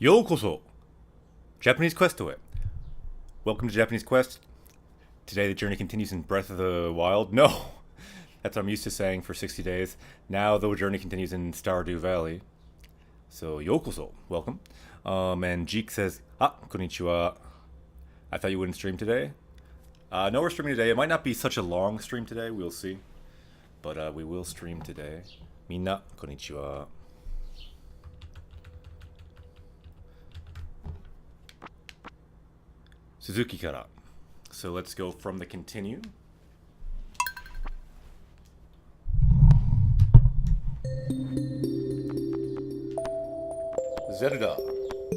Yokoso! Japanese Quest to it. Welcome to Japanese Quest. Today the journey continues in Breath of the Wild. No! That's what I'm used to saying for 60 days. Now the journey continues in Stardew Valley. So, Yokoso. Welcome. And Jeek says, konnichiwa. I thought you wouldn't stream today. No, we're streaming today. It might not be such a long stream today. We'll see. But we will stream today. Minna, konnichiwa. Suzuki kara. So let's go from the continue. Zelda. You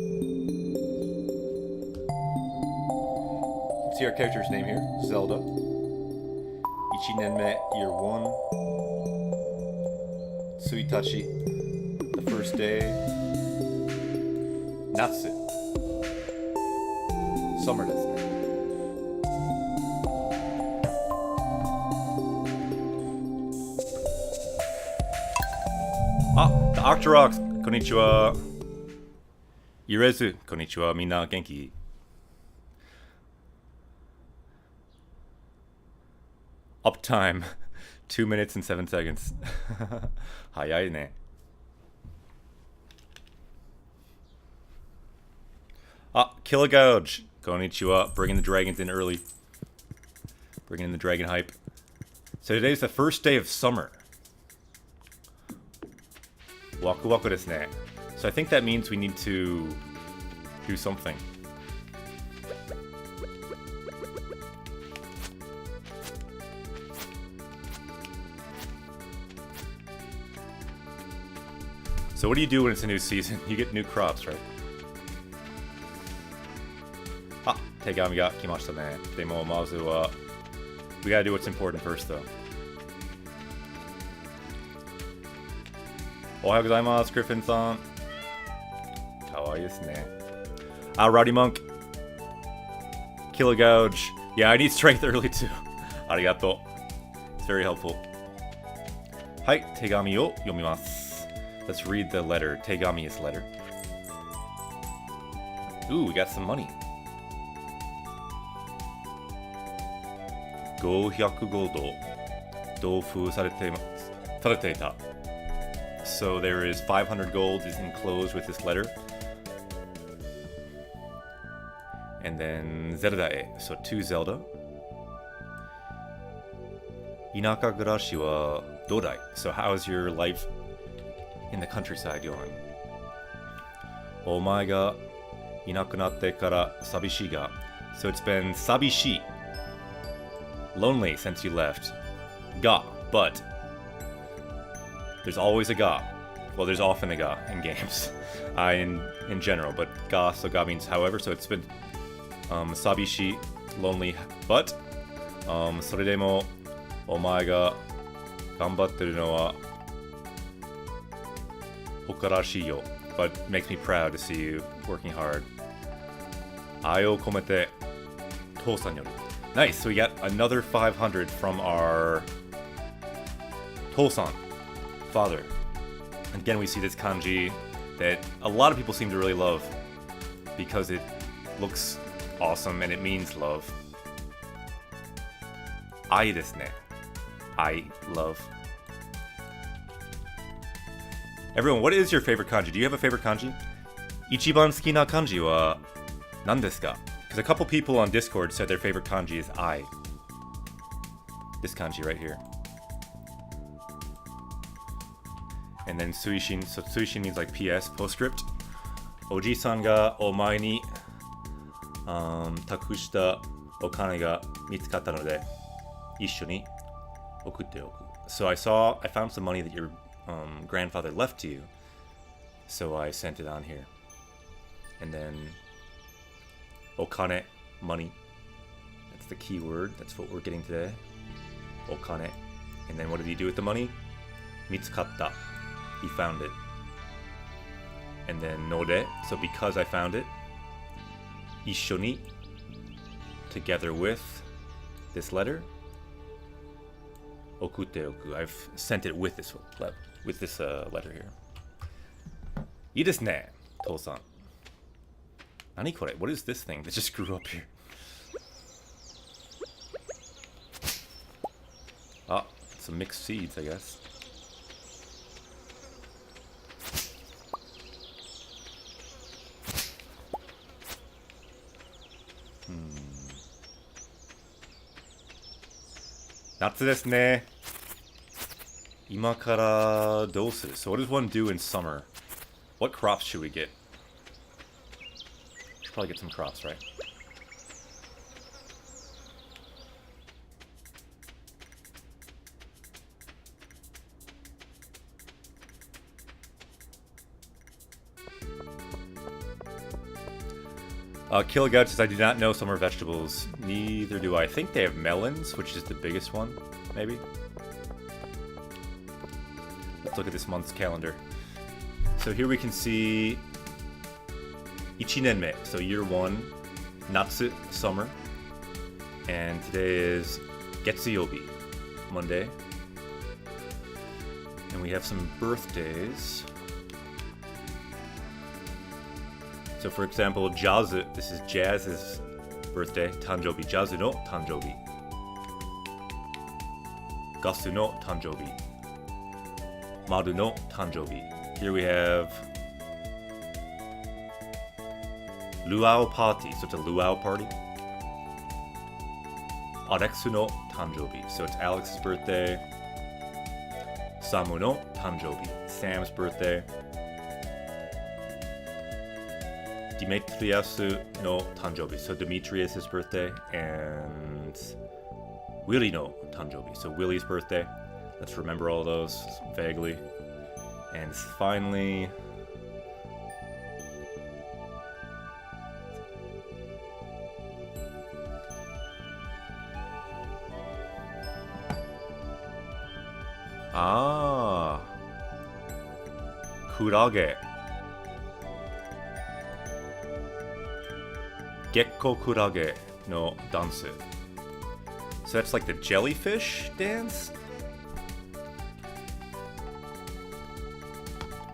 can see our character's name here, Zelda. Ichinenme, year 1. Suitachi, the first day. Natsu. Summer desu ne. The Octorox, konnichiwa. Yurezu, konnichiwa, minna genki. Uptime, 2 minutes and 7 seconds. Hayai ne. Kilogouge, konnichiwa, bringing the dragons in early. Bringing in the dragon hype. So today's the first day of summer. Waku waku desu ne. So I think that means we need to do something. So what do you do when it's a new season? You get new crops, right? Tegami ga kimashita ne. Demo mazu wa... We gotta do what's important first, though. Ohayou gozaimasu, Griffin-san. Kawaii desu ne. Rowdy Monk. Kilogouge. Yeah, I need strength early, too. Arigato. It's very helpful. Hai, tegami o yomimasu. Let's read the letter. Tegami is letter. Ooh, we got some money. 500 gold dofu sarete ita. So there is 500 gold is enclosed with this letter. And then Zelda-e, so to Zelda. Inaka gurashi wa dodai. So how's your life in the countryside going? Omae ga inakunatte kara sabishi ga. So it's been sabishi, lonely since you left. Ga, but there's always a ga. Well, there's often a ga in games, in general, but ga, so ga means however, so it's been sabishi, lonely, but soredemo omae ga ganbatteru no wa hokarashii yo, but makes me proud to see you working hard. Ai o komete tousan yoru. Nice, so we got another 500 from our Tousan, father. And again, we see this kanji that a lot of people seem to really love because it looks awesome and it means love. Ai desu ne. I love. Everyone, what is your favorite kanji? Do you have a favorite kanji? Ichiban suki na kanji wa nan desu ka? Because a couple people on Discord said their favorite kanji is I. This kanji right here. And then suishin. So suishin means like PS, postscript. Oji-san ga omae ni takushita okane ga mitsukatta node issho ni okutte oku. So I found some money that your grandfather left to you. So I sent it on here. And then okane, money. That's the key word. That's what we're getting today. Okane. And then what did he do with the money? Mitsukatta. He found it. And then node. So because I found it. Issho ni. Together with this letter. Okutte oku. I've sent it with this letter here. Ii desu ne, Tousan. Nani kore? What is this thing that just grew up here? Ah, some mixed seeds, I guess. Natsu desu ne. Ima kara dosu. So what does one do in summer? What crops should we get? Should probably get some crops, right? Kilgout says, I do not know summer vegetables. Neither do I. I think they have melons, which is the biggest one, maybe. Let's look at this month's calendar. So here we can see Ichinenme, so year 1, Natsu, summer. And today is Getsuyobi, Monday. And we have some birthdays. So for example, Jazu, this is Jazz's birthday, Tanjobi, Jazu no Tanjobi. Gasu no Tanjobi. Maru no Tanjobi. Here we have Luau party, so it's a luau party. Alexu no Tanjobi, so it's Alex's birthday. Samu no Tanjobi, Sam's birthday. Demetriasu no Tanjobi, so Demetrius' birthday, and Willie no Tanjobi, so Willie's birthday. Let's remember all those vaguely. And finally, Kurage. Gekko Kurage no Dansu. So that's like the jellyfish dance?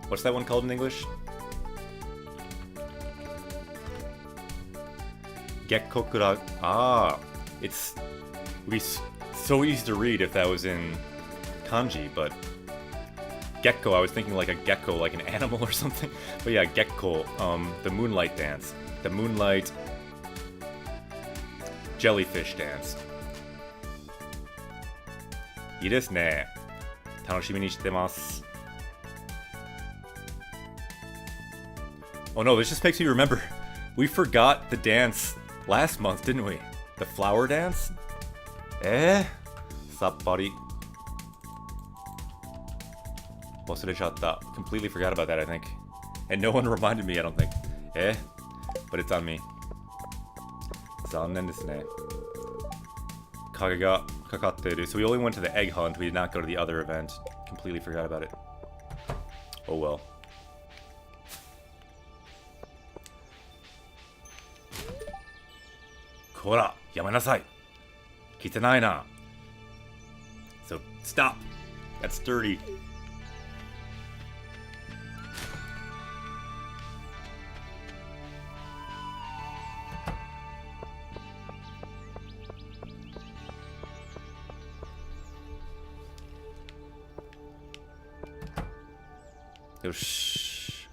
What's that one called in English? Gekko Kurage. Ah, it would be so easy to read if that was in kanji, but Gekko, I was thinking like a gecko, like an animal or something. But yeah, Gekko, the moonlight dance. The moonlight jellyfish dance. いいですね。楽しみにしてます。Oh no, this just makes me remember. We forgot the dance last month, didn't we? The flower dance? Sappari. 忘れちゃった. Completely forgot about that, I think. And no one reminded me, I don't think. But it's on me. 残念ですね。影がかかっている. So we only went to the egg hunt, we did not go to the other event. Completely forgot about it. Oh well. Kora, やめなさい. 聞いてないな. So stop. That's dirty. Yosh.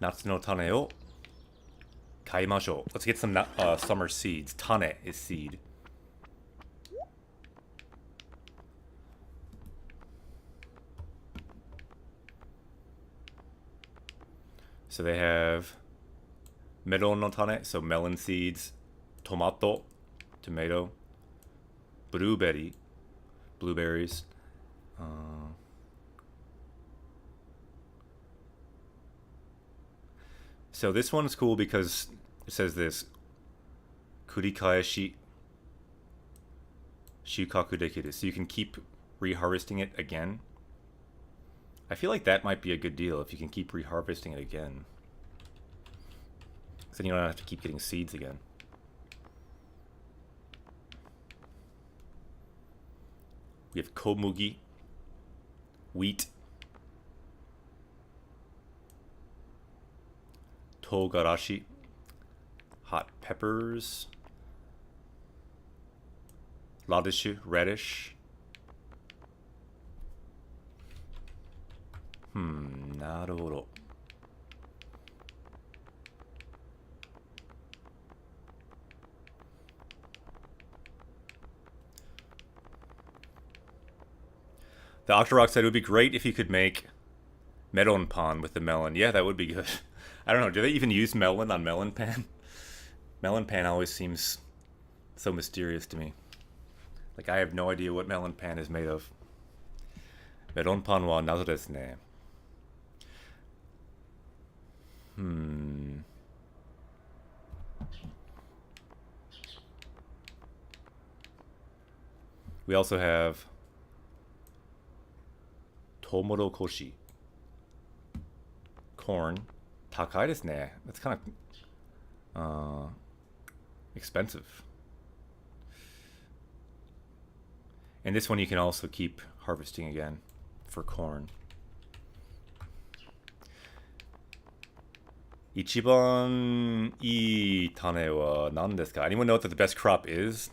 Natsu no tane o kaimashou. Let's get some summer seeds. Tane is seed. So they have melon no tane, so melon seeds, tomato, tomato, blueberry, blueberries. So this one is cool because it says this. Kurikaeshi shukaku dekiru. So you can keep reharvesting it again. I feel like that might be a good deal if you can keep reharvesting it again. So then you don't have to keep getting seeds again. We have komugi, wheat, Togarashi. Hot peppers. Radish, radish. なるほど。The Octorok said it would be great if you could make melon pan with the melon. Yeah, that would be good. I don't know, do they even use melon on melon pan? Melon pan always seems so mysterious to me. Like, I have no idea what melon pan is made of. Melon pan wa nazo desu ne. We also have tomorokoshi. Corn. Takai desu ne. That's kind of expensive. And this one you can also keep harvesting again for corn. Ichiban ii tane wa nan desu ka? Anyone know what the best crop is?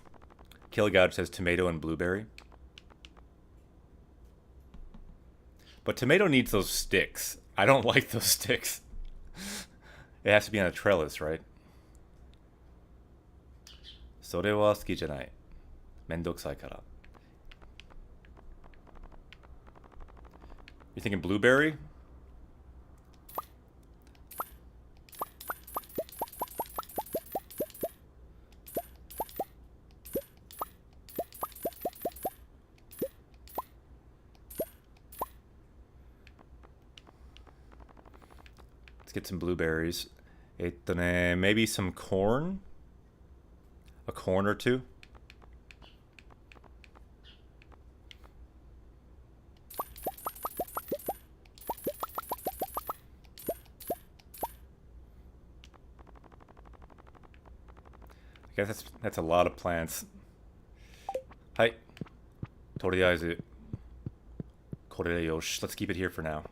Kilgouch says tomato and blueberry. But tomato needs those sticks. I don't like those sticks. It has to be on a trellis, right? それは好きじゃない。めんどくさいから。You thinking blueberry? Let's get some blueberries. Maybe some corn? A corn or two? I guess that's a lot of plants. Hi. とりあえずこれでよし. Let's keep it here for now.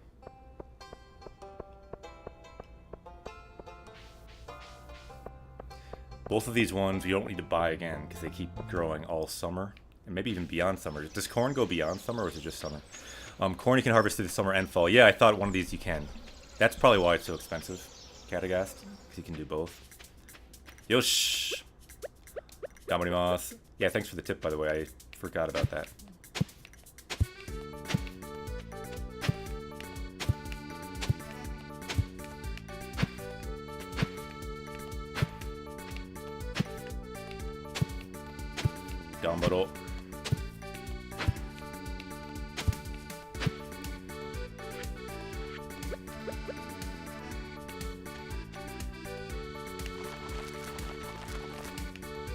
Both of these ones you don't need to buy again because they keep growing all summer and maybe even beyond summer. Does corn go beyond summer or is it just summer? Corn you can harvest through the summer and fall. Yeah, I thought one of these you can. That's probably why it's so expensive. Katagast, because you can do both. Yosh! Gamarimasu. Yeah, thanks for the tip, by the way. I forgot about that. Gambaro.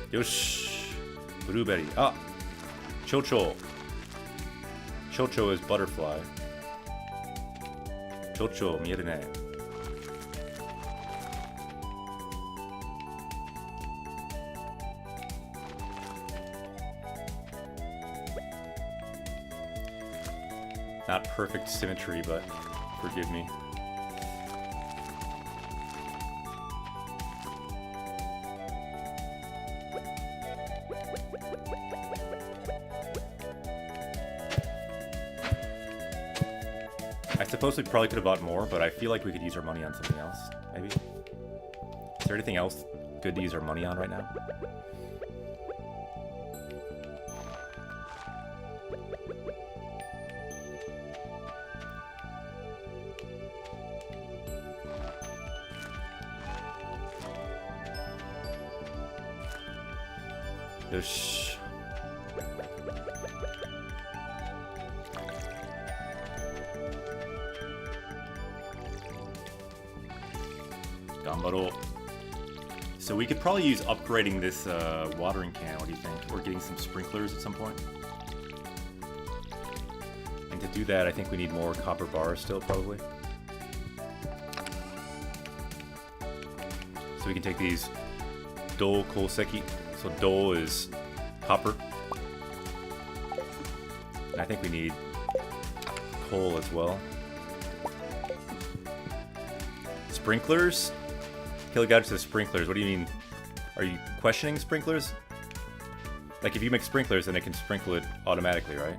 Yosh. Blueberry. Ah! Chocho. Chocho is butterfly. Chocho, mieru ne. Not perfect symmetry, but forgive me. I suppose we probably could have bought more, but I feel like we could use our money on something else, maybe? Is there anything else good to use our money on right now? Yosh. Gambaro. So we could probably use upgrading this watering can, what do you think? Or getting some sprinklers at some point. And to do that, I think we need more copper bars still, probably. So we can take these Do Koseki. So Do is copper. And I think we need coal as well. Sprinklers? Killer Guide says sprinklers. What do you mean? Are you questioning sprinklers? Like, if you make sprinklers, then it can sprinkle it automatically, right?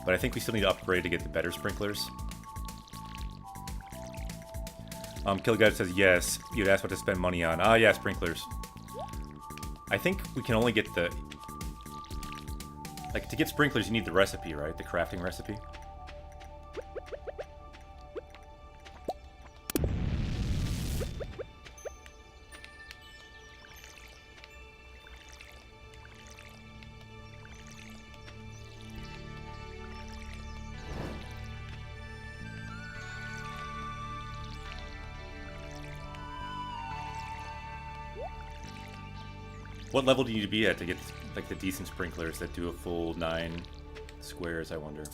But I think we still need to upgrade to get the better sprinklers. Killer Guide says yes. You'd ask what to spend money on. Ah, yeah, sprinklers. I think we can only get the... Like, to get sprinklers, you need the recipe, right? The crafting recipe. What level do you need to be at to get, like, the decent sprinklers that do a full 9 squares, I wonder?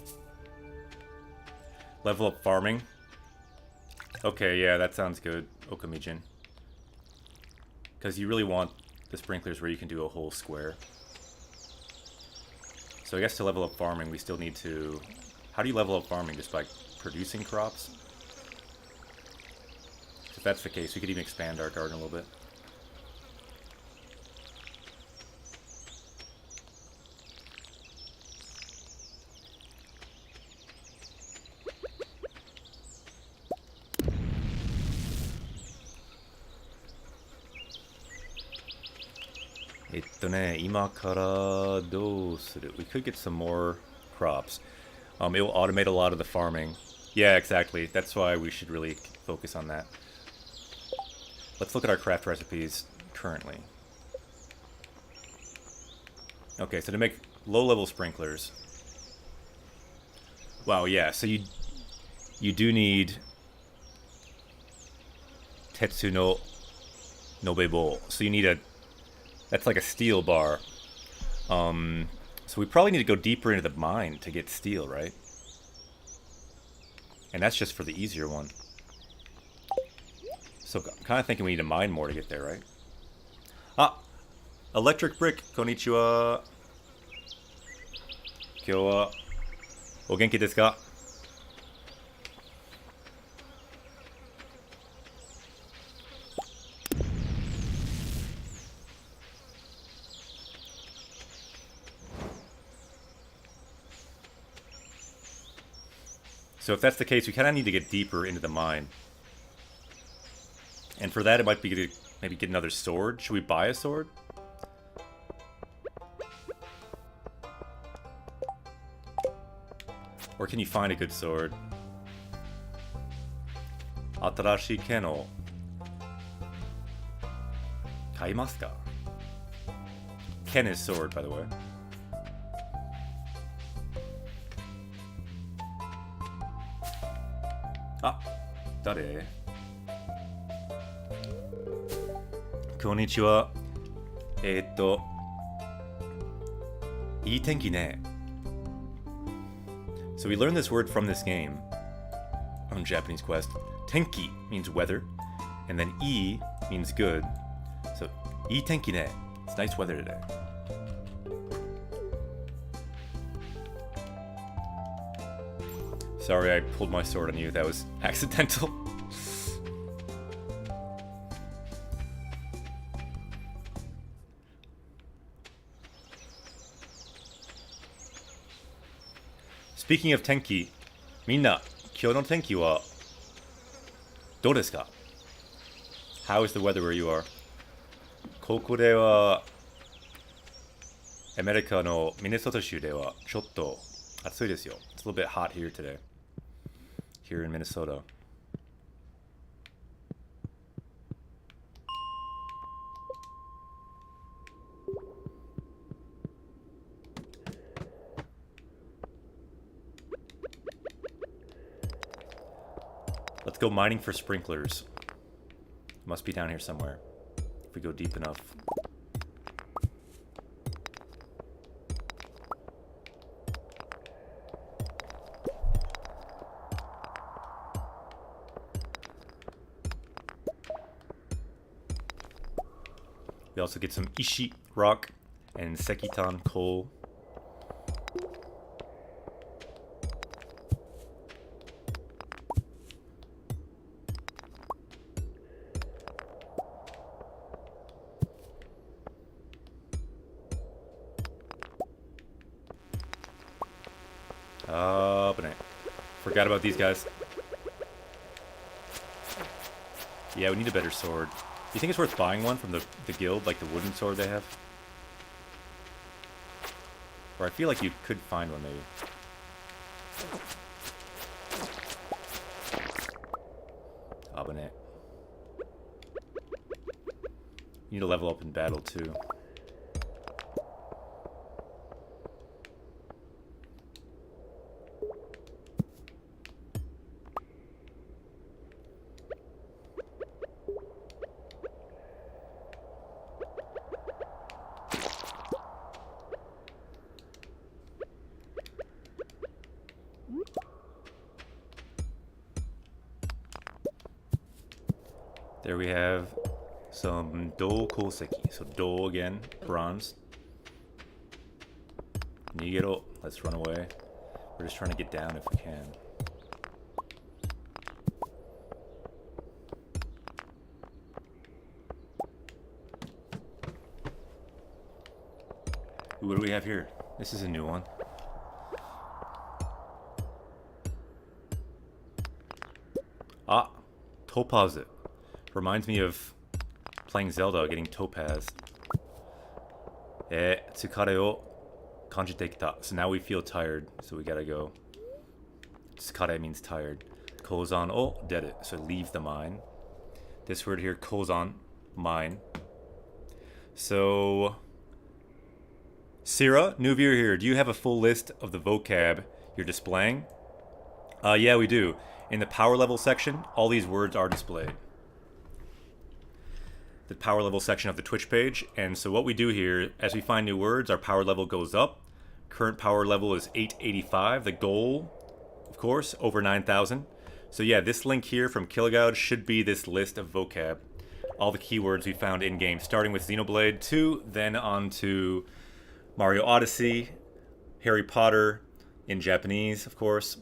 Level up farming? Okay, yeah, that sounds good, Okamijin. Because you really want the sprinklers where you can do a whole square. So I guess to level up farming, we still need to... How do you level up farming? Just by producing crops? If that's the case, we could even expand our garden a little bit. We could get some more crops. It will automate a lot of the farming. Yeah, exactly. That's why we should really focus on that. Let's look at our craft recipes currently. Okay, so to make low-level sprinklers... Wow, yeah, so you do need... Tetsu no Nobebo. So you need a... That's like a steel bar. So we probably need to go deeper into the mine to get steel, right? And that's just for the easier one. So I'm kind of thinking we need to mine more to get there, right? Ah! Electric brick! Konnichiwa! Kyou wa o genki desu ka? So if that's the case, we kind of need to get deeper into the mine. And for that, it might be to maybe get another sword. Should we buy a sword? Or can you find a good sword? Atarashi ken o kaimasu ka? Ken is sword, by the way. Ah, dare? Konnichiwa. いい天気ね. So we learned this word from this game on Japanese Quest. Tenki means weather, and then I means good. So, いい天気ね. It's nice weather today. Sorry, I pulled my sword on you. That was accidental. Speaking of tenki, minna, kyou no tenki wa dou desu ka? How is the weather where you are? Koko de wa America no Minnesota 州ではちょっと暑いですよ. It's a little bit hot here today. Here in Minnesota. Let's go mining for sprinklers. Must be down here somewhere. If we go deep enough. We also get some ishi, rock, and sekitan coal. But I forgot about these guys. Yeah, we need a better sword. Do you think it's worth buying one from the guild, like the wooden sword they have? Or I feel like you could find one, maybe. Abone. You need to level up in battle, too. There we have some Do Koseki. So Do again, bronze. Nigero, let's run away. We're just trying to get down if we can. Ooh, what do we have here? This is a new one. Ah, Topaz. Reminds me of playing Zelda, getting Topaz. Tsukare o kanjite kita. So now we feel tired, so we gotta go. Tsukare means tired. Kozan o deru. So leave the mine. This word here, kozan, mine. So, Sira, new viewer here. Do you have a full list of the vocab you're displaying? Yeah, we do. In the power level section, all these words are displayed. The power level section of the Twitch page. And so what we do here, as we find new words, our power level goes up. Current power level is 885. The goal, of course, over 9,000. So yeah, this link here from Kilgouge should be this list of vocab. All the keywords we found in-game, starting with Xenoblade 2, then on to Mario Odyssey, Harry Potter, in Japanese, of course.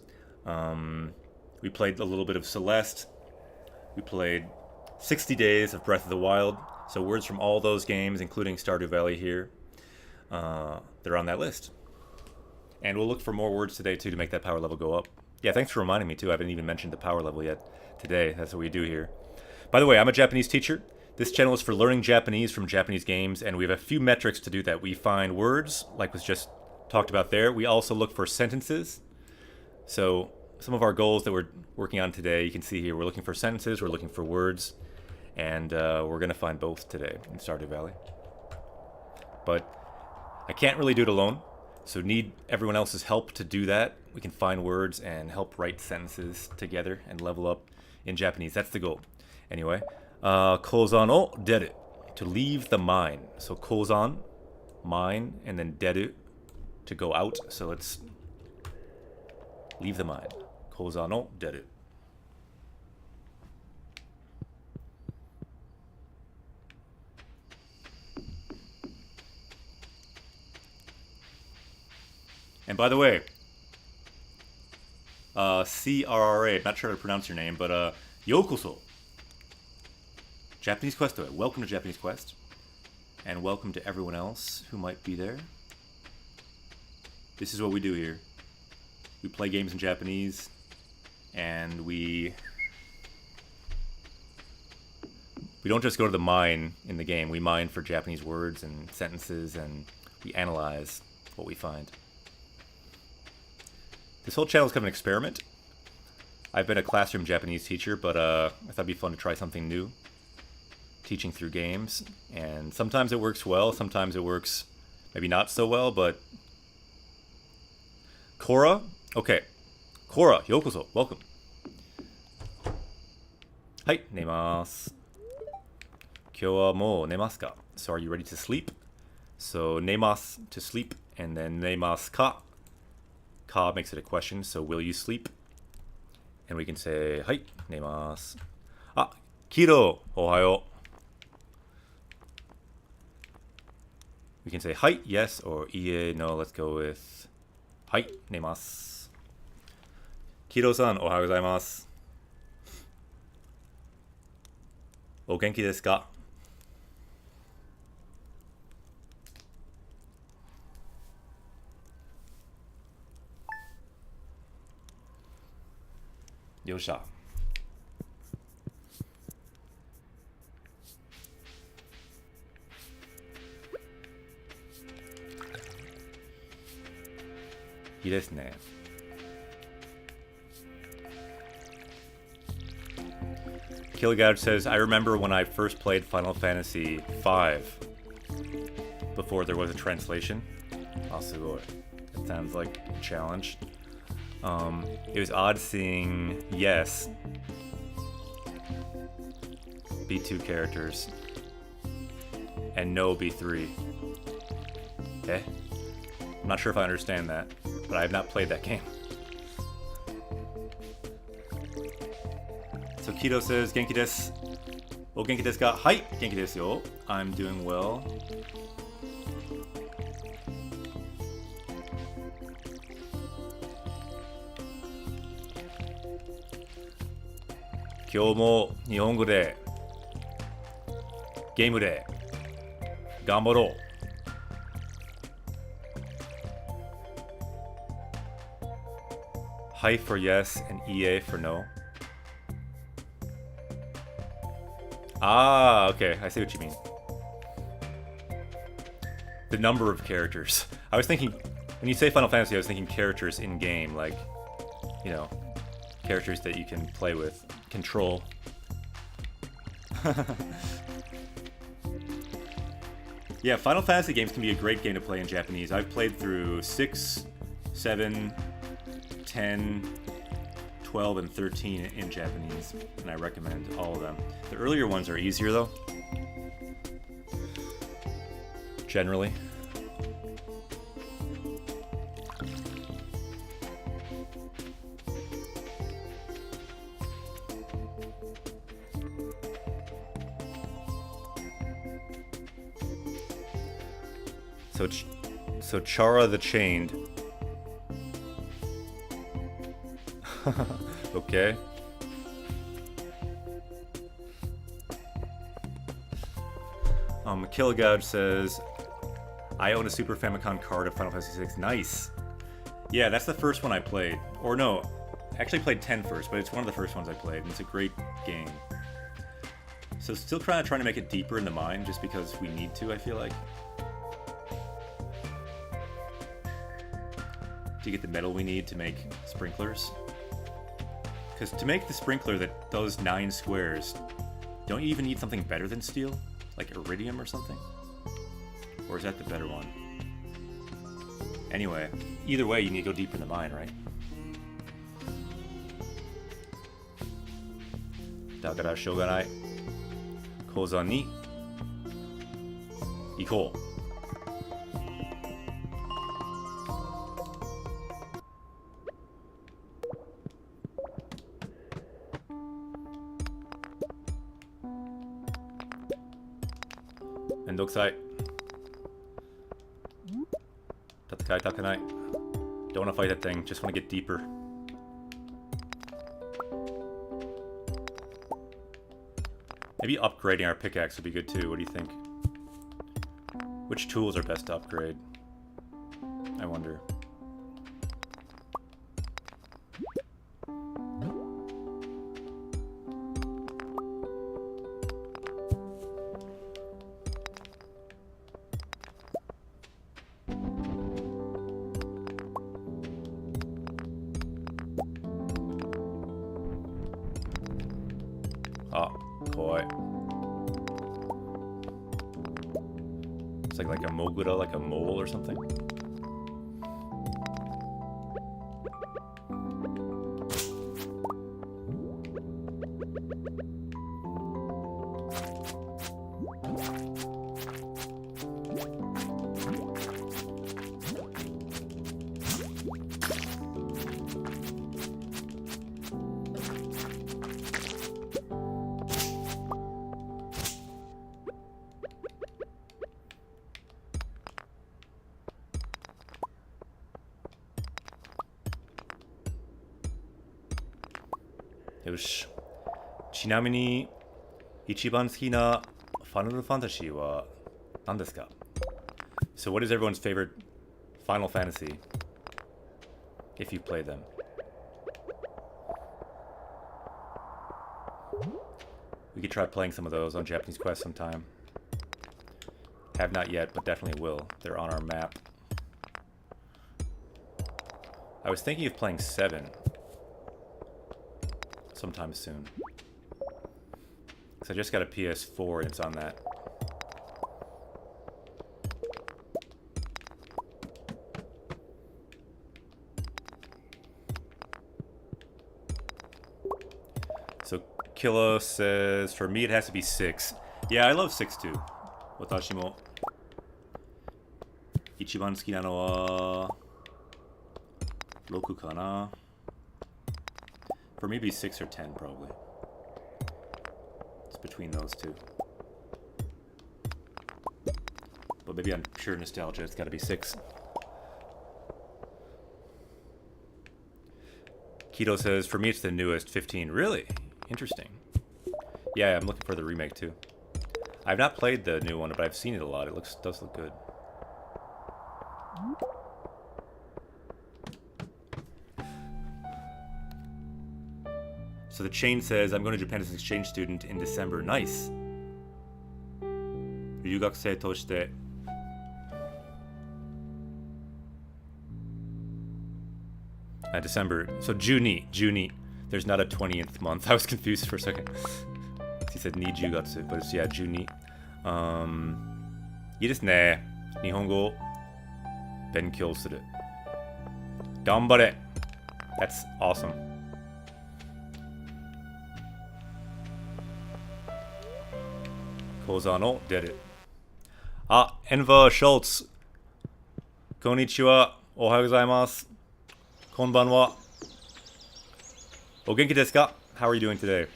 We played a little bit of Celeste. We played 60 Days of Breath of the Wild. So words from all those games, including Stardew Valley here, they're on that list. And we'll look for more words today, too, to make that power level go up. Yeah, thanks for reminding me, too. I haven't even mentioned the power level yet today. That's what we do here. By the way, I'm a Japanese teacher. This channel is for learning Japanese from Japanese games, and we have a few metrics to do that. We find words, like was just talked about there. We also look for sentences. So some of our goals that we're working on today, you can see here, we're looking for sentences, we're looking for words, and we're going to find both today in Stardew Valley. But I can't really do it alone, so need everyone else's help to do that. We can find words and help write sentences together and level up in Japanese. That's the goal. Anyway, kozan o deru, to leave the mine. So kozan, mine, and then deru, to go out. So let's leave the mine. Kozan o deru. And by the way, CRRA, not sure how to pronounce your name, but yokoso. Japanese Quest. Welcome to Japanese Quest. And welcome to everyone else who might be there. This is what we do here. We play games in Japanese, and we don't just go to the mine in the game. We mine for Japanese words and sentences, and we analyze what we find. This whole channel is kind of an experiment. I've been a classroom Japanese teacher, but I thought it'd be fun to try something new. Teaching through games, and sometimes it works well, sometimes it works maybe not so well, but Cora? Okay. Cora, yokoso, welcome. Hai, nemasu. Kyou wa mou nemasu ka? So are you ready to sleep? So nemasu, to sleep, and then nemasu ka? Ka makes it a question, so will you sleep? And we can say, hai, nemasu. Ah, Kiro, ohayo. We can say "はい" yes or "いえ" no. Let's go with "はい" 寝ます。キロさん、おはようございます。お元気ですか？よっしゃ。いいですね。Kilgouch says, I remember when I first played Final Fantasy V before there was a translation. That sounds like a challenge. It was odd seeing yes be 2 characters and no be 3. Okay? I'm not sure if I understand that, but I have not played that game. So Keto says, Genki desu. O genki desu ka? Hai, genki desu yo. I'm doing well. Kyou mo Nihongo de game de ganbarou. Hai for yes and EA for no. Ah, okay, I see what you mean. The number of characters. I was thinking, when you say Final Fantasy, I was thinking characters in game, like, you know, characters that you can play with, control. Yeah, Final Fantasy games can be a great game to play in Japanese. I've played through 6, 7, 10, 12, and 13 in Japanese, and I recommend all of them. The earlier ones are easier, though. Generally. So Chara the Chained. Okay. Kilgouch says, I own a Super Famicom card of Final Fantasy VI. Nice. Yeah, that's the first one I played. Or no, I actually played 10 first, but it's one of the first ones I played, and it's a great game. So still trying to make it deeper in the mine, just because we need to, I feel like. To get the metal we need to make sprinklers. Because to make the sprinkler that those 9 squares, don't you even need something better than steel? Like iridium or something? Or is that the better one? Anyway, either way, you need to go deeper in the mine, right? Dakara shoganai. Kouzan ni ikou. Mendokusai. Tatakai takanai. Don't want to fight that thing, just want to get deeper. Maybe upgrading our pickaxe would be good too, what do you think? Which tools are best to upgrade? I wonder. Ah, koi. It's like a mogura, like a mole or something. よし。ちなみに、一番好きなファイナルファンタジーは何ですか? So what is everyone's favorite Final Fantasy? If you play them. We could try playing some of those on Japanese Quest sometime. Have not yet, but definitely will. They're on our map. I was thinking of playing 7 sometime soon. Because I just got a PS4 and it's on that. So Killa says, for me it has to be 6. Yeah, I love 6 too. Watashi mo. Ichiban suki nano wa 6 kana. For me it'd be 6 or 10 probably. It's between those two. But maybe on pure nostalgia it's gotta be 6. Keto says, for me it's the newest, 15. Really? Interesting. Yeah, I'm looking for the remake too. I've not played the new one, but I've seen it a lot. It does look good. So the chain says, I'm going to Japan as an exchange student in December. Nice. 留学生として December. So Juni. There's not a 20th month. I was confused for a second. He said ni jugatsu, but it's, yeah, Juni. いいですね。日本語勉強する。頑張れ。That's awesome. Kozano did it. Enva Schultz. Konnichiwa. Ohayou gozaimasu. Konbanwa. O genki desu ka? How are you doing today?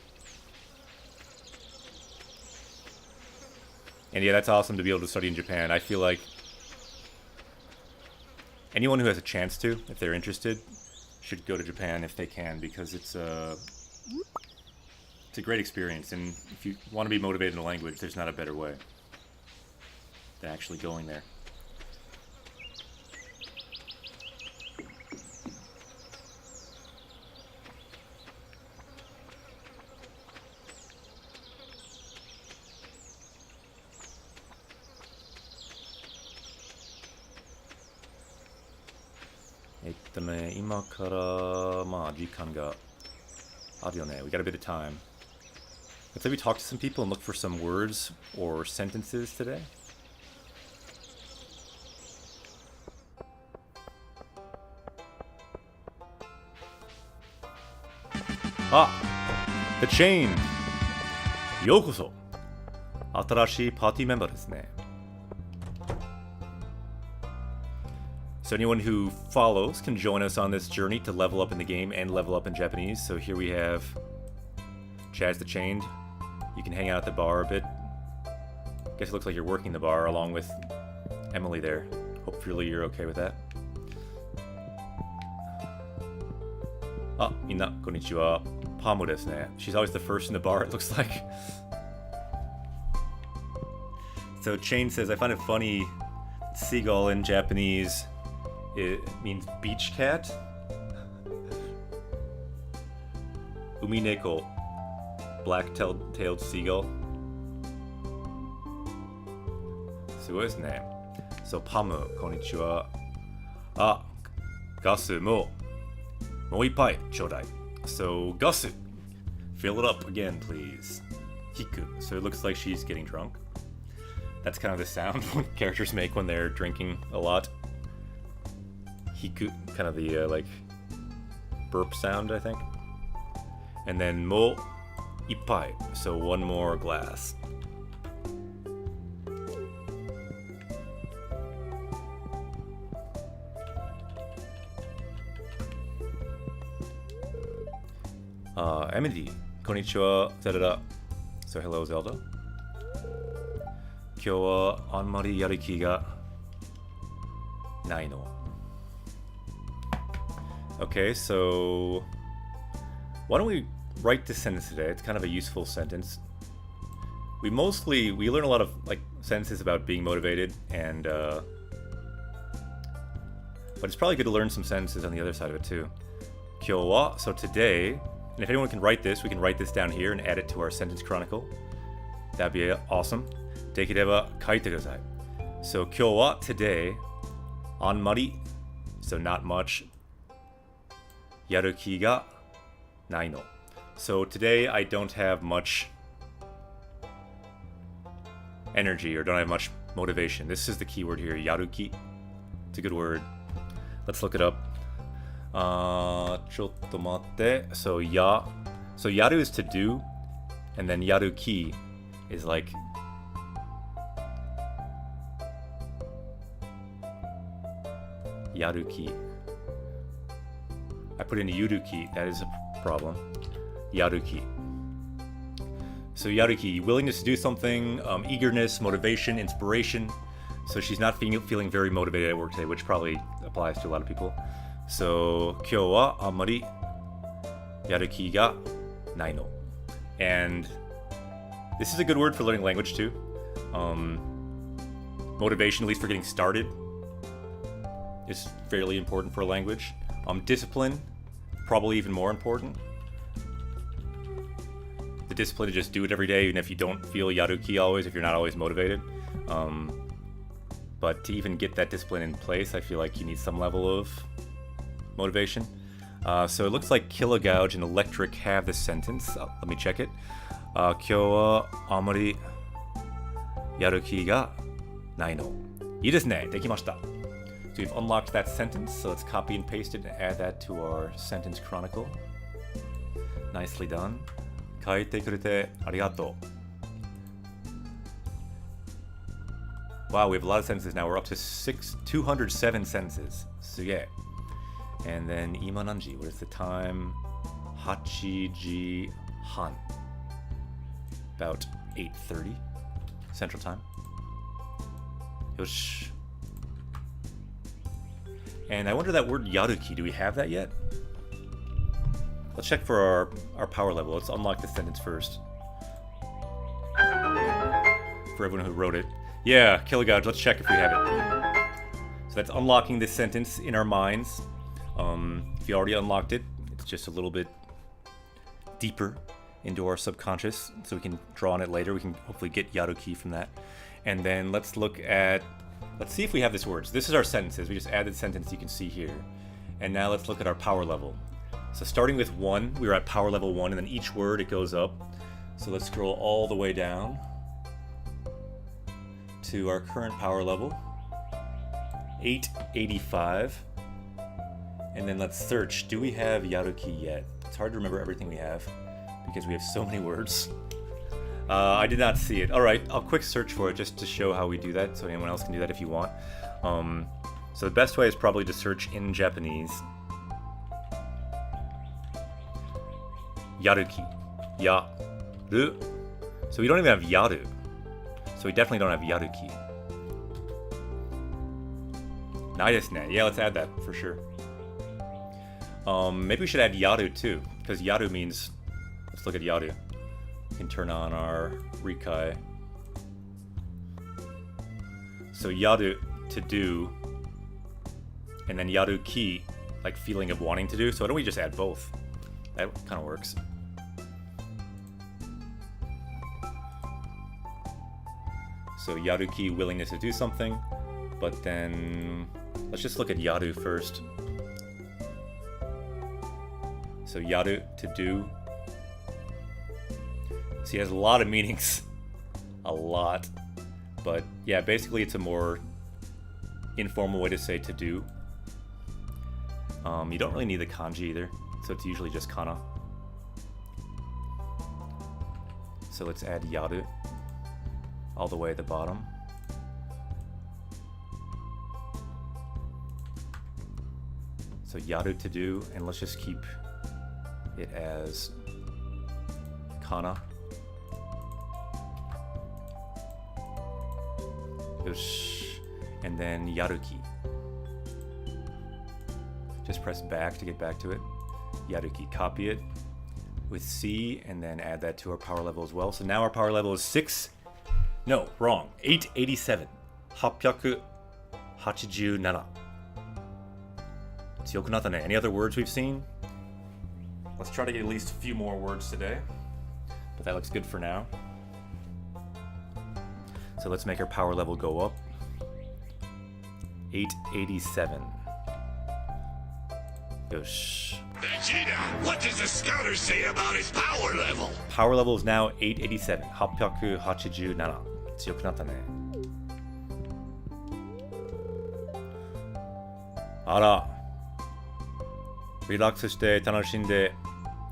And yeah, that's awesome to be able to study in Japan. I feel like anyone who has a chance to, if they're interested, should go to Japan if they can, because it's a great experience. And if you want to be motivated in a language, there's not a better way than actually going there. We got a bit of time. Let's maybe talk to some people and look for some words or sentences today. The chain. Yokoso. 新しいパーティーメンバーですね。So anyone who follows can join us on this journey to level up in the game and level up in Japanese. So here we have Chaz the Chained. You can hang out at the bar a bit. Guess it looks like you're working the bar along with Emily there. Hopefully you're okay with that. Minna, konnichiwa. Pamu desu ne. She's always the first in the bar, it looks like. So Chain says, I find it funny, seagull in Japanese, it means beach cat. Umineko, black-tailed seagull. Sugoi desu ne. So Pamu, konnichiwa. Gasu mo ippai chodai. So Gasu, fill it up again, please. Hiku. So it looks like she's getting drunk. That's kind of the sound characters make when they're drinking a lot. Hiku, kind of the like burp sound, I think. And then mo ippai, so one more glass. Emily, konnichiwa, Zelda. So hello, Zelda. Kyou wa anmari yaruki ga nai no. Okay, so why don't we write this sentence today. It's kind of a useful sentence. We learn a lot of like sentences about being motivated, and but it's probably good to learn some sentences on the other side of it too. Kyou wa, so today, and if anyone can write this, we can write this down here and add it to our sentence chronicle. That'd be awesome. Dekereba kaite kudasai. So kyou wa, today, anmari, so not much, yaruki ga nai no. So today I don't have much energy, or don't have much motivation. This is the keyword here, yaruki. It's a good word. Let's look it up. Chotto matte. So yaru is to do, and then yaruki is like yaruki. I put in yuruki, that is a problem. Yaruki. So yaruki, willingness to do something, eagerness, motivation, inspiration. So she's not feeling very motivated at work today, which probably applies to a lot of people. So kyou wa anmari yaruki ga nai no. And this is a good word for learning language too. Motivation, at least for getting started, is fairly important for a language. Discipline, probably even more important. The discipline to just do it every day, even if you don't feel yaruki always, if you're not always motivated. But to even get that discipline in place, I feel like you need some level of motivation. So it looks like Kilogouge and Electric have this sentence. Let me check it. Kyou wa anmari yaruki ga nai no. Ii desu ne, dekimashita. So we've unlocked that sentence, so let's copy and paste it and add that to our sentence chronicle. Nicely done. Kaite kurete arigato. Wow, we have a lot of sentences now. We're up to 207 sentences. Suge. And then ima nanji, what is the time? Hachiji han. About 8:30 Central Time. Yosh. And I wonder that word yaruki, do we have that yet? Let's check for our power level. Let's unlock the sentence first. For everyone who wrote it. Yeah, Kilogouge, let's check if we have it. So that's unlocking this sentence in our minds. If you already unlocked it, it's just a little bit deeper into our subconscious, so we can draw on it later. We can hopefully get yaruki from that. And then let's see if we have this word. So this is our sentences. We just added sentence you can see here. And now let's look at our power level. So starting with 1, we were at power level 1, and then each word it goes up. So let's scroll all the way down to our current power level, 885. And then let's search. Do we have yaruki yet? It's hard to remember everything we have because we have so many words. I did not see it. Alright, I'll quick search for it just to show how we do that, so anyone else can do that if you want. So the best way is probably to search in Japanese. Yaruki. Yaru. So we don't even have yaru. So we definitely don't have yaruki. Nai desu ne. Yeah, let's add that for sure. Maybe we should add yaru too, because yaru means, let's look at yaru. We can turn on our Rikai. So yaru, to do, and then yaruki, like feeling of wanting to do. So why don't we just add both? That kind of works. So yaruki, willingness to do something, but then let's just look at yaru first. So yaru, to do. See, it has a lot of meanings. A lot. But yeah, basically it's a more informal way to say to do. You don't really need the kanji either, so it's usually just kana. So let's add yaru all the way at the bottom. So yaru, to do, and let's just keep it as kana. Yosh. And then yaruki. Just press back to get back to it. Yaruki, copy it. with C and then add that to our power level as well. So now our power level is 6. No, wrong. 887. 887. 強くなったね. Any other words we've seen? Let's try to get at least a few more words today. But that looks good for now. So let's make our power level go up. 887. Yosh. Vegeta, what does the scouter say about his power level? Power level is now 887. 887. 強くなったね. あら。リラックスして楽しんで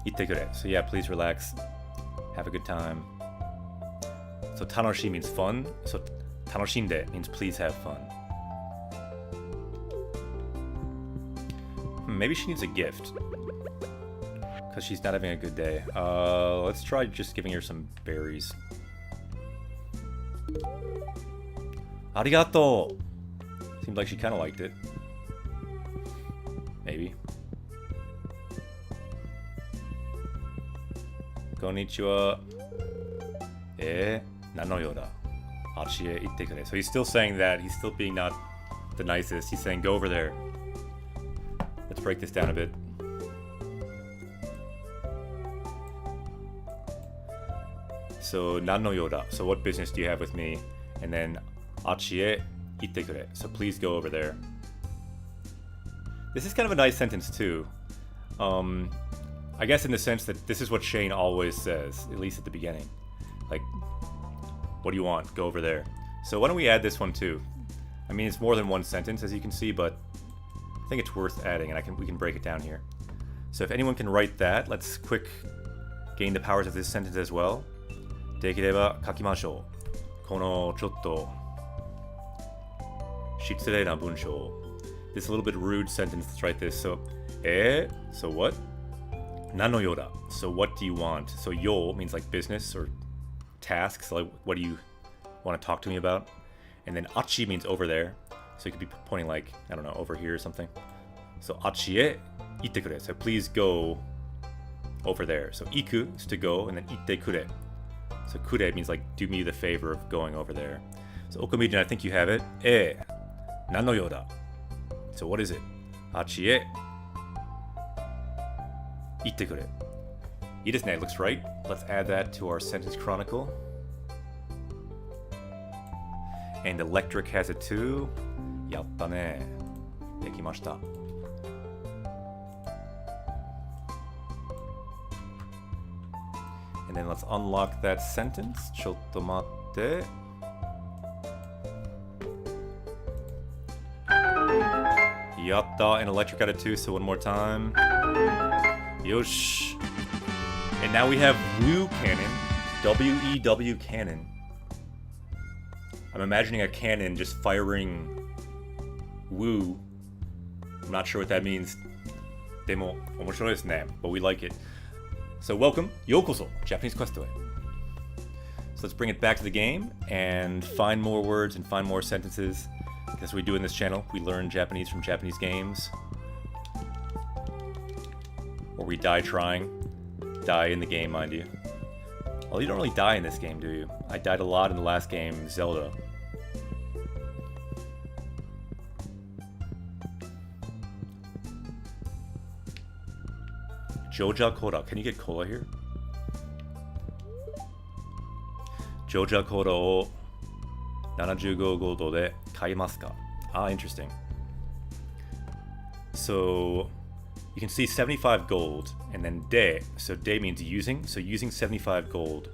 いってくれ. So yeah, please relax. Have a good time. So 楽し means fun. So 楽しんで means please have fun. Maybe she needs a gift. Because she's not having a good day. Let's try just giving her some berries. Arigato! Seemed like she kind of liked it. Maybe. Konnichiwa. Nanoyo da. Achie itte kure. So he's still saying that. He's still being not the nicest. He's saying, go over there. Let's break this down a bit. So, nanoyo da. So what business do you have with me? And then, achie itte kure. So please go over there. This is kind of a nice sentence too. I guess in the sense that this is what Shane always says, at least at the beginning. Like, what do you want? Go over there. So why don't we add this one too? I mean, it's more than one sentence, as you can see, but I think it's worth adding, and we can break it down here. So if anyone can write that, let's quick gain the powers of this sentence as well. できれば書きましょう。このちょっと失礼な文章。This a little bit rude sentence. Let's write this. So, so what? Nanoyo da. So what do you want? So yo means like business or tasks. Like what do you want to talk to me about? And then achi means over there. So you could be pointing like, I don't know, over here or something. So achi e itte kure. So please go over there. So iku is to go, and then itte kure. So kure means like do me the favor of going over there. So Okomijin, I think you have it. Nanoyo da. So what is it? Achi e itte kure. いいですね. Looks right. Let's add that to our sentence chronicle. And electric has it too. やったね. できました. And then let's unlock that sentence. ちょっと待って. Yatta, and electric got it too, so one more time. Yosh. And now we have Woo Cannon. W-E-W Cannon. I'm imagining a cannon just firing Woo. I'm not sure what that means. Demo, omoshiroi desu ne, but we like it. So welcome, yokoso, Japanese Quest Away. So let's bring it back to the game and find more words and find more sentences. That's what we do in this channel. We learn Japanese from Japanese games. Or we die trying. Die in the game, mind you. Well, you don't really die in this game, do you? I died a lot in the last game, Zelda. Joja Koda. Can you get cola here? Joja Koda o 75 gold de kaimasu ka? Ah, interesting. So you can see 75 gold and then de. So de means using. So using 75 gold,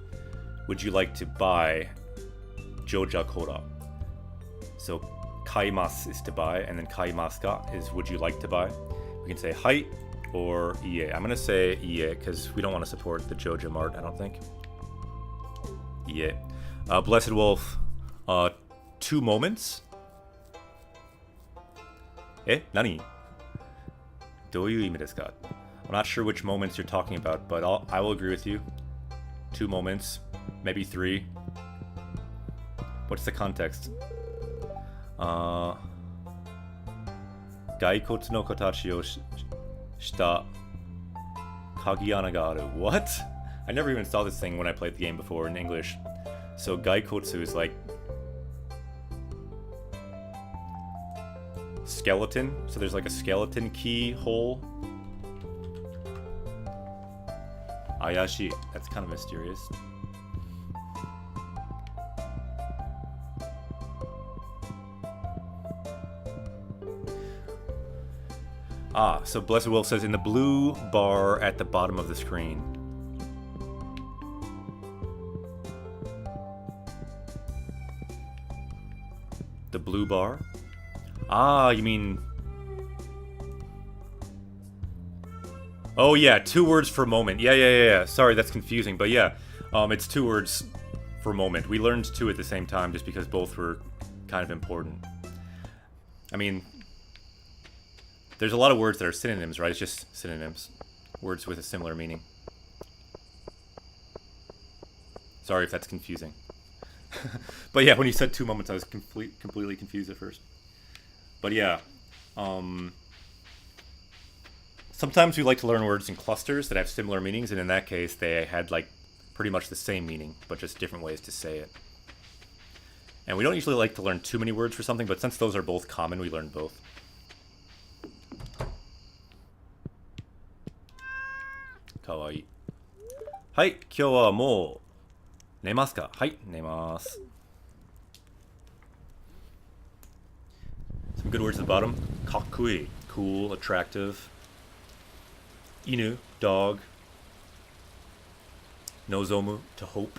would you like to buy Joja Koda? So kaimasu is to buy, and then kaimasu ka is would you like to buy. We can say hai or ie. I'm gonna say ie because we don't want to support the Joja Mart, I don't think. Ie. Blessed Wolf. 2 moments? Nani? どういう意味ですか? I'm not sure which moments you're talking about, but I will agree with you. 2 moments, maybe 3. What's the context? 骸骨の形をした Kagiyanagaru. What? I never even saw this thing when I played the game before in English. So gaikotsu is like skeleton. So there's like a skeleton keyhole. Ayashi. That's kind of mysterious. Ah, so Blessed Wolf says in the blue bar at the bottom of the screen. The blue bar? Ah, you mean... Oh yeah, 2 words for moment. Yeah. Sorry, that's confusing, but yeah. It's 2 words for moment. We learned 2 at the same time just because both were kind of important. I mean... There's a lot of words that are synonyms, right? It's just synonyms. Words with a similar meaning. Sorry if that's confusing. But yeah, when you said 2 moments, I was completely confused at first. But yeah. Sometimes we like to learn words in clusters that have similar meanings, and in that case, they had like pretty much the same meaning, but just different ways to say it. And we don't usually like to learn too many words for something, but since those are both common, we learn both. Kawaii. はい、今日はもう寝ますか？はい、寝ます。Some good words at the bottom. Kakui, cool, attractive. Inu, dog. Nozomu, to hope.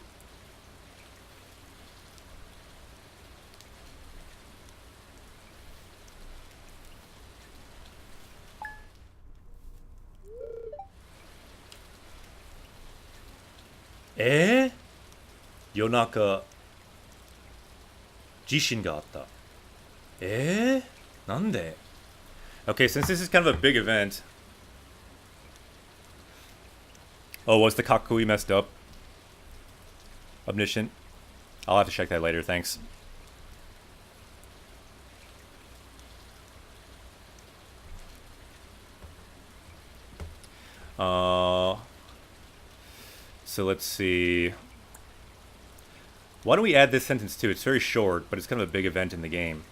Yonaka Jishin ga atta. Nande? Okay, since this is kind of a big event. Oh, was the Kakui messed up? Omniscient? I'll have to check that later, thanks. So let's see. Why don't we add this sentence too? It's very short, but it's kind of a big event in the game.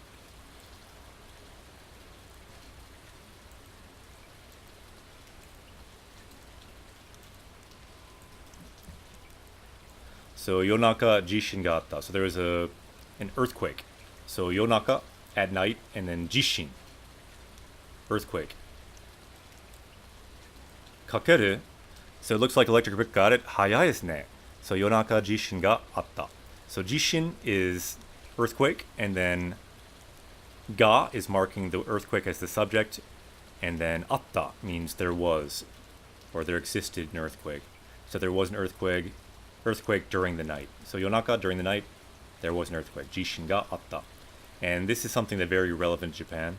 So Yonaka Jishin ga atta. So there was an earthquake. So Yonaka at night, and then Jishin, earthquake. Kakeru. So it looks like Electric Brick got it. Hayai desu ne. So Yonaka Jishin ga atta. So Jishin is earthquake, and then ga is marking the earthquake as the subject, and then atta means there was, or there existed an earthquake. So there was an earthquake during the night. So Yonaka, during the night, there was an earthquake. Jishin ga atta. And this is something that's very relevant to Japan.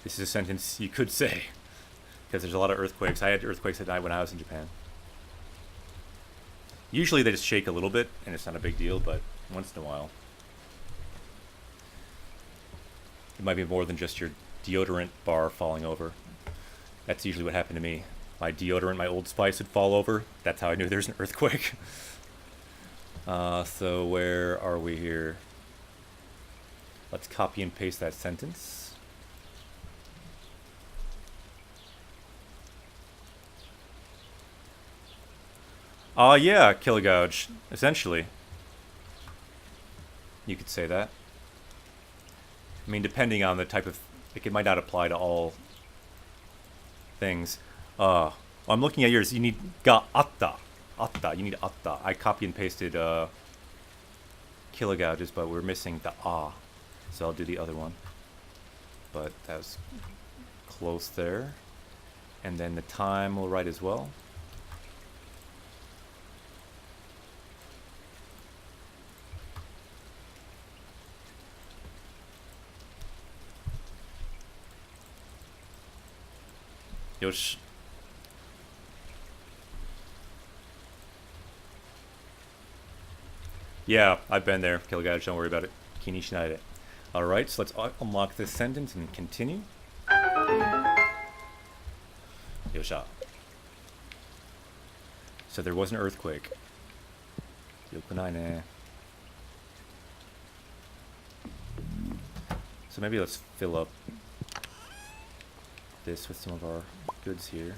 This is a sentence you could say, because there's a lot of earthquakes. I had earthquakes at night when I was in Japan. Usually they just shake a little bit, and it's not a big deal, but once in a while. It might be more than just your deodorant bar falling over. That's usually what happened to me. My deodorant, my Old Spice would fall over. That's how I knew there's an earthquake. So where are we here? Let's copy and paste that sentence. Yeah, Killigouge, essentially. You could say that. I mean, depending on the type of... Like, it might not apply to all things. I'm looking at yours. You need ga atta. Atta. You need atta. I copy and pasted Killigouges, but we're missing the ah. So I'll do the other one. But that was close there. And then the time we'll write as well. Yosh. Yeah, I've been there. Killigouge, don't worry about it. Kini shinaide. Alright, so let's unlock this sentence and continue. Yoshi. Yosha. So there was an earthquake. Yokunai ne. So maybe let's fill up this with some of our goods here.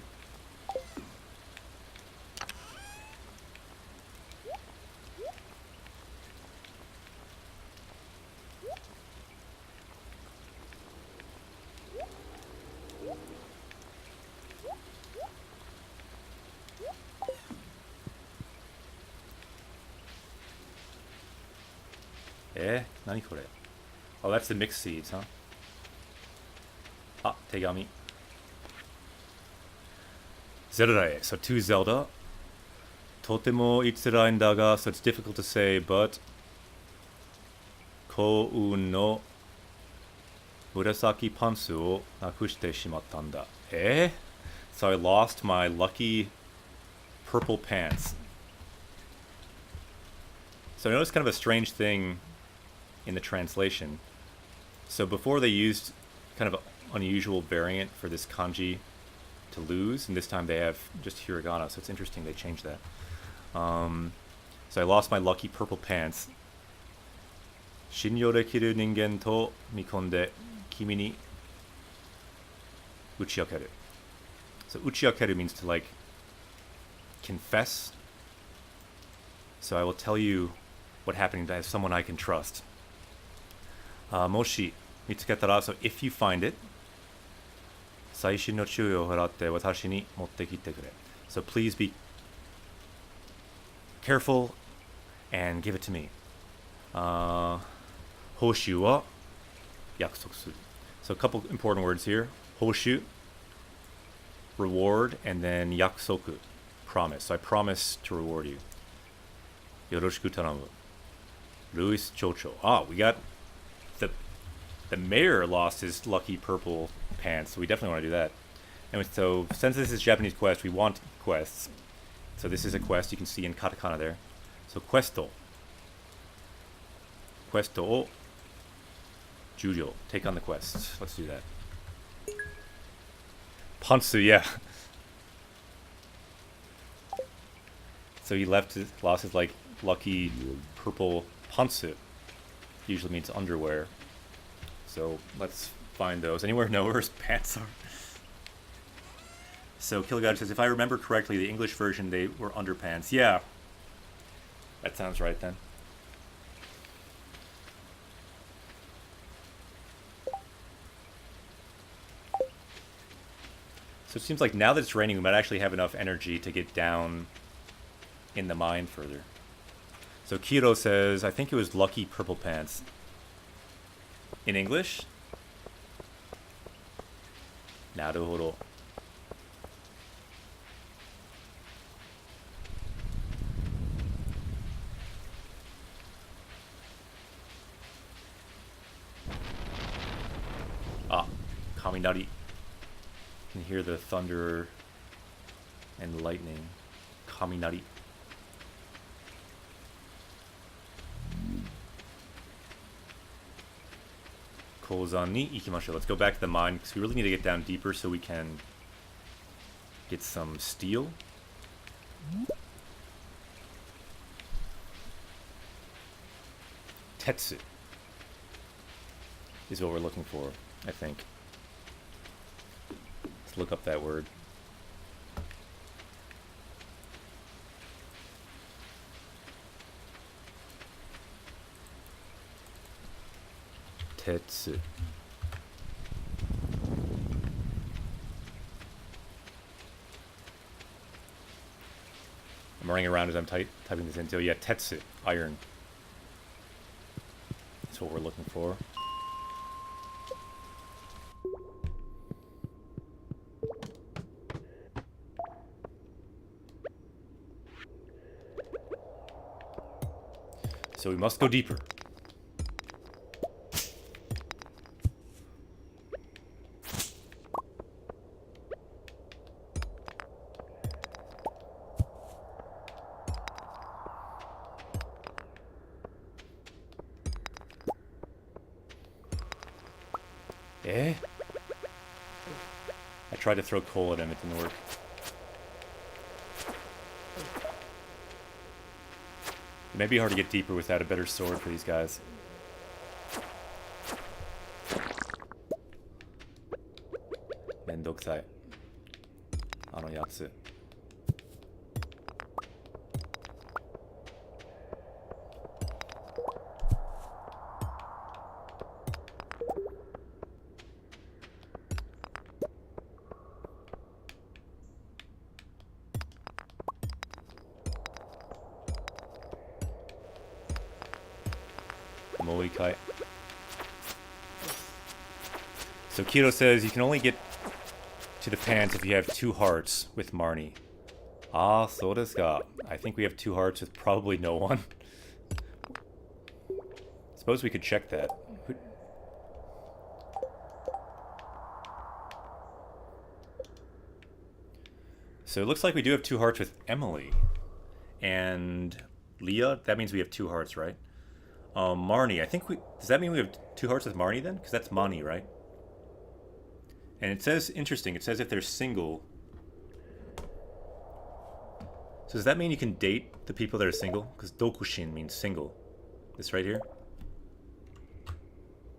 Nani kore? Oh, that's the mixed seeds, huh? Ah, tegami. Zelda. So to Zelda. Totemo itsurai daga, so it's difficult to say, but Kou no murasaki pantsu o nakushite shimatta nda. So I lost my lucky purple pants. So I noticed kind of a strange thing in the translation. So before they used kind of an unusual variant for this kanji to lose, and this time they have just hiragana, so it's interesting they changed that. So I lost my lucky purple pants. Shinyo dekiru ningen to mikonde kimi ni uchiakeru. So uchiakeru means to, like, confess. So I will tell you what happened as someone I can trust. Moshi mitsuketara, so if you find it, saishin no chūi o haratte watashi ni motte kite kure. So please be careful and give it to me. Hoshu wa yakusoku suru. So a couple important words here. Hoshu, reward, and then yakusoku, promise. So I promise to reward you. Yoroshiku tanamu. Luis Chocho. Ah, we got the mayor lost his lucky purple pants, so we definitely want to do that. And so since this is Japanese quest, we want quests. So this is a quest you can see in katakana there. So questo. Questo o Jujo. Take on the quest. Let's do that. Pantsu, yeah. So he lost his, like, lucky purple pantsu. Usually means underwear. So let's find those. Anywhere know where his pants are? So Kilgod says, if I remember correctly, the English version, they were underpants. Yeah. That sounds right then. So it seems like now that it's raining, we might actually have enough energy to get down in the mine further. So Kiro says, I think it was lucky purple pants. In English? Naruhodo. Ah, Kaminari. You can hear the thunder and lightning. Kaminari. Kozan ni ikimashou. Let's go back to the mine because we really need to get down deeper so we can get some steel. Tetsu is what we're looking for, I think. Let's look up that word. Tetsu. I'm running around as I'm typing this in. So yeah, tetsu, iron. That's what we're looking for. So we must go deeper. tried to throw coal at him, it didn't work. It may be hard to get deeper without a better sword for these guys. Mendokusai. Ano yatsu. Moikai. So Kiro says you can only get to the pants if you have 2 hearts with Marnie. Ah, so desu ka. I think we have 2 hearts with probably no one. Suppose we could check that. So it looks like we do have 2 hearts with Emily. And Leah, that means we have 2 hearts, right? Marnie, I think we... Does that mean we have 2 hearts with Marnie then? Because that's Mani, right? And it says, interesting, it says if they're single. So does that mean you can date the people that are single? Because Dokushin means single. This right here?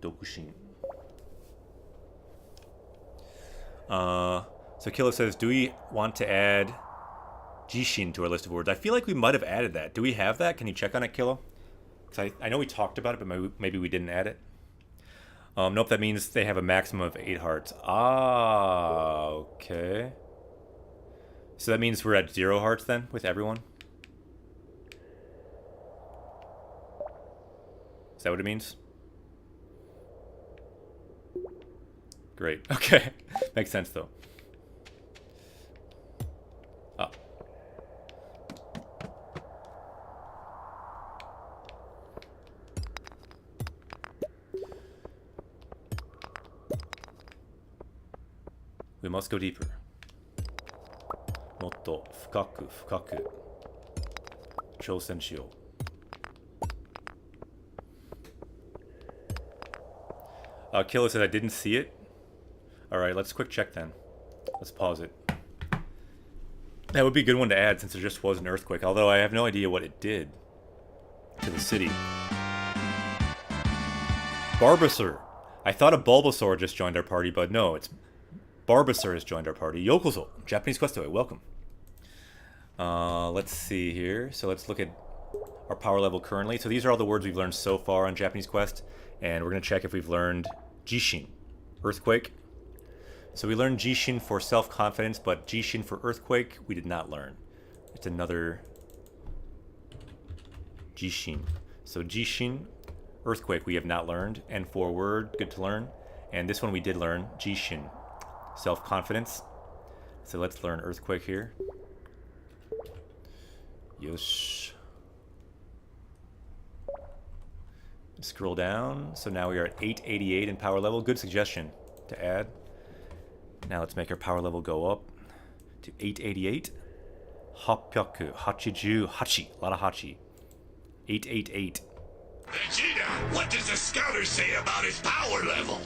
Dokushin. So Kilo says, do we want to add Jishin to our list of words? I feel like we might have added that. Do we have that? Can you check on it, Kilo? Because I know we talked about it, but maybe we didn't add it. Nope, that means they have a maximum of 8 hearts. Ah, okay. So that means we're at 0 hearts then, with everyone? Is that what it means? Great, okay. Makes sense, though. Ah. We must go deeper. Motto fukaku fukaku chousen shiyou. Killer said I didn't see it. Alright, let's quick check then. Let's pause it. That would be a good one to add since there just was an earthquake, although I have no idea what it did to the city. Barbasur. I thought a Bulbasaur just joined our party, but no, it's Barbasur has joined our party. Yokozo, Japanese Questaway, welcome. Let's see here. So let's look at our power level currently. So these are all the words we've learned so far on Japanese Quest, and we're going to check if we've learned Jishin, earthquake. So we learned Jishin for self-confidence, but Jishin for earthquake we did not learn. It's another Jishin. So Jishin, earthquake we have not learned, and for word, good to learn. And this one we did learn, Jishin, self-confidence. So let's learn earthquake here. Yosh. Scroll down. So now we are at 888 in power level. Good suggestion to add. Now let's make our power level go up to 888. 888. A lot of hachi. 888. Vegeta, what does the scouter say about his power level?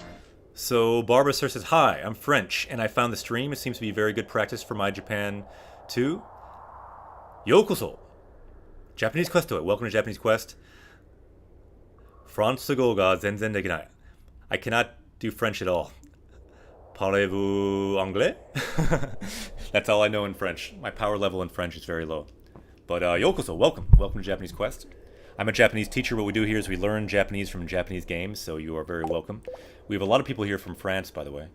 So Barbasur says, hi, I'm French, and I found the stream. It seems to be very good practice for my Japan too. Yokoso! Japanese Quest to it. Welcome to Japanese Quest. Fransugo ga zenzen dekinai. I cannot do French at all. Parlez-vous anglais? That's all I know in French. My power level in French is very low. But Yokoso, welcome. Welcome to Japanese Quest. I'm a Japanese teacher. What we do here is we learn Japanese from Japanese games, so you are very welcome. We have a lot of people here from France, by the way.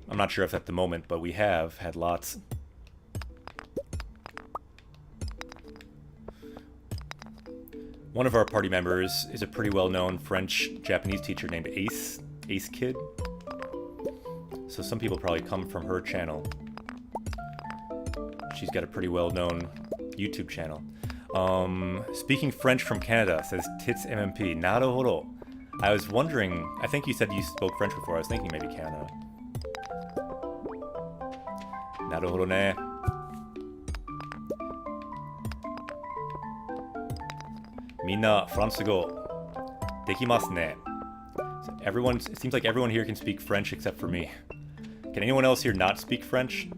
I'm not sure if at the moment, but we have had lots. One of our party members is a pretty well-known French-Japanese teacher named Ace Kid. So some people probably come from her channel. She's got a pretty well-known YouTube channel. Speaking French from Canada, says Tits MMP. Naruhodo. I was wondering, I think you said you spoke French before. I was thinking maybe Canada. Naruhodo ne. Minna Fransugo dekimasu ne. So everyone, it seems like everyone here can speak French except for me. Can anyone else here not speak French?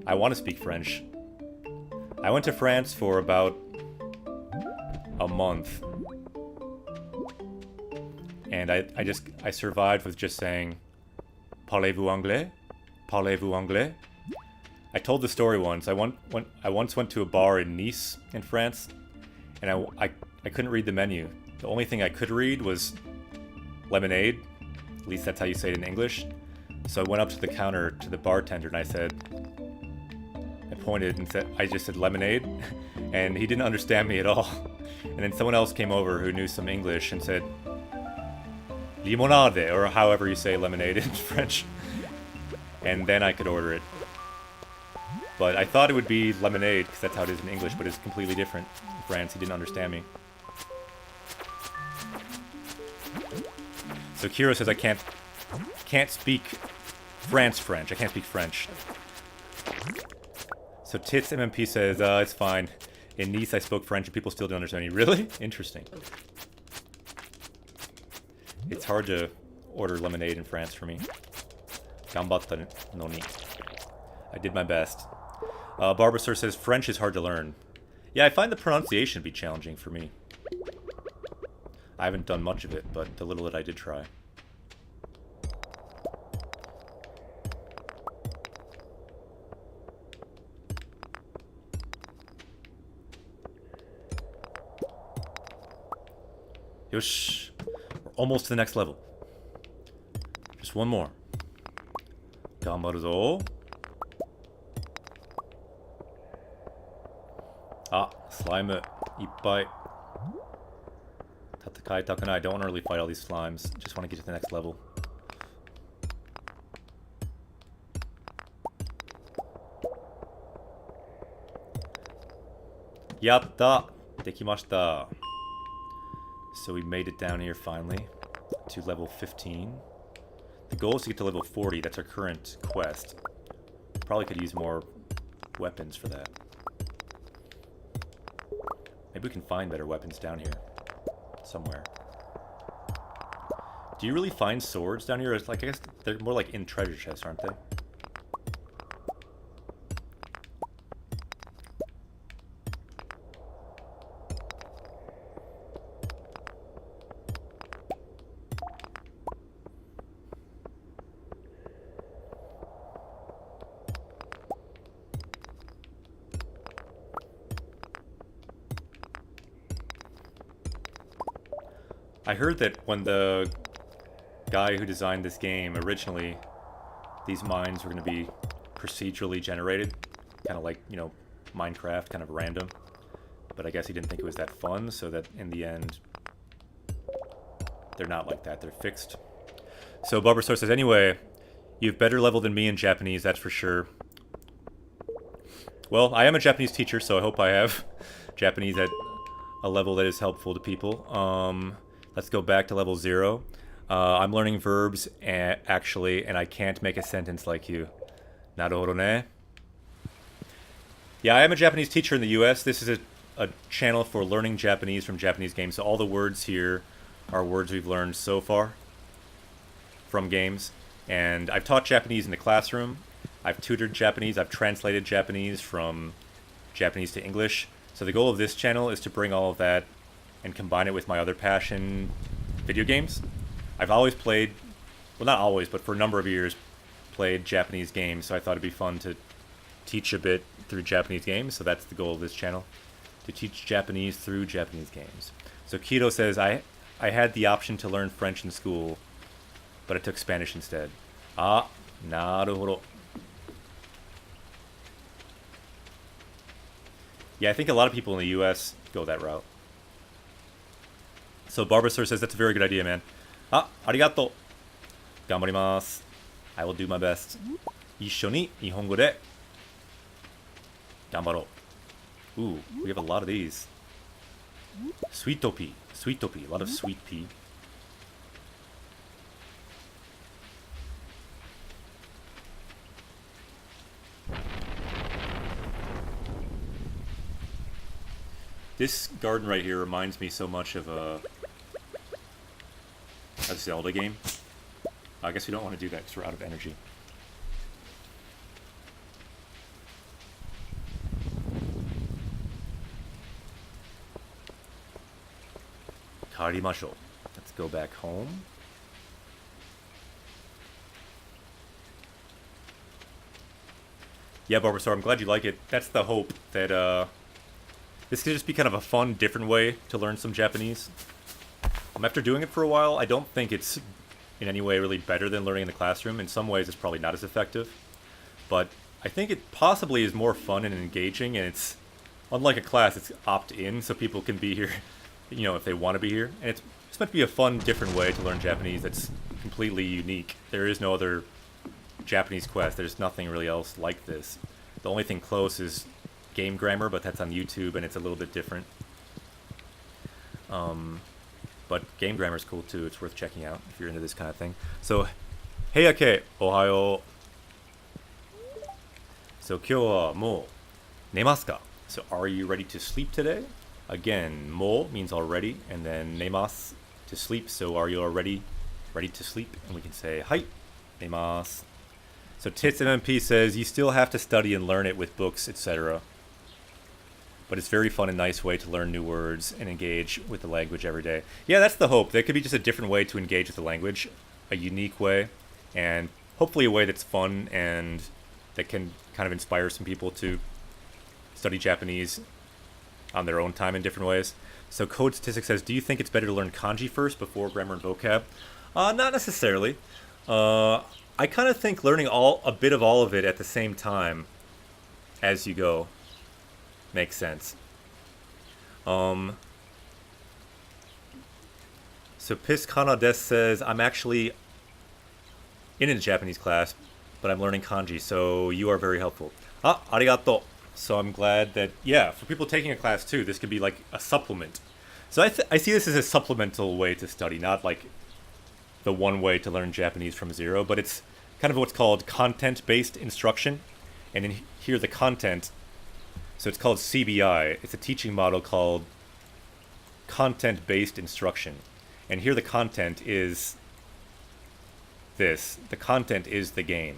I want to speak French. I went to France for about a month. And I survived with just saying, Parlez-vous anglais? Parlez-vous anglais? I told the story once. I once went to a bar in Nice, in France, and I couldn't read the menu. The only thing I could read was lemonade. At least that's how you say it in English. So I went up to the counter to the bartender and I pointed and said, I just said lemonade, and he didn't understand me at all. And then someone else came over who knew some English and said, limonade, or however you say lemonade in French. And then I could order it. But I thought it would be lemonade, because that's how it is in English, but it's completely different in France. He didn't understand me. So Kiro says I can't speak French. I can't speak French. So Tits MMP says, it's fine. In Nice I spoke French and people still didn't understand me. Really? Interesting. It's hard to order lemonade in France for me. Gambatta no ni. I did my best. Barbasur says French is hard to learn. Yeah, I find the pronunciation to be challenging for me. I haven't done much of it, but the little that I did try. Yosh! We're almost to the next level. Just one more. Gambaru zo. Ah, slime ippai. Tatakai takanai. I don't want to really fight all these slimes. Just want to get to the next level. Yatta! Dekimashita. So we made it down here finally to level 15. The goal is to get to level 40. That's our current quest. Probably could use more weapons for that. Maybe we can find better weapons down here. Somewhere. Do you really find swords down here? Like, I guess they're more like in treasure chests, aren't they? I heard that when the guy who designed this game originally, these mines were going to be procedurally generated, kind of like, you know, Minecraft, kind of random. But I guess he didn't think it was that fun, so that in the end, they're not like that. They're fixed. So Bulbasaur says, anyway, you've better level than me in Japanese, that's for sure. Well, I am a Japanese teacher, so I hope I have Japanese at a level that is helpful to people. Let's go back to level 0. I'm learning verbs, actually, and I can't make a sentence like you. Naruhodo ne. Yeah, I am a Japanese teacher in the US. This is a channel for learning Japanese from Japanese games. So all the words here are words we've learned so far from games. And I've taught Japanese in the classroom. I've tutored Japanese. I've translated Japanese from Japanese to English. So the goal of this channel is to bring all of that and combine it with my other passion, video games. I've always played, well, not always, but for a number of years, played Japanese games, so I thought it'd be fun to teach a bit through Japanese games, so that's the goal of this channel, to teach Japanese through Japanese games. So Kido says, I had the option to learn French in school, but I took Spanish instead. Ah, naruhodo. Yeah, I think a lot of people in the US go that route. So Barbasur says, that's a very good idea, man. Ah, arigato. Ganbarimasu. I will do my best. Issho ni Nihongo de. Ganbaro. Ooh, we have a lot of these. Sweet pea. Sweet pea. A lot of sweet pea. This garden right here reminds me so much of a Zelda game. I guess we don't want to do that because we're out of energy. Karimashou. Let's go back home. Yeah, Barbara, I'm glad you like it. That's the hope that this could just be kind of a fun, different way to learn some Japanese. After doing it for a while, I don't think it's in any way really better than learning in the classroom. In some ways, it's probably not as effective. But I think it possibly is more fun and engaging, and it's, unlike a class, it's opt-in, so people can be here, you know, if they want to be here. And it's meant to be a fun, different way to learn Japanese that's completely unique. There is no other Japanese quest. There's nothing really else like this. The only thing close is Game Grammar, but that's on YouTube, and it's a little bit different. But Game Grammar is cool too. It's worth checking out if you're into this kind of thing. So, Heiake, ohayo. So, kyou wa mou nemasu ka? So, are you ready to sleep today? Again, mo means already, and then nemasu to sleep. So, are you already ready to sleep? And we can say, hai, nemasu. So, Tits MMP says, you still have to study and learn it with books, etc. But it's a very fun and nice way to learn new words and engage with the language every day. Yeah, that's the hope. There could be just a different way to engage with the language, a unique way, and hopefully a way that's fun and that can kind of inspire some people to study Japanese on their own time in different ways. So Code Statistic says, do you think it's better to learn kanji first before grammar and vocab? Not necessarily. I kind of think learning a bit of all of it at the same time as you go makes sense. So Piscana Des says, I'm actually in a Japanese class, but I'm learning kanji, so you are very helpful. Arigato. So I'm glad that, yeah, for people taking a class too, this could be like a supplement. So I see this as a supplemental way to study, not like the one way to learn Japanese from zero, but it's kind of what's called content-based instruction. And in here, the content, so it's called CBI. It's a teaching model called content-based instruction. And here the content is this. The content is the game.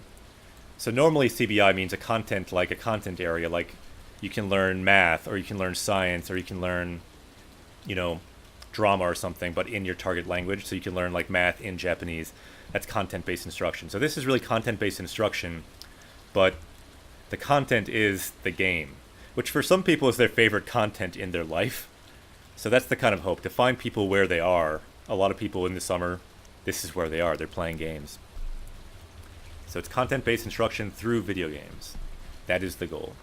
So normally CBI means a content like a content area, like you can learn math, or you can learn science, or you can learn, you know, drama or something, but in your target language. So you can learn like math in Japanese. That's content-based instruction. So this is really content-based instruction, but the content is the game, which for some people is their favorite content in their life. So that's the kind of hope, to find people where they are. A lot of people in the summer, this is where they are. They're playing games. So it's content-based instruction through video games. That is the goal.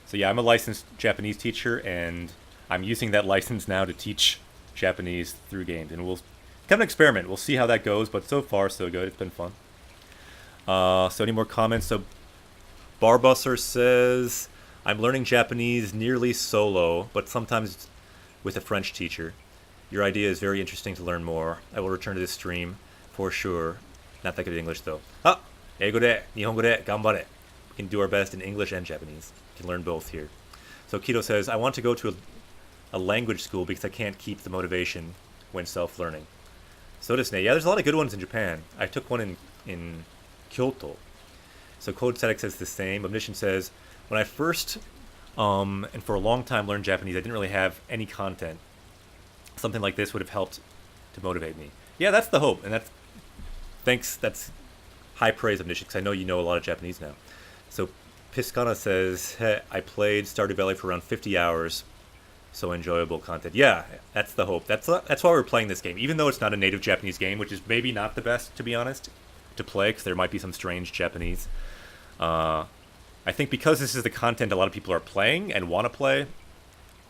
So yeah, I'm a licensed Japanese teacher, and I'm using that license now to teach Japanese through games. And we'll kind of an experiment. We'll see how that goes, but so far, so good. It's been fun. So any more comments? So Barbusser says, I'm learning Japanese nearly solo, but sometimes with a French teacher. Your idea is very interesting to learn more. I will return to this stream for sure. Not that good at English though. Eigo de, Nihongo de, ganbare. We can do our best in English and Japanese. We can learn both here. So Kido says, I want to go to a language school because I can't keep the motivation when self-learning. So does Nate. Yeah, there's a lot of good ones in Japan. I took one in Kyoto. So Code Static says the same. Omniscient says, when I first, and for a long time, learned Japanese, I didn't really have any content. Something like this would have helped to motivate me. Yeah, that's the hope. And that's high praise, Omniscient, because I know you know a lot of Japanese now. So Piscana says, hey, I played Stardew Valley for around 50 hours. So enjoyable content. Yeah, that's the hope. That's why we're playing this game. Even though it's not a native Japanese game, which is maybe not the best, to be honest, to play, because there might be some strange Japanese. I think because this is the content a lot of people are playing and want to play,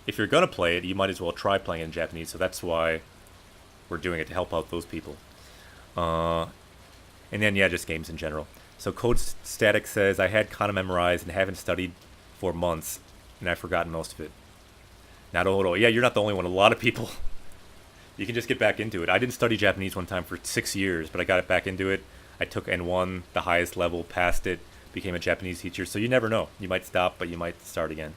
if you're going to play it, you might as well try playing it in Japanese. So that's why we're doing it, to help out those people. And then, yeah, just games in general. So Code Static says, I had Kana memorized and haven't studied for months, and I've forgotten most of it. Naruhodo. Yeah, you're not the only one. A lot of people, you can just get back into it. I didn't study Japanese one time for 6 years, but I got it back into it. I took N1, the highest level, passed it, became a Japanese teacher. So you never know. You might stop, but you might start again.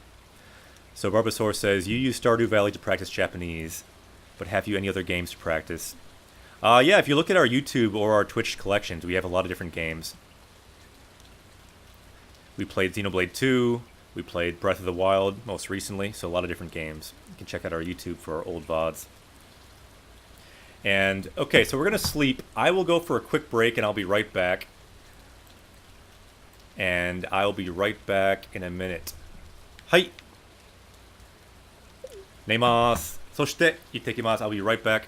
So Barbasaur says, you use Stardew Valley to practice Japanese, but have you any other games to practice? Yeah, if you look at our YouTube or our Twitch collections, we have a lot of different games. We played Xenoblade 2, we played Breath of the Wild most recently, so a lot of different games. You can check out our YouTube for our old VODs. And, okay, so we're going to sleep. I will go for a quick break, and I'll be right back. And I'll be right back in a minute. Hi! 寝ます。そして、行ってきます。I'll be right back.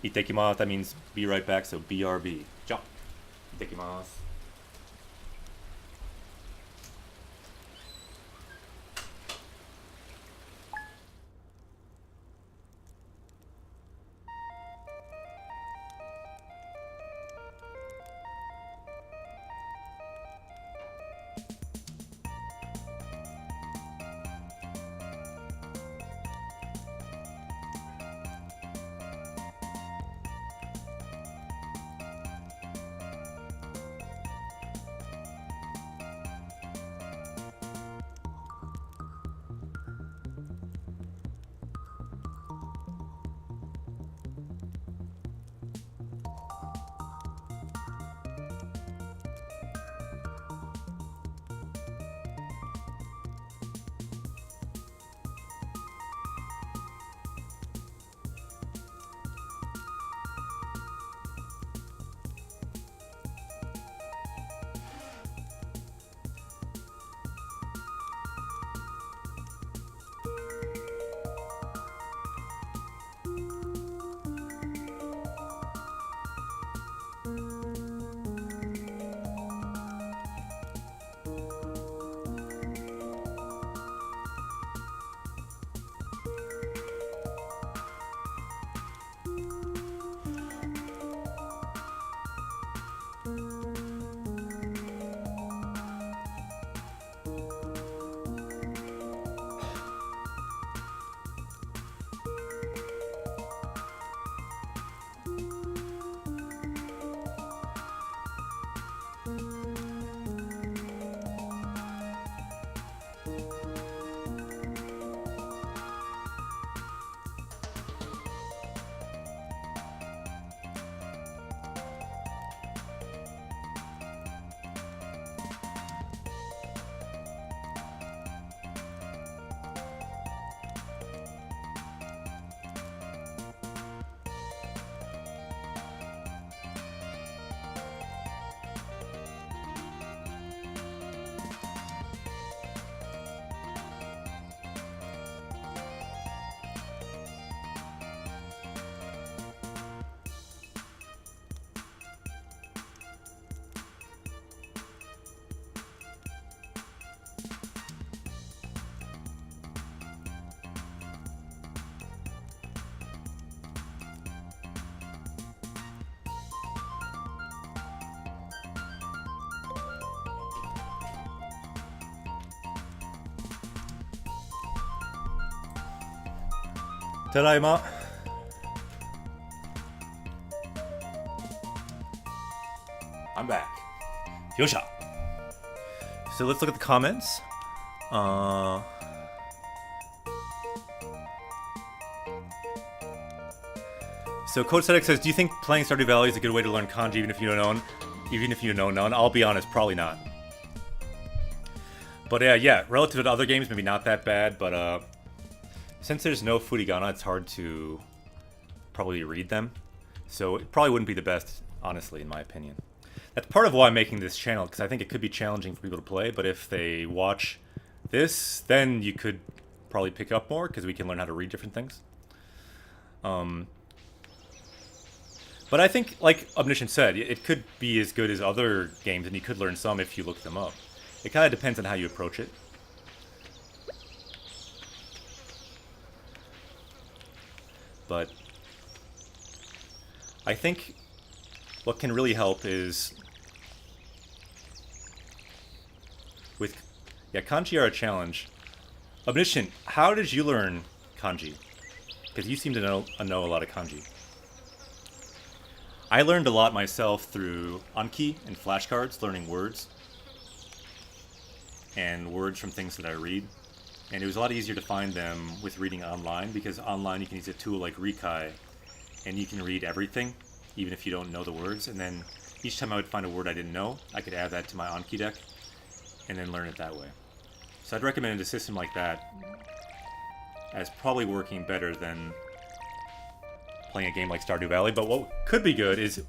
行ってきます. That means be right back, so BRB. じゃあ、行ってきます。Tadaima. I'm back. Yosha. So let's look at the comments. So Codesthetic says, do you think playing Stardew Valley is a good way to learn kanji even if you know none? I'll be honest, probably not. But yeah, relative to other games, maybe not that bad, but since there's no furigana, it's hard to probably read them. So it probably wouldn't be the best, honestly, in my opinion. That's part of why I'm making this channel, because I think it could be challenging for people to play, but if they watch this, then you could probably pick up more, because we can learn how to read different things. But I think, like Omniscient said, it could be as good as other games, and you could learn some if you look them up. It kind of depends on how you approach it. But I think what can really help is kanji are a challenge. Omniscient, how did you learn kanji? Because you seem to know a lot of kanji. I learned a lot myself through Anki and flashcards, learning words. And words from things that I read. And it was a lot easier to find them with reading online, because online you can use a tool like Rikai and you can read everything, even if you don't know the words. And then each time I would find a word I didn't know, I could add that to my Anki deck, and then learn it that way. So I'd recommend a system like that as probably working better than playing a game like Stardew Valley. But what could be good is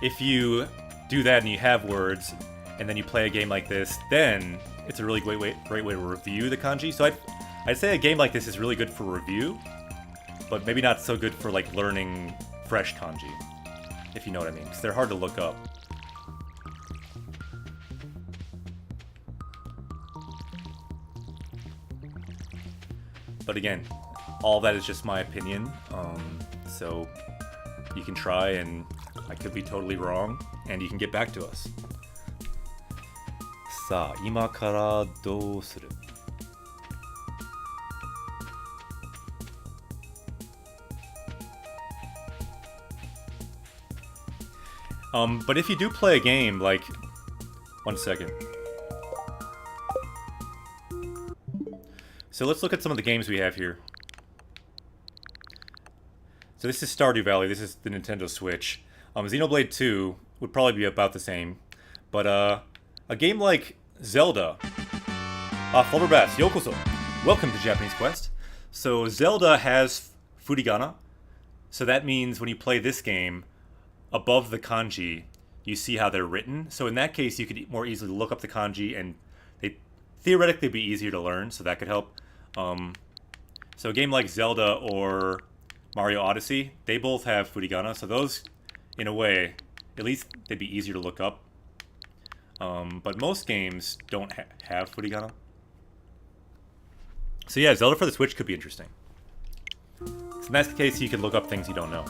if you do that and you have words, and then you play a game like this, then it's a really great way to review the kanji. So I'd say a game like this is really good for review, but maybe not so good for like learning fresh kanji, if you know what I mean, because they're hard to look up. But again, all that is just my opinion, so you can try, and I could be totally wrong, and you can get back to us. さあ、今からどうする? But if you do play a game, like... One second. So let's look at some of the games we have here. So this is Stardew Valley, this is the Nintendo Switch. Xenoblade 2 would probably be about the same. But, a game like Zelda. Flubberbass, yokoso. Welcome to Japanese Quest. So Zelda has furigana. So that means when you play this game, above the kanji, you see how they're written. So in that case, you could more easily look up the kanji, and they theoretically be easier to learn, so that could help. So a game like Zelda or Mario Odyssey, they both have furigana, so those, in a way, at least they'd be easier to look up. But most games don't have furigana. So yeah, Zelda for the Switch could be interesting. So in that case, you can look up things you don't know.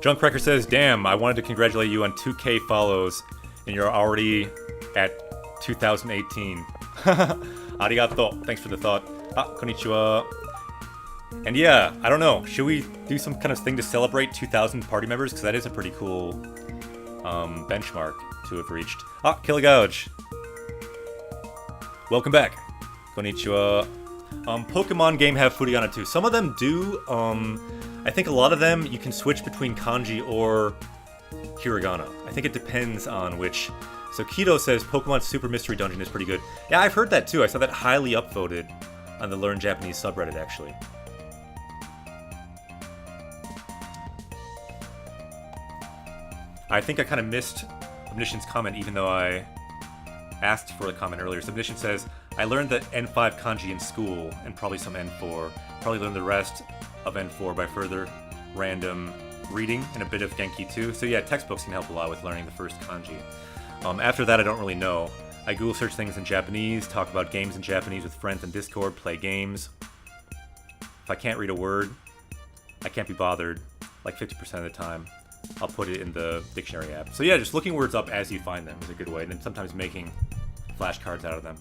Drunk Cracker says, damn, I wanted to congratulate you on 2K follows, and you're already at 2018. Arigato. Thanks for the thought. Konnichiwa. And yeah, I don't know. Should we do some kind of thing to celebrate 2,000 party members? Because that is a pretty cool benchmark to have reached. Killigouge. Welcome back. Konnichiwa. Pokemon game have furigana too. Some of them do. I think a lot of them you can switch between kanji or hiragana. I think it depends on which. So Kido says Pokemon Super Mystery Dungeon is pretty good. Yeah, I've heard that too. I saw that highly upvoted on the Learn Japanese subreddit, actually. I think I kind of missed Omniscient's comment, even though I asked for a comment earlier. So Omniscient says, I learned that N5 kanji in school, and probably some N4. Probably learned the rest of N4 by further random reading and a bit of Genki too. So yeah, textbooks can help a lot with learning the first kanji. After that, I don't really know. I Google search things in Japanese, talk about games in Japanese with friends on Discord, play games. If I can't read a word, I can't be bothered, like 50% of the time. I'll put it in the dictionary app. So yeah, just looking words up as you find them is a good way, and then sometimes making flashcards out of them.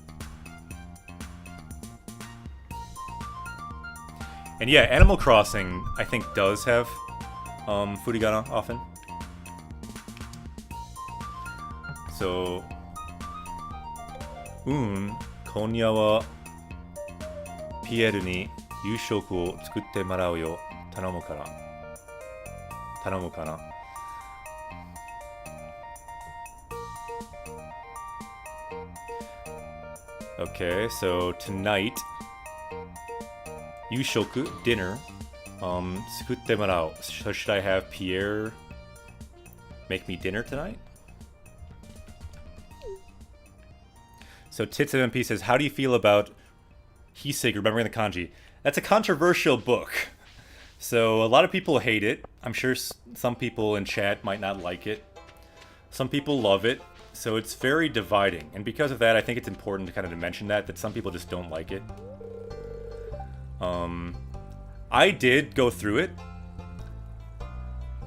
And yeah, Animal Crossing, I think, does have furigana often. So, 今夜はピエールに夕食を作ってもらうよ。頼むから。頼むかな。Okay, so tonight, 夕食 dinner, 作ってもらう. So should I have Pierre make me dinner tonight? So Tits MP says, how do you feel about Hisig, remembering the kanji? That's a controversial book. So a lot of people hate it. I'm sure some people in chat might not like it. Some people love it. So it's very dividing. And because of that, I think it's important to kind of mention that some people just don't like it. I did go through it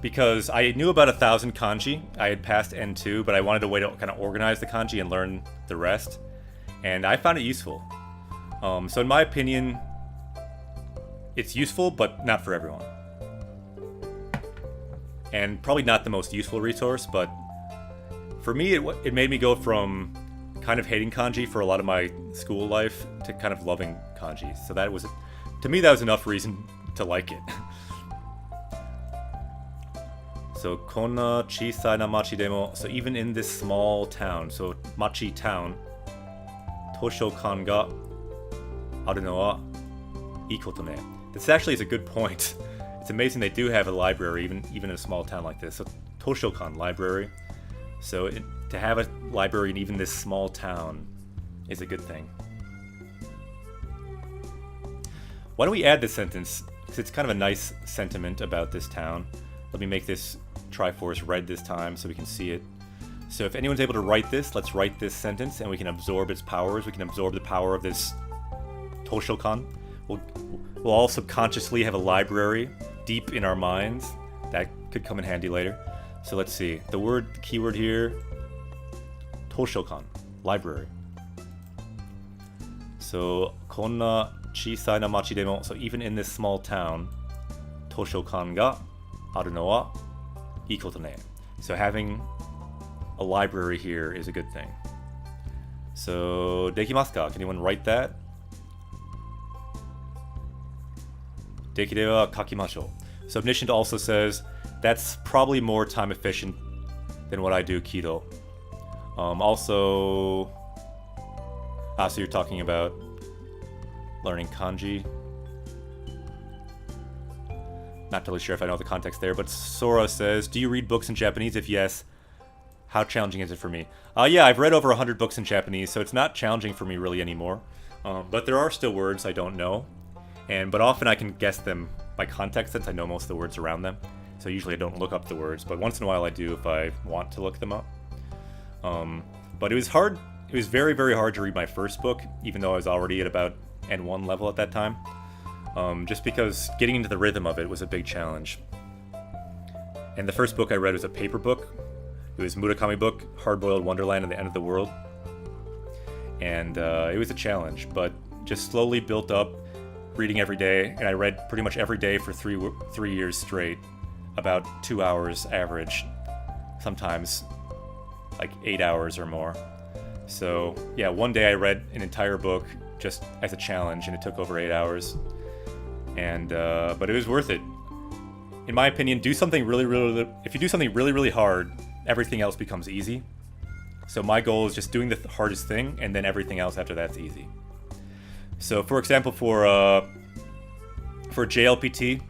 because I knew about 1,000 kanji. I had passed N2, but I wanted a way to kind of organize the kanji and learn the rest. And I found it useful. So in my opinion, it's useful, but not for everyone. And probably not the most useful resource, but for me, it made me go from kind of hating kanji for a lot of my school life to kind of loving kanji. So that was, to me, that was enough reason to like it. So konna chisai na machi demo. So even in this small town, so machi town, toshokan ga aru no wa ii koto ne. This actually is a good point. It's amazing they do have a library even in a small town like this. So toshokan, library. So to have a library in even this small town is a good thing. Why don't we add this sentence? Because it's kind of a nice sentiment about this town. Let me make this Triforce red this time so we can see it. So if anyone's able to write this, let's write this sentence and we can absorb its powers. We can absorb the power of this Toshokan. We'll all subconsciously have a library deep in our minds. That could come in handy later. So let's see. The keyword here, Toshokan, library. So, konna chisai na machi demo. So even in this small town, Toshokan ga aru no wa ii koto ne. So having a library here is a good thing. So, dekimasu ka? Can anyone write that? Dekireba kakimashou. So Omniscient also says, that's probably more time efficient than what I do, Kido. Also... so you're talking about learning kanji. Not totally sure if I know the context there, but Sora says, do you read books in Japanese? If yes, how challenging is it for me? Yeah, I've read over 100 books in Japanese, so it's not challenging for me really anymore. But there are still words I don't know. But often I can guess them by context since I know most of the words around them. So usually I don't look up the words, but once in a while I do if I want to look them up. But it was hard. It was very, very hard to read my first book, even though I was already at about N1 level at that time. Just because getting into the rhythm of it was a big challenge. And the first book I read was a paper book. It was Murakami book, Hard-Boiled Wonderland and the End of the World. And it was a challenge, but just slowly built up, reading every day, and I read pretty much every day for three years straight, about 2 hours average, sometimes like 8 hours or more. So yeah, one day I read an entire book just as a challenge, and it took over 8 hours. And but it was worth it. In my opinion, do something if you do something really, really hard, everything else becomes easy. So my goal is just doing the hardest thing, and then everything else after that's easy. So, for example, for JLPT,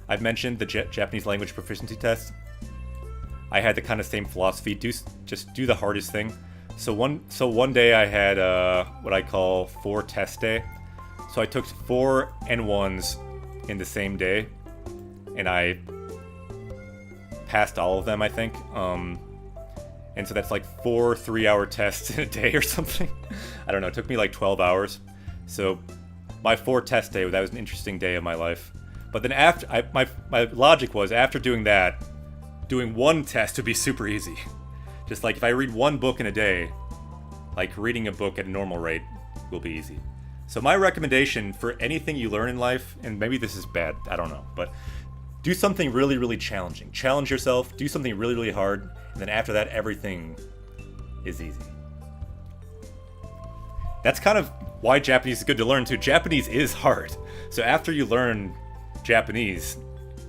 I've mentioned the Japanese language proficiency test. I had the kind of same philosophy: just do the hardest thing. So one day I had what I call 4 test day. So I took 4 N1s in the same day, and I passed all of them, I think. And so that's like 4 3-hour tests in a day or something. I don't know. It took me like 12 hours. So my 4 test day, that was an interesting day of my life. But then after, my logic was, after doing that, doing 1 test would be super easy. Just like if I read 1 book in a day, like reading a book at a normal rate will be easy. So my recommendation for anything you learn in life, and maybe this is bad, I don't know, but do something really, really challenging. Challenge yourself, do something really, really hard, and then after that, everything is easy. That's kind of why Japanese is good to learn too. Japanese is hard. So after you learn Japanese,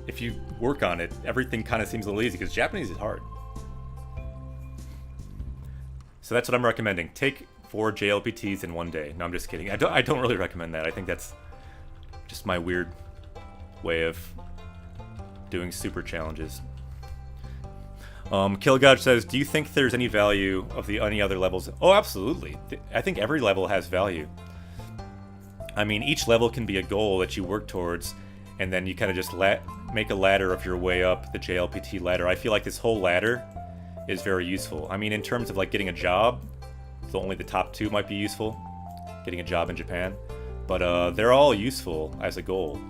if you work on it, everything kind of seems a little easy, because Japanese is hard. So that's what I'm recommending. Take 4 JLPTs in one day. No, I'm just kidding. I don't really recommend that. I think that's just my weird way of doing super challenges. Killgod says, do you think there's any value of any other levels? Oh, absolutely. I think every level has value. I mean, each level can be a goal that you work towards, and then you kind of just make a ladder of your way up the JLPT ladder. I feel like this whole ladder is very useful. I mean, in terms of like getting a job, so only the top 2 might be useful, getting a job in Japan, but they're all useful as a goal.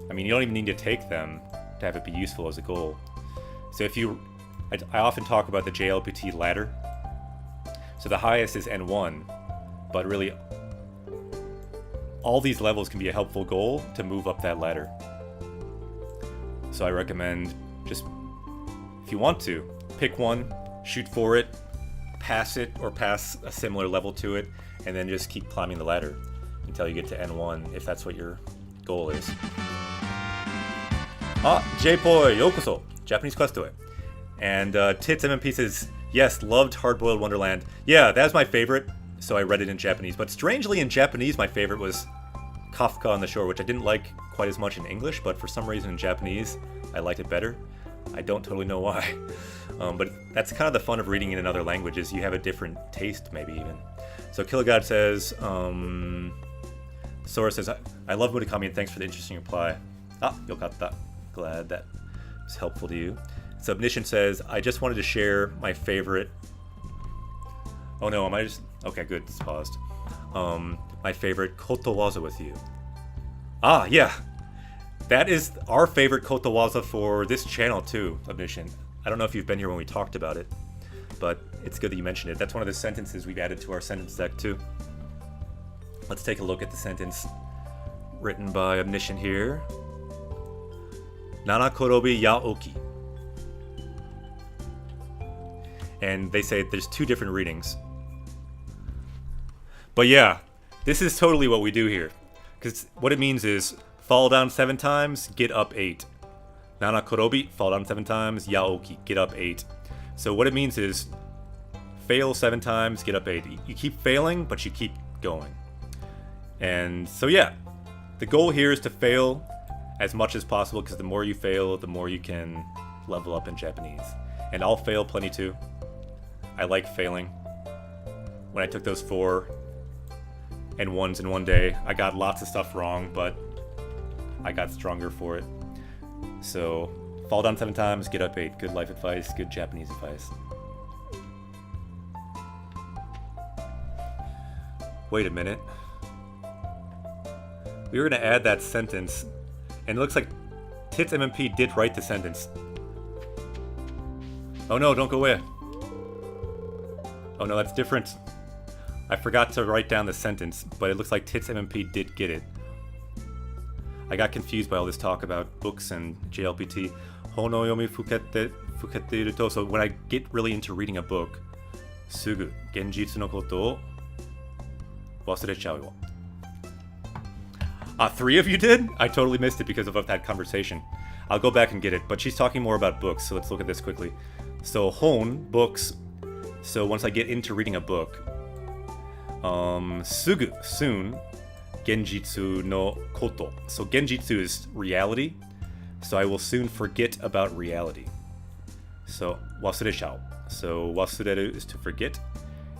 I mean, you don't even need to take them to have it be useful as a goal. So if you, I often talk about the JLPT ladder. So the highest is N1, but really all these levels can be a helpful goal to move up that ladder. So I recommend just, if you want to, pick one, shoot for it, pass it, or pass a similar level to it, and then just keep climbing the ladder. until you get to N1, if that's what your goal is. Ah, J-Poi, yokoso! Japanese Quest to it. And Tits MMP says, yes, loved Hard-Boiled Wonderland. Yeah, that was my favorite, so I read it in Japanese. But strangely, in Japanese, my favorite was Kafka on the Shore, which I didn't like quite as much in English, but for some reason in Japanese, I liked it better. I don't totally know why. But that's kind of the fun of reading in another language, is you have a different taste, maybe even. So Kilogod says, Sora says, I love Murakami and thanks for the interesting reply. Ah, yokatta. Glad that was helpful to you. Submission says, I just wanted to share my favorite... Oh no, am I just... Okay, good, it's paused. My favorite kotowaza with you. Ah, yeah. That is our favorite kotowaza for this channel too, Submission. I don't know if you've been here when we talked about it, but it's good that you mentioned it. That's one of the sentences we've added to our sentence deck too. Let's take a look at the sentence written by Omniscient here. Nana korobi ya oki. And they say there's two different readings. But yeah, this is totally what we do here. Because what it means is, fall down 7 times, get up 8. Nana korobi, fall down 7 times, yaoki, get up 8. So what it means is, fail 7 times, get up 8. You keep failing, but you keep going. And so yeah, the goal here is to fail as much as possible, because the more you fail, the more you can level up in Japanese. And I'll fail plenty too. I like failing. When I took those 4 N1s in one day, I got lots of stuff wrong, but I got stronger for it. So, fall down 7 times, get up 8. Good life advice, good Japanese advice. Wait a minute. We were going to add that sentence, and it looks like Tits MMP did write the sentence. Oh no, don't go away. Oh no, that's different. I forgot to write down the sentence, but it looks like Tits MMP did get it. I got confused by all this talk about books and JLPT. Hono yomi fukete to. So when I get really into reading a book, sugu genjitsu no koto o wasurechau yo. 3 of you did? I totally missed it because of that conversation. I'll go back and get it, but she's talking more about books, so let's look at this quickly. So, hon, books. So once I get into reading a book, sugu, soon, genjitsu no koto. So genjitsu is reality, so I will soon forget about reality. So, wasurechau. So, wasureru is to forget,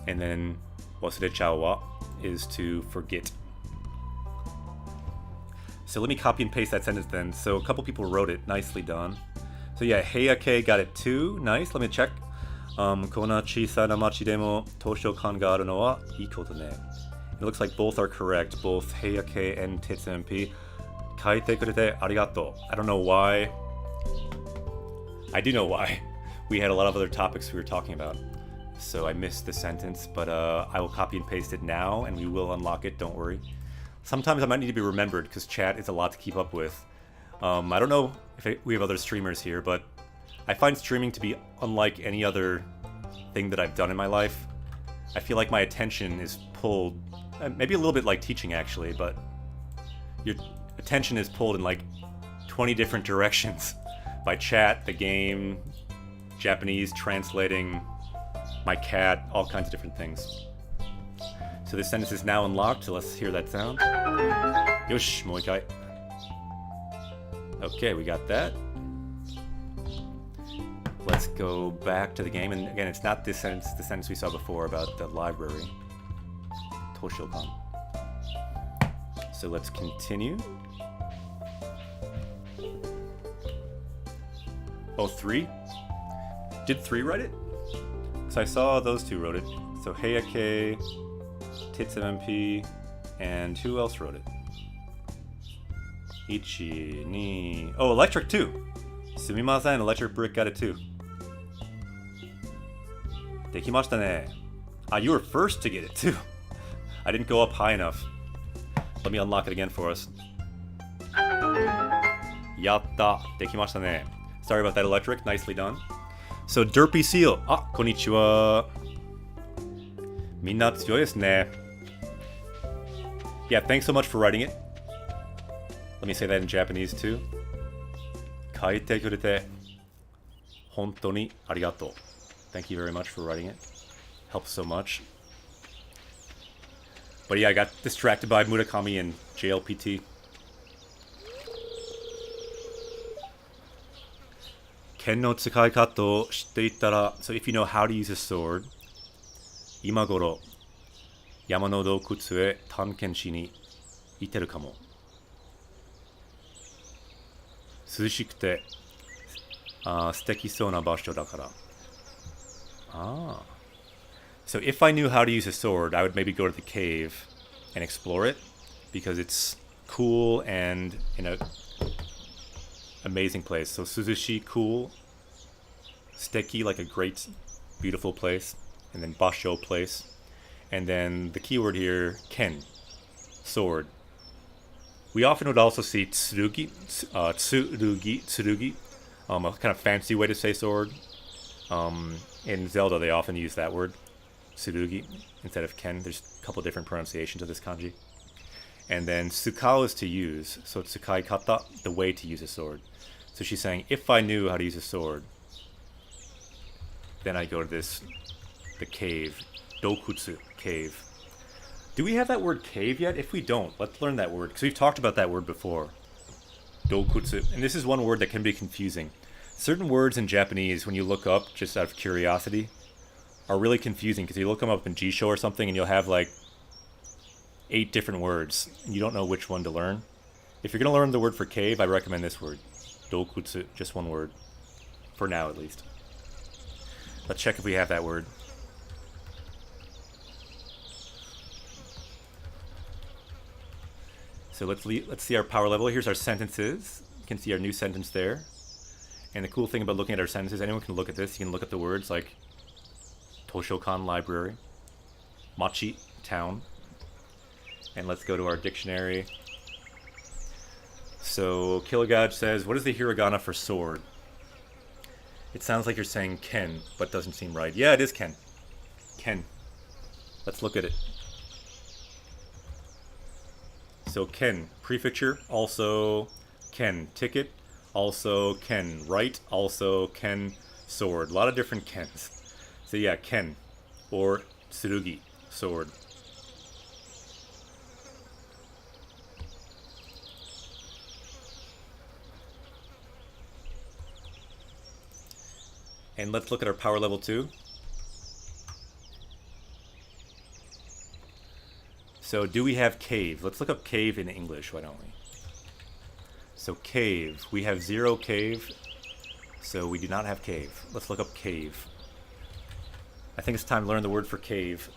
and then wasurechau wa is to forget. So let me copy and paste that sentence then. So a couple people wrote it. Nicely done. So yeah, Heiyake got it too. Nice. Let me check. Kona chisana machi demo toshokan ga aru no wa ii koto ne. It looks like both are correct. Both Heiyake and Tits MP. Kaite kurete arigato. I don't know why. I do know why. We had a lot of other topics we were talking about. So I missed the sentence, but I will copy and paste it now, and we will unlock it. Don't worry. Sometimes I might need to be remembered because chat is a lot to keep up with. I don't know if we have other streamers here, but I find streaming to be unlike any other thing that I've done in my life. I feel like my attention is pulled, maybe a little bit like teaching actually, but your attention is pulled in like 20 different directions by chat, the game, Japanese, translating, my cat, all kinds of different things. So this sentence is now unlocked, so let's hear that sound. Yosh, moikai. Okay, we got that. Let's go back to the game, and again, it's not this sentence, the sentence we saw before about the library. Toshokan. So let's continue. Oh, 3? Did 3 write it? So I saw those 2 wrote it. So Heiyake, Tits MMP, and who else wrote it? Ichi, ni... Oh, Electric too! Sumimasen, Electric Brick got it too. Dekimashita ne. You were first to get it too. I didn't go up high enough. Let me unlock it again for us. Yatta, dekimashita ne. Sorry about that, Electric. Nicely done. So, Derpy Seal. Konnichiwa. Minna tsuyou desu ne. Yeah, thanks so much for writing it. Let me say that in Japanese too. 書いてくれて本当にありがとう. Thank you very much for writing it. Helps so much. But yeah, I got distracted by Murakami and JLPT. Ken no tsukai kata o shite itara. So if you know how to use a sword, 今頃山の洞窟へ探検しに行ってるかも。涼しくて素敵そうな場所だから。Ah. So if I knew how to use a sword, I would maybe go to the cave and explore it because it's cool and in a amazing place. So suzushi, cool. Steki, like a great, beautiful place. And then basho, place. And then the keyword here, ken, sword. We often would also see tsurugi, tsurugi, a kind of fancy way to say sword. In Zelda, they often use that word, tsurugi, instead of ken. There's a couple different pronunciations of this kanji. And then tsukao is to use, so tsukai kata, the way to use a sword. So she's saying, if I knew how to use a sword, then I go to the cave, dokutsu, cave. Do we have that word cave yet? If we don't, let's learn that word, because we've talked about that word before. Dokutsu. And this is one word that can be confusing. Certain words in Japanese, when you look up, just out of curiosity, are really confusing, because you look them up in Jisho or something, and you'll have like 8 different words, and you don't know which one to learn. If you're going to learn the word for cave, I recommend this word. Dokutsu, just one word. For now, at least. Let's check if we have that word. So let's see our power level. Here's our sentences. You can see our new sentence there. And the cool thing about looking at our sentences, anyone can look at this. You can look at the words like Toshokan, library, Machi, town. And let's go to our dictionary. So Kilogaj says, what is the hiragana for sword? It sounds like you're saying ken, but doesn't seem right. Yeah, it is ken. Ken. Let's look at it. So ken, prefecture, also ken, ticket, also ken, right, also ken, sword. A lot of different kens. So yeah, ken, or tsurugi, sword. And let's look at our power level 2. So do we have cave? Let's look up cave in English, why don't we? So cave, we have 0 cave, so we do not have cave. Let's look up cave. I think it's time to learn the word for cave.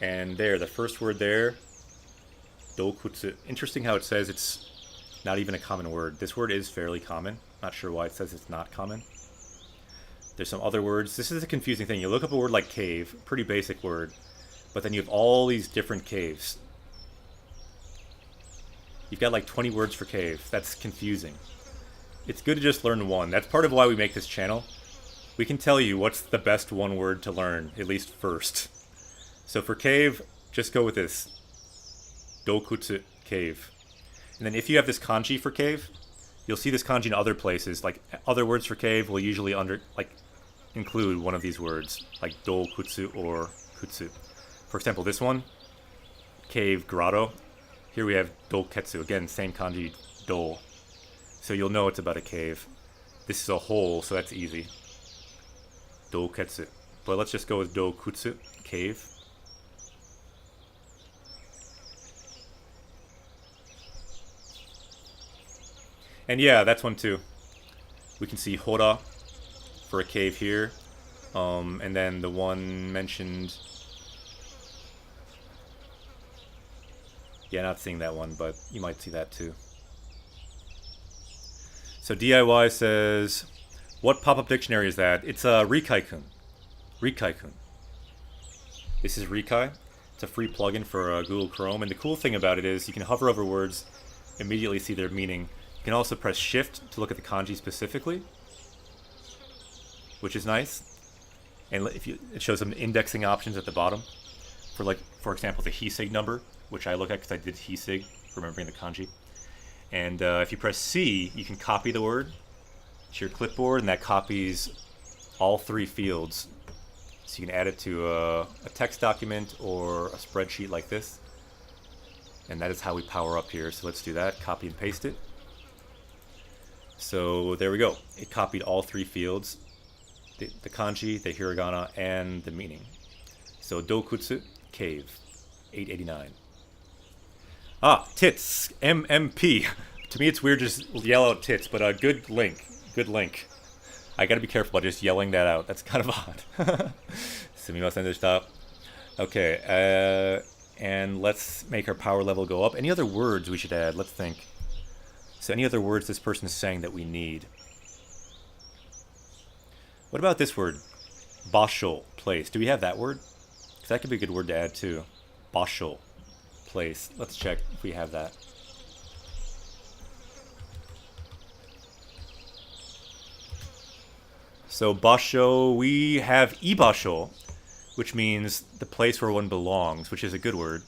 And there, the first word there, dokutsu. Interesting how it says it's not even a common word. This word is fairly common. Not sure why it says it's not common. There's some other words. This is a confusing thing. You look up a word like cave, pretty basic word, but then you have all these different caves. You've got like 20 words for cave. That's confusing. It's good to just learn one. That's part of why we make this channel. We can tell you what's the best one word to learn, at least first. So for cave, just go with this. Dokutsu, cave. And then if you have this kanji for cave, you'll see this kanji in other places. Like other words for cave will usually include one of these words, like dokutsu or kutsu. For example, this one, cave, grotto. Here we have doketsu. Again, same kanji, do. So you'll know it's about a cave. This is a hole, so that's easy. Doketsu. But let's just go with dokutsu, cave. And yeah, that's one too. We can see hora for a cave here. And then the one mentioned... Yeah, not seeing that one, but you might see that too. So DIY says, what pop-up dictionary is that? It's Rikai-kun. Rikai-kun. This is Rikai. It's a free plugin for Google Chrome, and the cool thing about it is you can hover over words, immediately see their meaning. You can also press Shift to look at the kanji specifically, which is nice. And it shows some indexing options at the bottom for, like, for example, the Hisei number. which I look at because I did hisig, remembering the kanji. And if you press C, you can copy the word to your clipboard, and that copies all 3 fields. So you can add it to a text document or a spreadsheet like this. And that is how we power up here. So let's do that. Copy and paste it. So there we go. It copied all 3 fields. The kanji, the hiragana, and the meaning. So dokutsu, cave, 889. Ah, tits, MMP. To me it's weird just yell out tits, but good link. Good link. I gotta be careful about just yelling that out. That's kind of odd. Sumimasen deshita. Okay, and let's make our power level go up. Any other words we should add? Let's think. So any other words this person is saying that we need? What about this word? Basho, place. Do we have that word? Because that could be a good word to add too. Basho, place. Let's check if we have that. So basho, we have ibasho, which means the place where one belongs, which is a good word.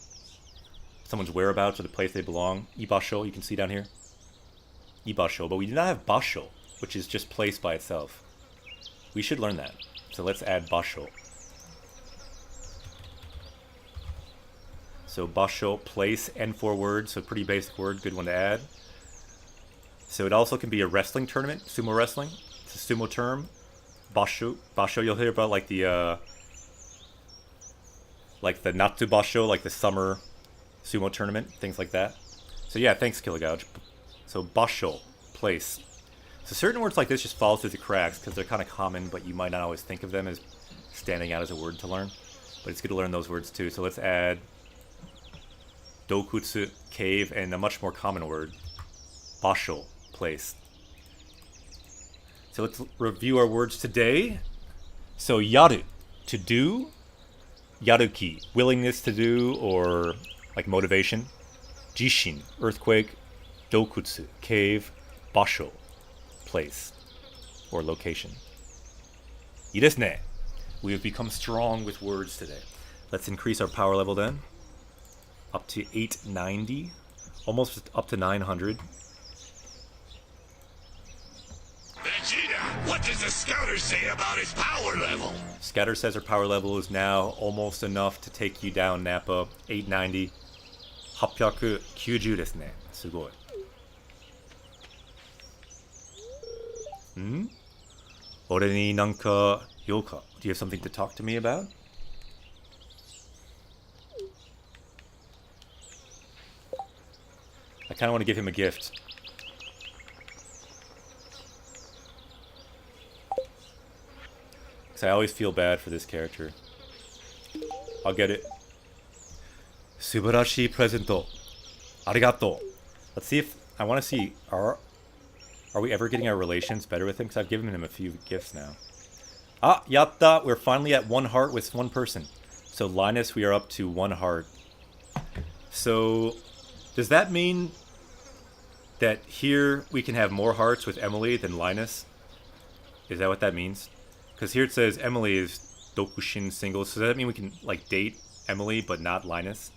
Someone's whereabouts or the place they belong. Ibasho, you can see down here. Ibasho, but we do not have basho, which is just place by itself. We should learn that. So let's add basho. So basho, place, and 4 words, so pretty basic word, good one to add. So it also can be a wrestling tournament, sumo wrestling. It's a sumo term. Basho, you'll hear about like the Natsu Basho, like the summer sumo tournament, things like that. So yeah, thanks Killigouge. So basho, place. So certain words like this just fall through the cracks because they're kind of common, but you might not always think of them as standing out as a word to learn. But it's good to learn those words too. So let's add dokutsu, cave, and a much more common word, basho, place. So let's review our words today. So yaru, to do. Yaruki, willingness to do or like motivation. Jishin, earthquake. Dokutsu, cave. Basho, place or location. Ii desu ne. We have become strong with words today. Let's increase our power level then. Up to 890. Almost up to 900. Vegeta, what does the scouter say about his power level? Scatter says her power level is now almost enough to take you down, Nappa. 890. 890ですね。すごい。Hmm? 俺になんか用か? Do you have something to talk to me about? I kind of want to give him a gift. Because I always feel bad for this character. I'll get it. Subarashi presento. Arigato. Let's see if... I want to see... Are we ever getting our relations better with him? Because I've given him a few gifts now. Ah, yatta! We're finally at 1 heart with 1 person. So Linus, we are up to 1 heart. So... Does that mean that here we can have more hearts with Emily than Linus? Is that what that means? Because here it says Emily is Dokushin single. So does that mean we can like date Emily but not Linus?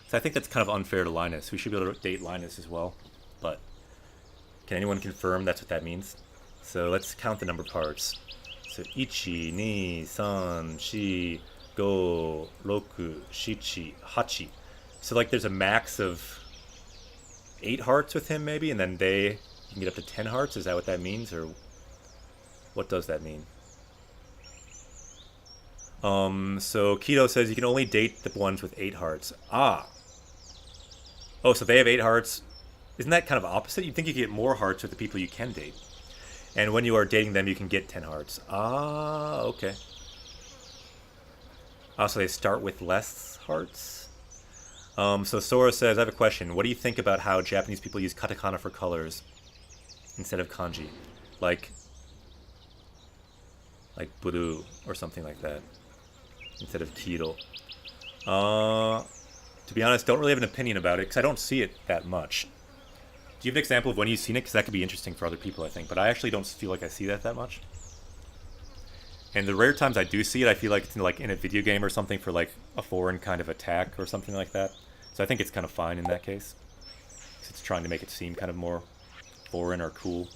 So I think that's kind of unfair to Linus. We should be able to date Linus as well. But can anyone confirm that's what that means? So let's count the number of hearts. So 1, 2, 3, 4, 5, 6, 7, 8. So like there's a max of 8 hearts with him maybe, and then you can get up to 10 hearts. Is that what that means, or what does that mean? So Keto says you can only date the ones with 8 hearts. Ah. Oh, so they have 8 hearts. Isn't that kind of opposite? You'd think you get more hearts with the people you can date. And when you are dating them, you can get 10 hearts. Ah, okay. Ah, so they start with less hearts? So Sora says, I have a question. What do you think about how Japanese people use katakana for colors instead of kanji? Like blue or something like that instead of kiro. To be honest, don't really have an opinion about it because I don't see it that much. Do you have an example of when you've seen it? Because that could be interesting for other people, I think. But I actually don't feel like I see that much. And the rare times I do see it, I feel like it's in a video game or something for like a foreign kind of attack or something like that. So I think it's kind of fine in that case. It's trying to make it seem kind of more foreign or cool.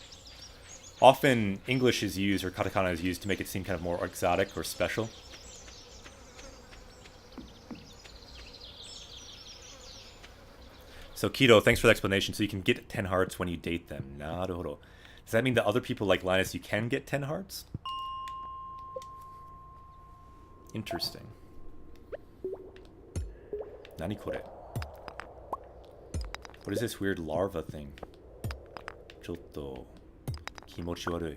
Often English is used, or katakana is used, to make it seem kind of more exotic or special. So Kido, thanks for the explanation. So you can get 10 hearts when you date them. Naruhodo. Does that mean that other people like Linus, you can get 10 hearts? Interesting. Nani kore? What is this weird larva thing? Chotto kimochi warui.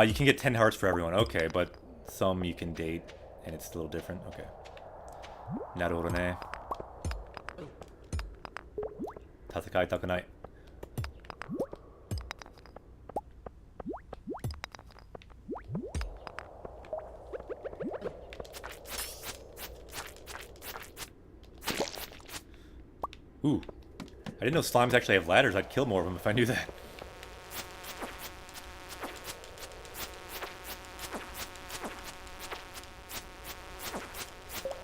You can get 10 hearts for everyone. Okay, but some you can date and it's a little different. Okay. Naruhodo ne. Tatakai takunai. Ooh. I didn't know slimes actually have ladders. I'd kill more of them if I knew that.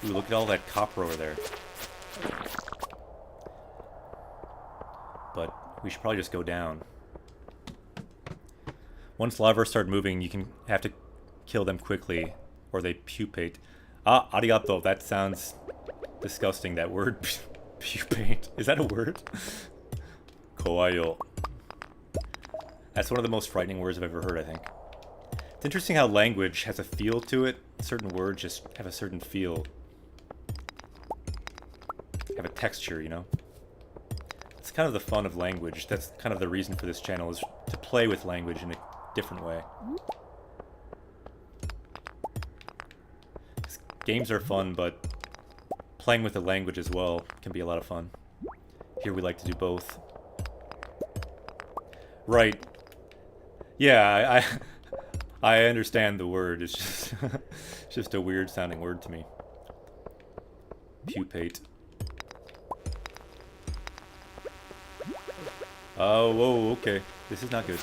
Ooh, look at all that copper over there. But we should probably just go down. Once larvae start moving, you can have to kill them quickly, or they pupate. Ah, arigato. That sounds disgusting, that word. Pupate. Is that a word? Kawaii. That's one of the most frightening words I've ever heard, I think. It's interesting how language has a feel to it. Certain words just have a certain feel. Have a texture, you know? It's kind of the fun of language. That's kind of the reason for this channel, is to play with language in a different way. Games are fun, but playing with the language as well can be a lot of fun. Here we like to do both. Right. Yeah, I understand the word. It's just it's just a weird sounding word to me. Pupate. Oh, whoa, okay. This is not good.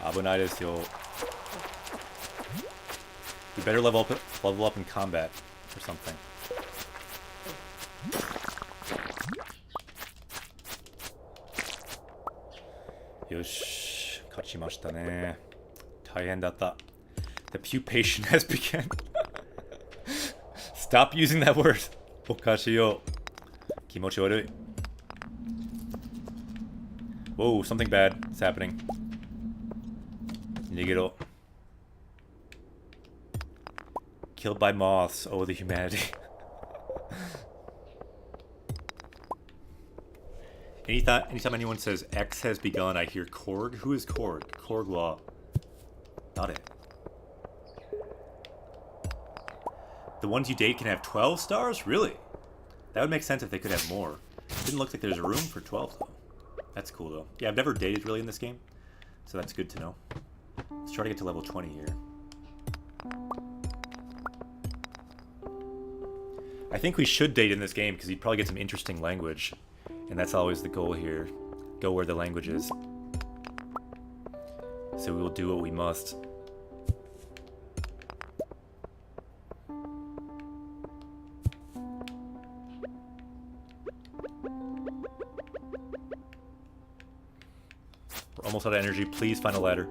Abunai desu yo. We better level up in combat or something. Yosh, kachimashita ne. Taihen datta. The pupation has begun. Stop using that word. Okashi yo. Kimochi warui. Whoa, something bad is happening. Nigero. Killed by moths. Oh, the humanity. Anytime anyone says X has begun, I hear Korg. Who is Korg? Korg wa. Not it. The ones you date can have 12 stars? Really? That would make sense if they could have more. Didn't look like there's room for 12 though. That's cool though. Yeah, I've never dated really in this game, so that's good to know. Let's try to get to level 20 here. I think we should date in this game because you'd probably get some interesting language. And that's always the goal here. Go where the language is. So we will do what we must. We're almost out of energy. Please find a ladder.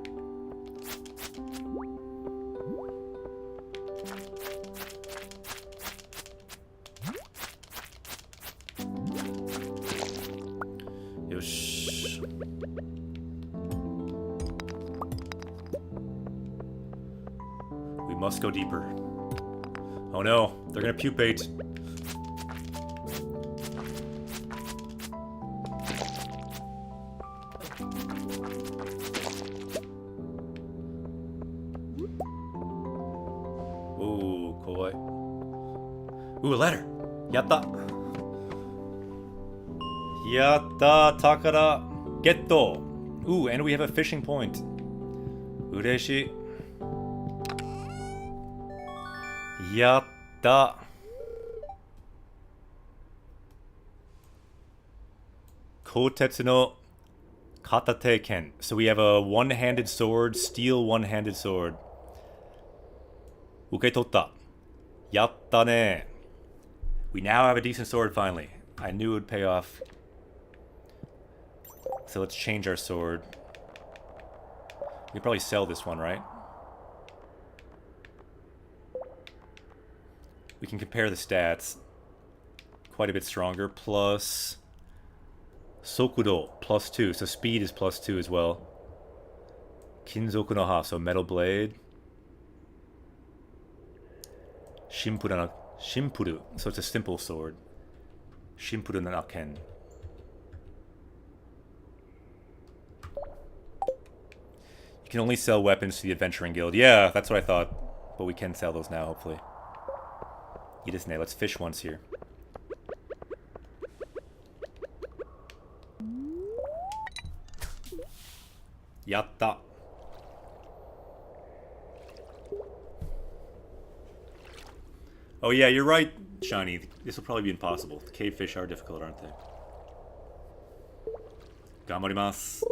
Must go deeper. Oh no, they're gonna pupate. Ooh, kawaii. Ooh, a ladder. Yatta. Yatta, takara. Getto. Ooh, and we have a fishing point. Ureshi. Yatta. Kotetsu no katate ken. So we have a one-handed sword, steel one-handed sword. Uketotta. Yatta ne. We now have a decent sword finally. I knew it would pay off. So let's change our sword. We could probably sell this one, right? We can compare the stats. Quite a bit stronger. Plus Sokudo, +2. So speed is +2 as well. Kinzoku no ha, so metal blade. Shimpuru, so it's a simple sword. Shimpuru no Naken. You can only sell weapons to the Adventuring Guild. Yeah, that's what I thought. But we can sell those now, hopefully. Yidisne, let's fish once here. Yatta. Oh yeah, you're right, Shiny. This will probably be impossible. The cave fish are difficult, aren't they? Gamarimasu.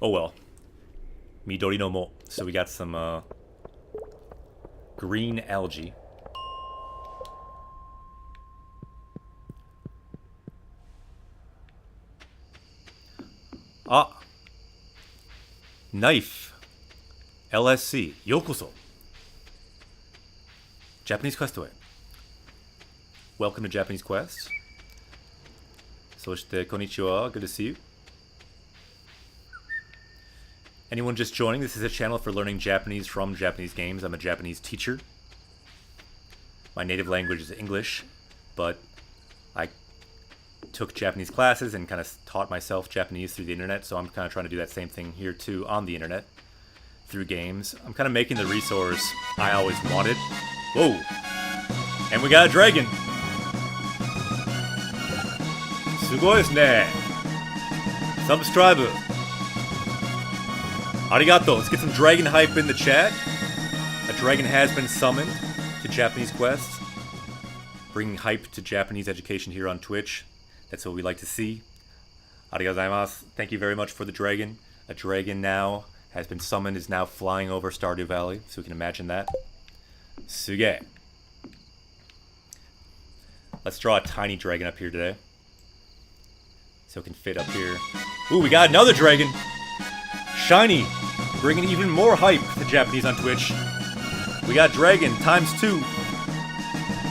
Oh well. Midori no mo. So we got some green algae. Ah. Knife. LSC. Yokoso. Japanese Quest away. Welcome to Japanese Quest. Soshite konnichiwa. Good to see you. Anyone just joining, this is a channel for learning Japanese from Japanese games. I'm a Japanese teacher. My native language is English, but I took Japanese classes and kind of taught myself Japanese through the internet, so I'm kind of trying to do that same thing here too on the internet through games. I'm kind of making the resource I always wanted. Whoa! And we got a dragon! Sugoi desu ne! Subscribe! Arigato! Let's get some dragon hype in the chat. A dragon has been summoned to Japanese Quest. Bringing hype to Japanese education here on Twitch. That's what we like to see. Arigatou gozaimasu. Thank you very much for the dragon. A dragon now has been summoned, is now flying over Stardew Valley, so we can imagine that. Suge. Let's draw a tiny dragon up here today. So it can fit up here. Ooh, we got another dragon! Shiny! Bringing even more hype to Japanese on Twitch. We got dragon ×2.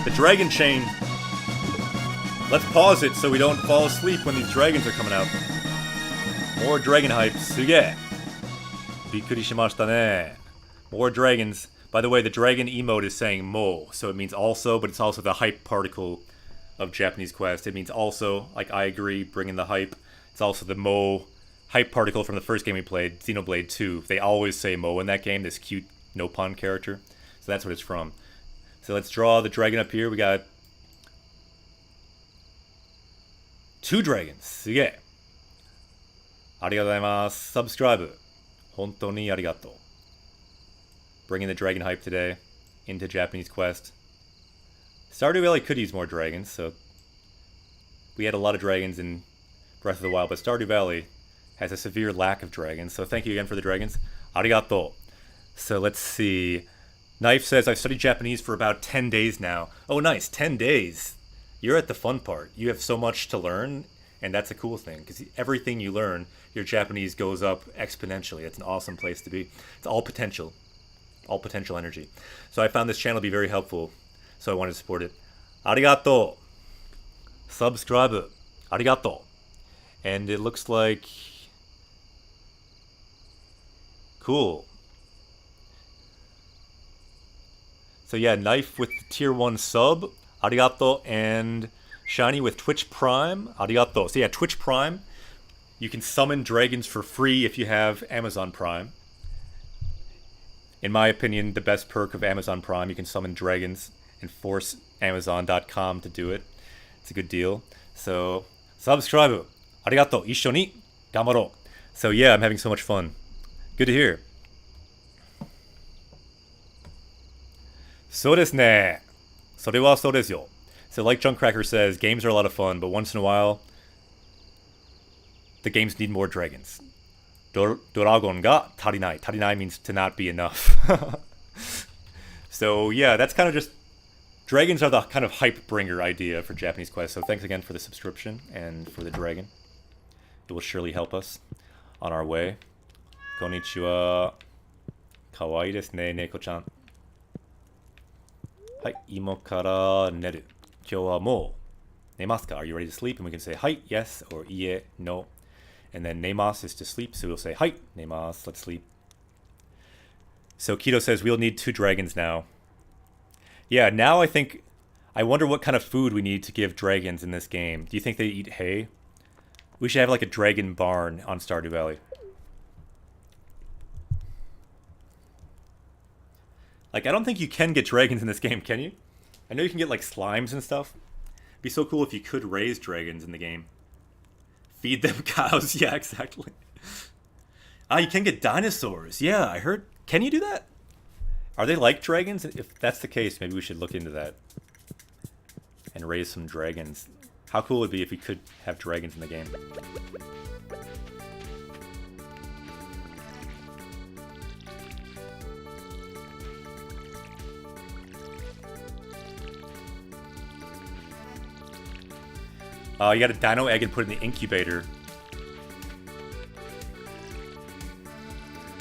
The dragon chain. Let's pause it so we don't fall asleep when these dragons are coming out. More dragon hype. Suge. Bikkuri shimashita ne. More dragons. By the way, the dragon emote is saying mo, so it means also, but it's also the hype particle of Japanese Quest. It means also, like I agree, bringing the hype. It's also the mo hype particle from the first game we played, Xenoblade 2. They always say mo in that game, this cute no pun character. So that's what it's from. So let's draw the dragon up here. We got 2 dragons. Suge. Arigatou gozaimasu. Subscribe. Hontou ni arigatou. Bringing the dragon hype today into Japanese Quest. Stardew Valley could use more dragons, so we had a lot of dragons in Breath of the Wild, but Stardew Valley has a severe lack of dragons, so thank you again for the dragons. Arigato. So let's see. Knife says, I've studied Japanese for about 10 days now. Oh, nice. 10 days. You're at the fun part. You have so much to learn, and that's a cool thing, because everything you learn, your Japanese goes up exponentially. It's an awesome place to be. It's all potential. All potential energy. So I found this channel to be very helpful, so I wanted to support it. Arigato. Subscribe. Arigato. And it looks like... Cool. So yeah, Knife with the tier 1 sub. Arigato. And Shiny with Twitch Prime. Arigato. So yeah, Twitch Prime. You can summon dragons for free if you have Amazon Prime. In my opinion, the best perk of Amazon Prime, you can summon dragons and force Amazon.com to do it. It's a good deal. So, subscribe. Arigato. Issho ni gamaro. So yeah, I'm having so much fun. Good to hear. So desu ne. Sore wa so desu yo. So like Junkcracker says, games are a lot of fun, but once in a while, the games need more dragons. Doragon ga tarinai. Tarinai means to not be enough. So yeah, that's kind of just dragons are the kind of hype bringer idea for Japanese Quest. So thanks again for the subscription and for the dragon. It will surely help us on our way. Konnichiwa. Kawaii desu ne, Neko-chan. Hai, imo kara neru. Kyou wa mou nemasu ka? Are you ready to sleep? And we can say hai, yes, or ie, no. And then nemasu is to sleep, so we'll say hai, nemasu, let's sleep. So Keto says we'll need 2 dragons now. Yeah, now I wonder what kind of food we need to give dragons in this game. Do you think they eat hay? We should have like a dragon barn on Stardew Valley. Like, I don't think you can get dragons in this game, can you? I know you can get like slimes and stuff. It'd be so cool if you could raise dragons in the game. Feed them cows. Yeah, exactly. Ah, you can get dinosaurs. Yeah, I heard. Can you do that? Are they like dragons? If that's the case, maybe we should look into that. And raise some dragons. How cool would it be if we could have dragons in the game? You got a dino egg and put it in the incubator.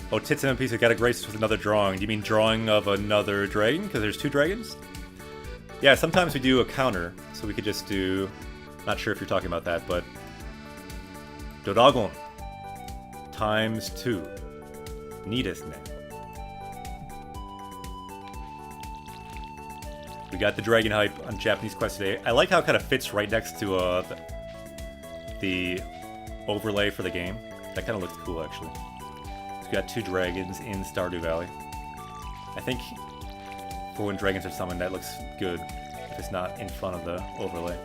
Oh, Tits and MP got a grace with another drawing. Do you mean drawing of another dragon? Because there's 2 dragons? Yeah, sometimes we do a counter, so we could just do... Not sure if you're talking about that, but... Doragon times 2. Ni desu ne. We got the dragon hype on Japanese Quest today. I like how it kind of fits right next to the overlay for the game. That kind of looks cool, actually. So we got 2 dragons in Stardew Valley. I think for when dragons are summoned, that looks good if it's not in front of the overlay.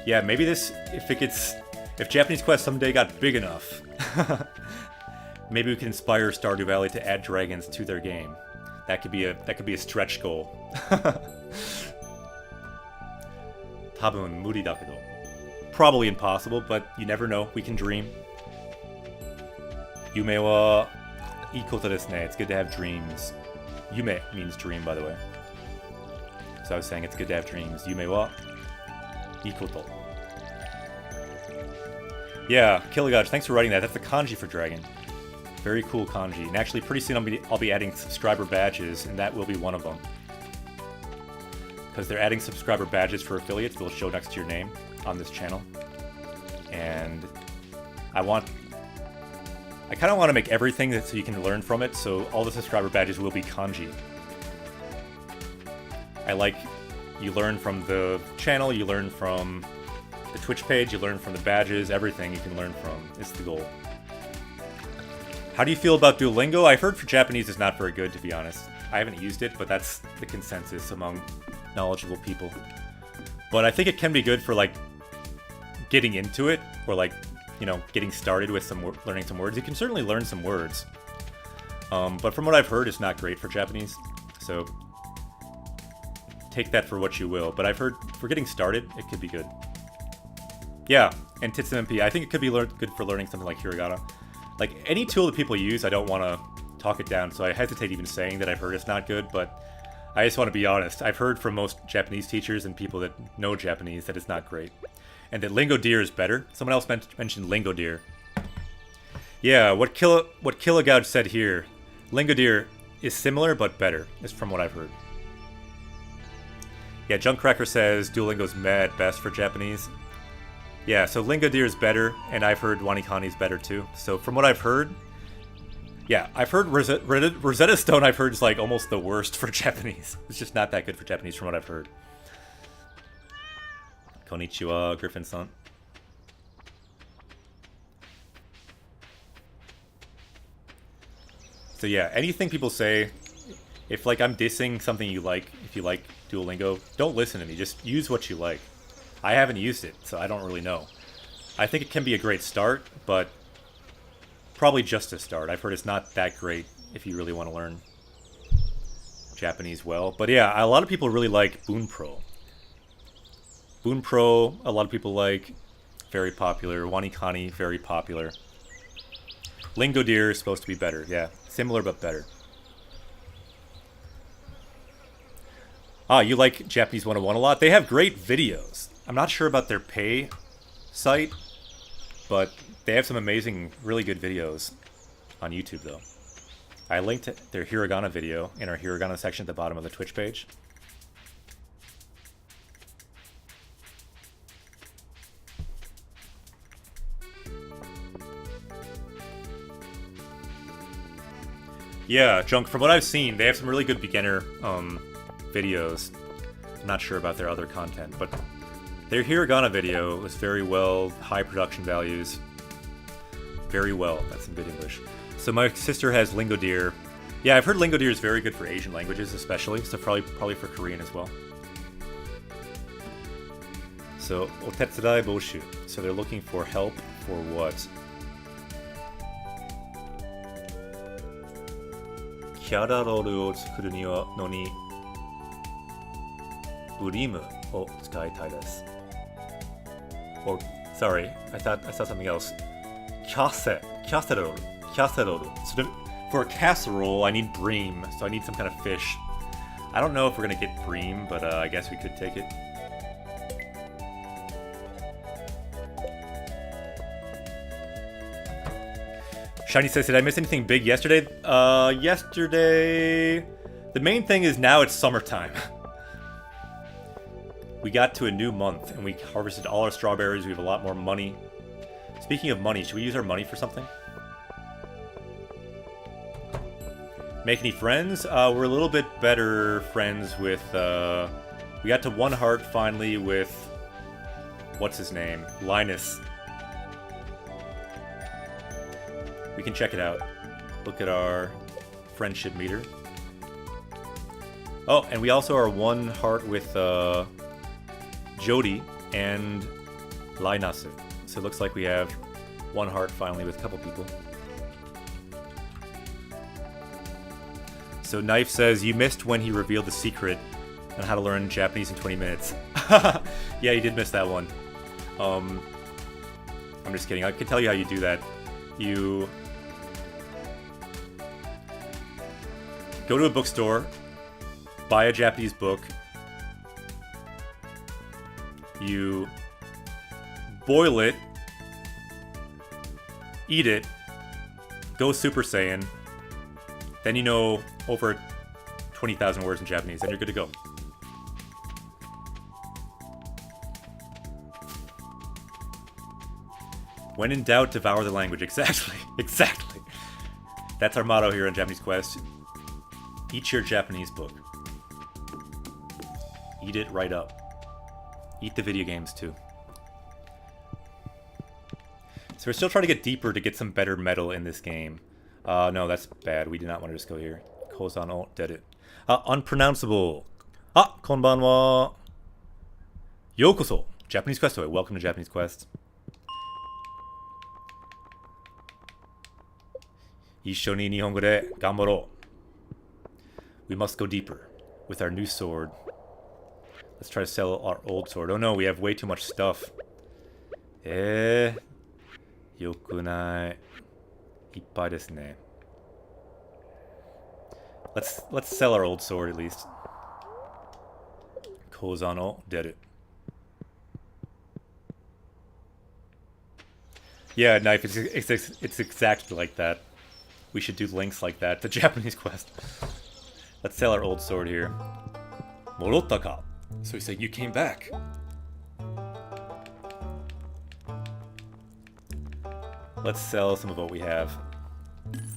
Yeah, maybe this, if Japanese Quest someday got big enough, maybe we can inspire Stardew Valley to add dragons to their game. That could be a stretch goal. Tabun muri da kedo. Probably impossible, but you never know. We can dream. Yume wa ii koto desu ne. It's good to have dreams. Yume means dream, by the way. So I was saying it's good to have dreams. Yume wa ii koto. Yeah, Killigage, thanks for writing that. That's the kanji for dragon. Very cool kanji. And actually, pretty soon I'll be adding subscriber badges, and that will be one of them. Because they're adding subscriber badges for affiliates that will show next to your name on this channel. And I kind of want to make everything so you can learn from it, so all the subscriber badges will be kanji. I like, you learn from the channel, you learn from the Twitch page, you learn from the badges, everything you can learn from is the goal. How do you feel about Duolingo? I've heard for Japanese it's not very good, to be honest. I haven't used it, but that's the consensus among knowledgeable people. But I think it can be good for, like, getting into it, or, like, you know, getting started with learning some words. You can certainly learn some words. But from what I've heard, it's not great for Japanese. So take that for what you will. But I've heard for getting started, it could be good. Yeah, and Titsum MP, I think it could be good for learning something like hiragana. Like, any tool that people use, I don't want to talk it down, so I hesitate even saying that I've heard it's not good, but I just want to be honest. I've heard from most Japanese teachers and people that know Japanese that it's not great. And that Lingo Deer is better. Someone else mentioned Lingo Deer. Yeah, what Kilogouch said here. Lingo Deer is similar, but better, is from what I've heard. Yeah, Junkcracker says Duolingo's mad best for Japanese. Yeah, so Lingo Deer is better, and I've heard Wanikani is better too. So from what I've heard, yeah, I've heard Rosetta Stone, I've heard is like almost the worst for Japanese. It's just not that good for Japanese from what I've heard. Konnichiwa, Griffin-san. So yeah, anything people say, if like I'm dissing something you like, if you like Duolingo, don't listen to me, just use what you like. I haven't used it, so I don't really know. I think it can be a great start, but probably just a start. I've heard it's not that great if you really want to learn Japanese well. But yeah, a lot of people really like Bunpro. Bunpro, a lot of people like, very popular. Wanikani, very popular. Lingo Deer is supposed to be better, yeah. Similar but better. Ah, you like Japanese 101 a lot? They have great videos. I'm not sure about their pay site, but they have some amazing, really good videos on YouTube, though. I linked their hiragana video in our hiragana section at the bottom of the Twitch page. Yeah, Junk, from what I've seen, they have some really good beginner videos. I'm not sure about their other content, but their hiragana video was very well, high production values. Very well, that's some good English. So my sister has Lingo Deer. Yeah, I've heard Lingo Deer is very good for Asian languages especially, so probably for Korean as well. So, otetsudai boshu. So they're looking for help for what? Kyara rollを作るのにブリムを使いたいです。Or, sorry, I thought something else. Casserole. So for a casserole, I need bream, so I need some kind of fish. I don't know if we're gonna get bream, but I guess we could take it. Shiny says, did I miss anything big yesterday? Yesterday... The main thing is now it's summertime. We got to a new month, and we harvested all our strawberries. We have a lot more money. Speaking of money, should we use our money for something? Make any friends? We're a little bit better friends with... we got to 1 heart finally with... What's his name? Linus. We can check it out. Look at our friendship meter. Oh, and we also are 1 heart with Jody and Linus. So it looks like we have 1 heart finally with a couple people. So Knife says, you missed when he revealed the secret on how to learn Japanese in 20 minutes. Yeah, you did miss that one. I'm just kidding. I can tell you how you do that. You go to a bookstore, buy a Japanese book, you boil it, eat it, go Super Saiyan, then you know over 20,000 words in Japanese, then you're good to go. When in doubt, devour the language. Exactly. Exactly. That's our motto here on Japanese Quest. Eat your Japanese book. Eat it right up. Eat the video games too. So we're still trying to get deeper to get some better metal in this game. No, that's bad. We do not want to just go here. Kozan o deru. Unpronounceable. Konbanwa. Yokoso. Japanese Quest. Welcome to Japanese Quest. 一緒に日本語で頑張ろう. We must go deeper with our new sword. Let's try to sell our old sword. Oh no, we have way too much stuff. よくない。いっぱいですね. Let's sell our old sword at least. 口座の出る. Yeah, Knife, it's exactly like that. We should do links like that to Japanese Quest. Let's sell our old sword here. Morottaka. So he's saying, you came back. Let's sell some of what we have.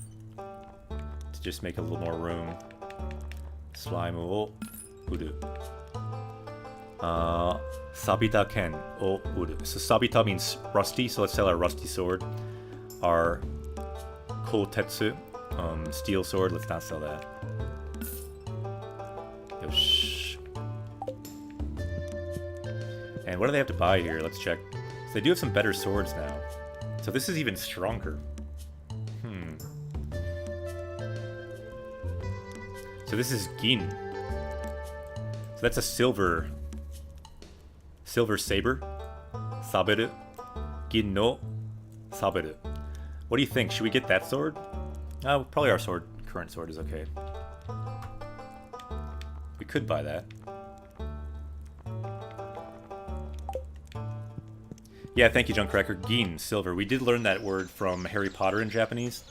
To just make a little more room. Slime o uru. Sabita ken o uru. So Sabita means rusty, so let's sell our rusty sword. Our Kotetsu, steel sword, let's not sell that. Yosh. And what do they have to buy here? Let's check. So they do have some better swords now. So this is even stronger. So this is Gin. So that's a silver saber. Saberu. Gin no saberu. What do you think? Should we get that sword? Probably our current sword is okay. We could buy that. Yeah, thank you, Junkcracker. Gin, silver. We did learn that word from Harry Potter in Japanese.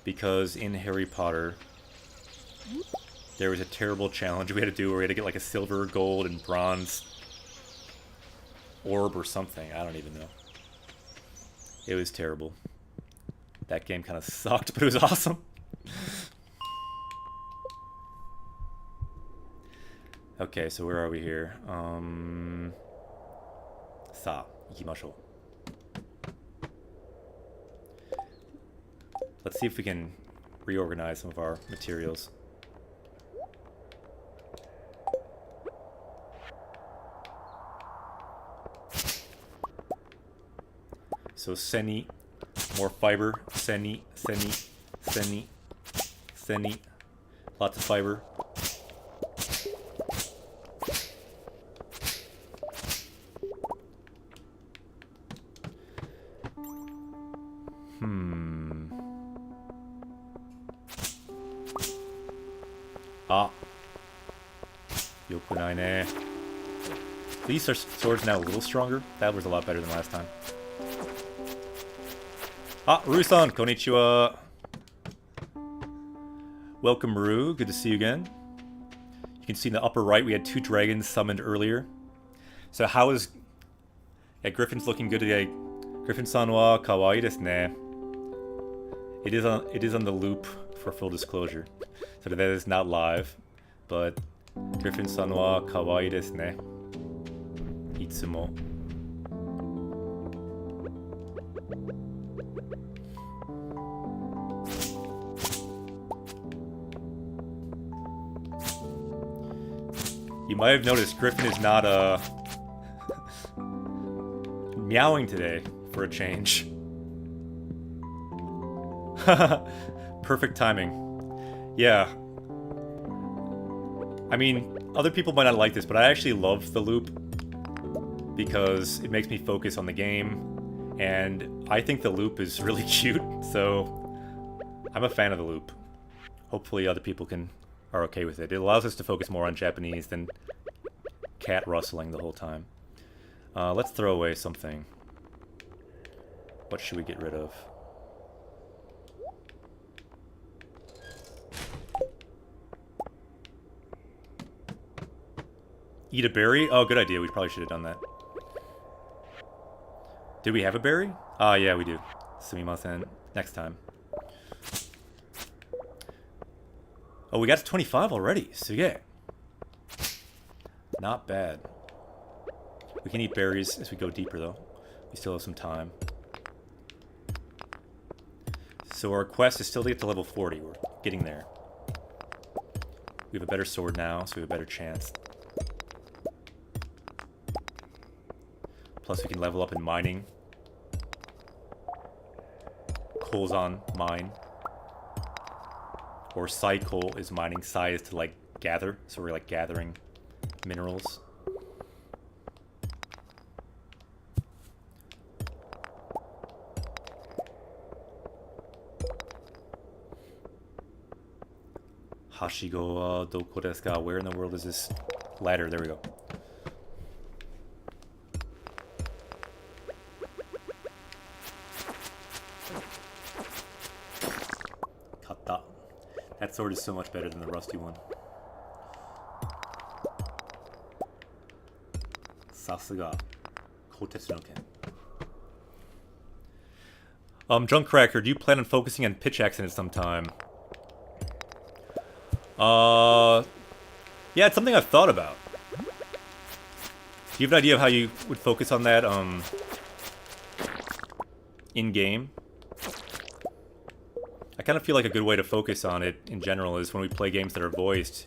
Because in Harry Potter, there was a terrible challenge we had to do where we had to get like a silver, gold, and bronze orb or something. I don't even know. It was terrible. That game kind of sucked, but it was awesome. Okay, so where are we here? Sa, ikimashou. Let's see if we can reorganize some of our materials. So seni, more fiber, seni, lots of fiber. Ah. Yokunai ne. These are swords now a little stronger. That was a lot better than last time. Ah, Ru-san, konnichiwa. Welcome, Ru. Good to see you again. You can see in the upper right we had 2 dragons summoned earlier. So how is... Yeah, Griffin's looking good today. Griffin-san wa kawaii desu ne. It is on the loop for full disclosure. So that is not live, but Griffin-san wa kawaii desu ne. Itsumo. You might have noticed Griffin is not meowing today for a change. Perfect timing. Yeah. I mean, other people might not like this, but I actually love the loop because it makes me focus on the game, and I think the loop is really cute, so I'm a fan of the loop. Hopefully other people are okay with it. It allows us to focus more on Japanese than cat rustling the whole time. Let's throw away something. What should we get rid of? Eat a berry? Oh, good idea. We probably should have done that. Did we have a berry? Ah, yeah, we do. Sumimasen. Next time. Oh, we got to 25 already. So yeah. Not bad. We can eat berries as we go deeper, though. We still have some time. So our quest is still to get to level 40. We're getting there. We have a better sword now, so we have a better chance. Plus we can level up in mining. Coal's on mine. Or Sai coal is mining. Sai is to like gather, so we're like gathering minerals. Hashigo wa doko desu ka? Where in the world is this ladder? There we go. Kata. That sword is so much better than the rusty one. Sasuga. Kotetsu no Ken. Junkcracker, do you plan on focusing on pitch accidents sometime? Yeah, it's something I've thought about. Do you have an idea of how you would focus on that, in-game? I kind of feel like a good way to focus on it, in general, is when we play games that are voiced,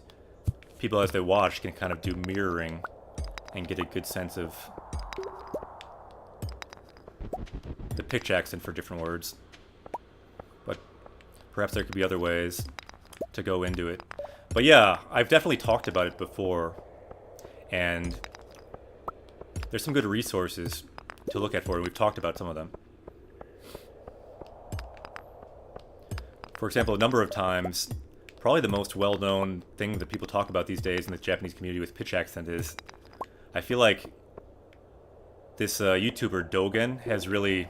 people as they watch can kind of do mirroring and get a good sense of the pitch accent for different words. But perhaps there could be other ways to go into it. But yeah, I've definitely talked about it before, and there's some good resources to look at for it. We've talked about some of them. For example, a number of times, probably the most well-known thing that people talk about these days in the Japanese community with pitch accent is, I feel like This YouTuber Dogen has really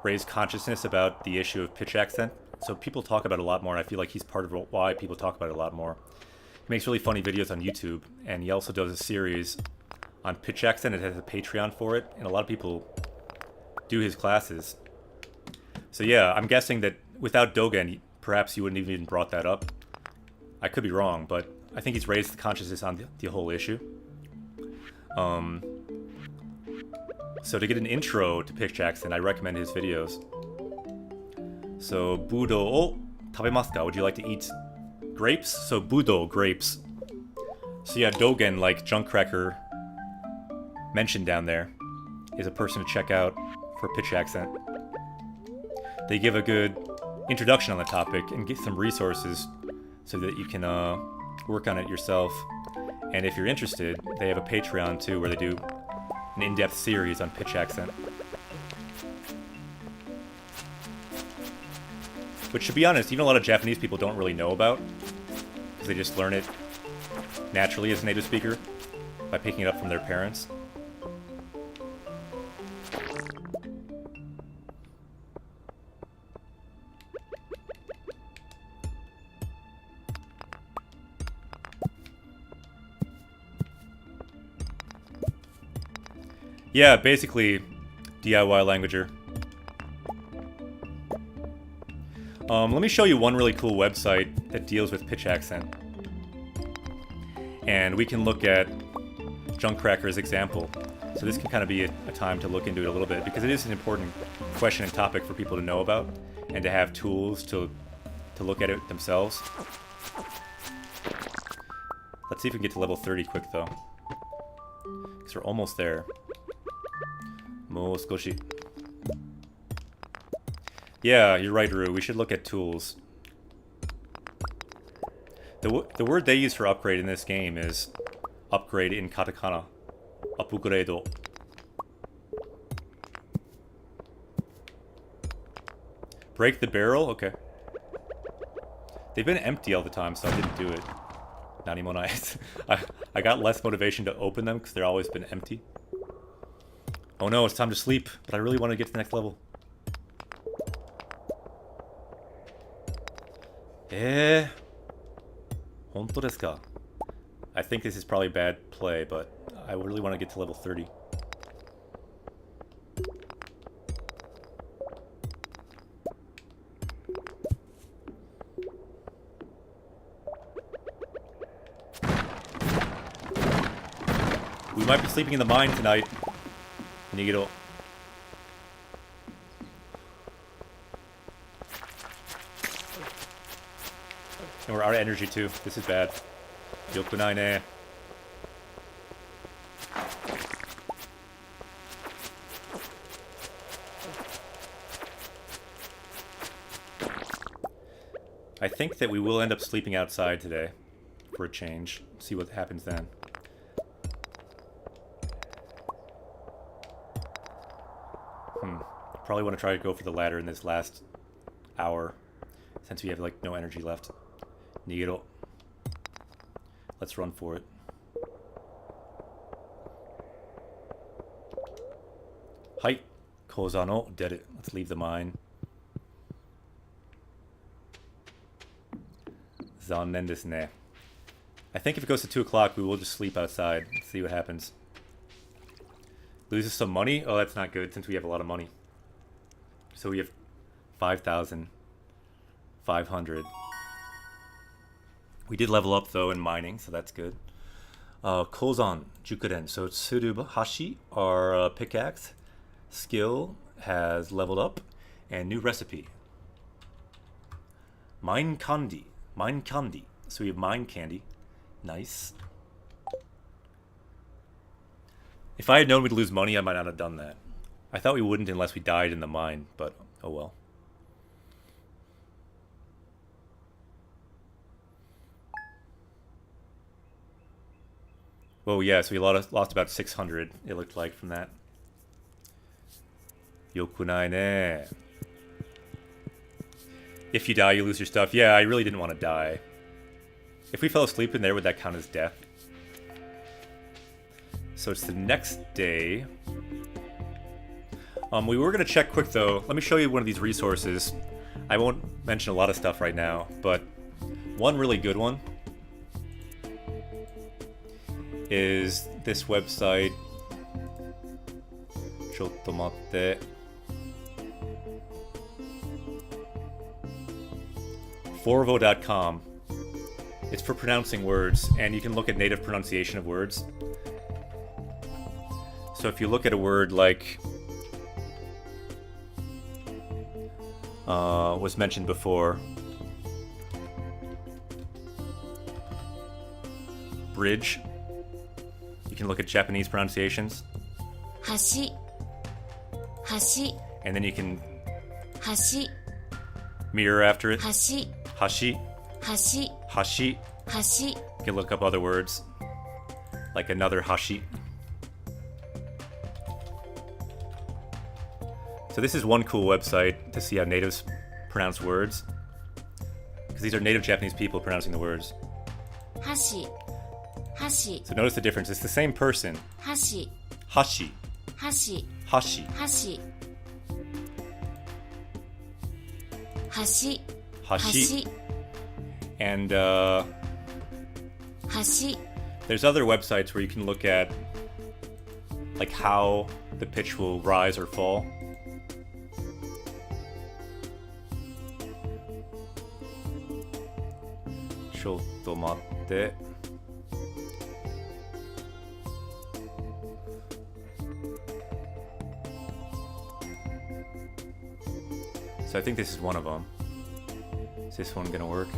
raised consciousness about the issue of pitch accent. So people talk about it a lot more, and I feel like he's part of why people talk about it a lot more. He makes really funny videos on YouTube, and he also does a series on pitch accent. It has a Patreon for it, and a lot of people do his classes. So yeah, I'm guessing that without Dogen, perhaps he wouldn't have even brought that up. I could be wrong, but I think he's raised the consciousness on the whole issue. So to get an intro to pitch accent, I recommend his videos. So, budo o tabemasu ka? Would you like to eat grapes? So, budo, grapes. So yeah, Dogen, like Junkcracker mentioned down there, is a person to check out for pitch accent. They give a good introduction on the topic and get some resources so that you can work on it yourself. And if you're interested, they have a Patreon too where they do an in-depth series on pitch accent. Which, to be honest, even a lot of Japanese people don't really know about, because they just learn it naturally as a native speaker by picking it up from their parents. Yeah, basically, DIY languager. Let me show you one really cool website that deals with pitch accent. And we can look at Junkcracker's example. So this can kind of be a time to look into it a little bit, because it is an important question and topic for people to know about, and to have tools to look at it themselves. Let's see if we can get to level 30 quick, though. Because we're almost there. Moskoshi. Yeah, you're right, Rue. We should look at tools. The word they use for upgrade in this game is upgrade in katakana. Upgrade. Break the barrel? Okay. They've been empty all the time, so I didn't do it. Nanimonai. I got less motivation to open them because they've always been empty. Oh no, it's time to sleep, but I really want to get to the next level. Honto desu ka? I think this is probably bad play, but I really want to get to level 30. We might be sleeping in the mine tonight. Nigiro. And we're out of energy too. This is bad. Yokunai ne. I think that we will end up sleeping outside today for a change. See what happens then. Probably want to try to go for the ladder in this last hour, since we have like no energy left. Nigiro. Let's run for it. Hai. Kozano did it. Let's leave the mine. Zannen desu ne. I think if it goes to 2 o'clock, we will just sleep outside. Let's see what happens. Loses some money? Oh, that's not good, since we have a lot of money. So we have 5,500. We did level up, though, in mining, so that's good. Kozan, Jukuden. So Tsurubashi, our pickaxe skill, has leveled up. And new recipe. Mine Candy. Mine Candy. So we have mine candy. Nice. If I had known we'd lose money, I might not have done that. I thought we wouldn't unless we died in the mine, but oh well. Well, yeah, so we lost about 600, it looked like, from that. Yokunai ne. If you die, you lose your stuff. Yeah, I really didn't want to die. If we fell asleep in there, would that count as death? So it's the next day. We were going to check quick, though. Let me show you one of these resources. I won't mention a lot of stuff right now, but one really good one is this website. Chottomatte. Forvo.com. It's for pronouncing words, and you can look at native pronunciation of words. So if you look at a word like was mentioned before, bridge, you can look at Japanese pronunciations. Hashi. Hashi. And then you can Hashi. mirror after it. Hashi. Hashi. Hashi. Hashi. Hashi. You can look up other words, like another hashi. So this is one cool website to see how natives pronounce words, because these are native Japanese people pronouncing the words. Hashi. Hashi. So notice the difference. It's the same person. Hashi. Hashi. Hashi. Hashi. Hashi. Hashi. Hashi. And Hashi. there's other websites where you can look at like how the pitch will rise or fall. Chottomatte. So I think this is one of them. Is this one gonna work?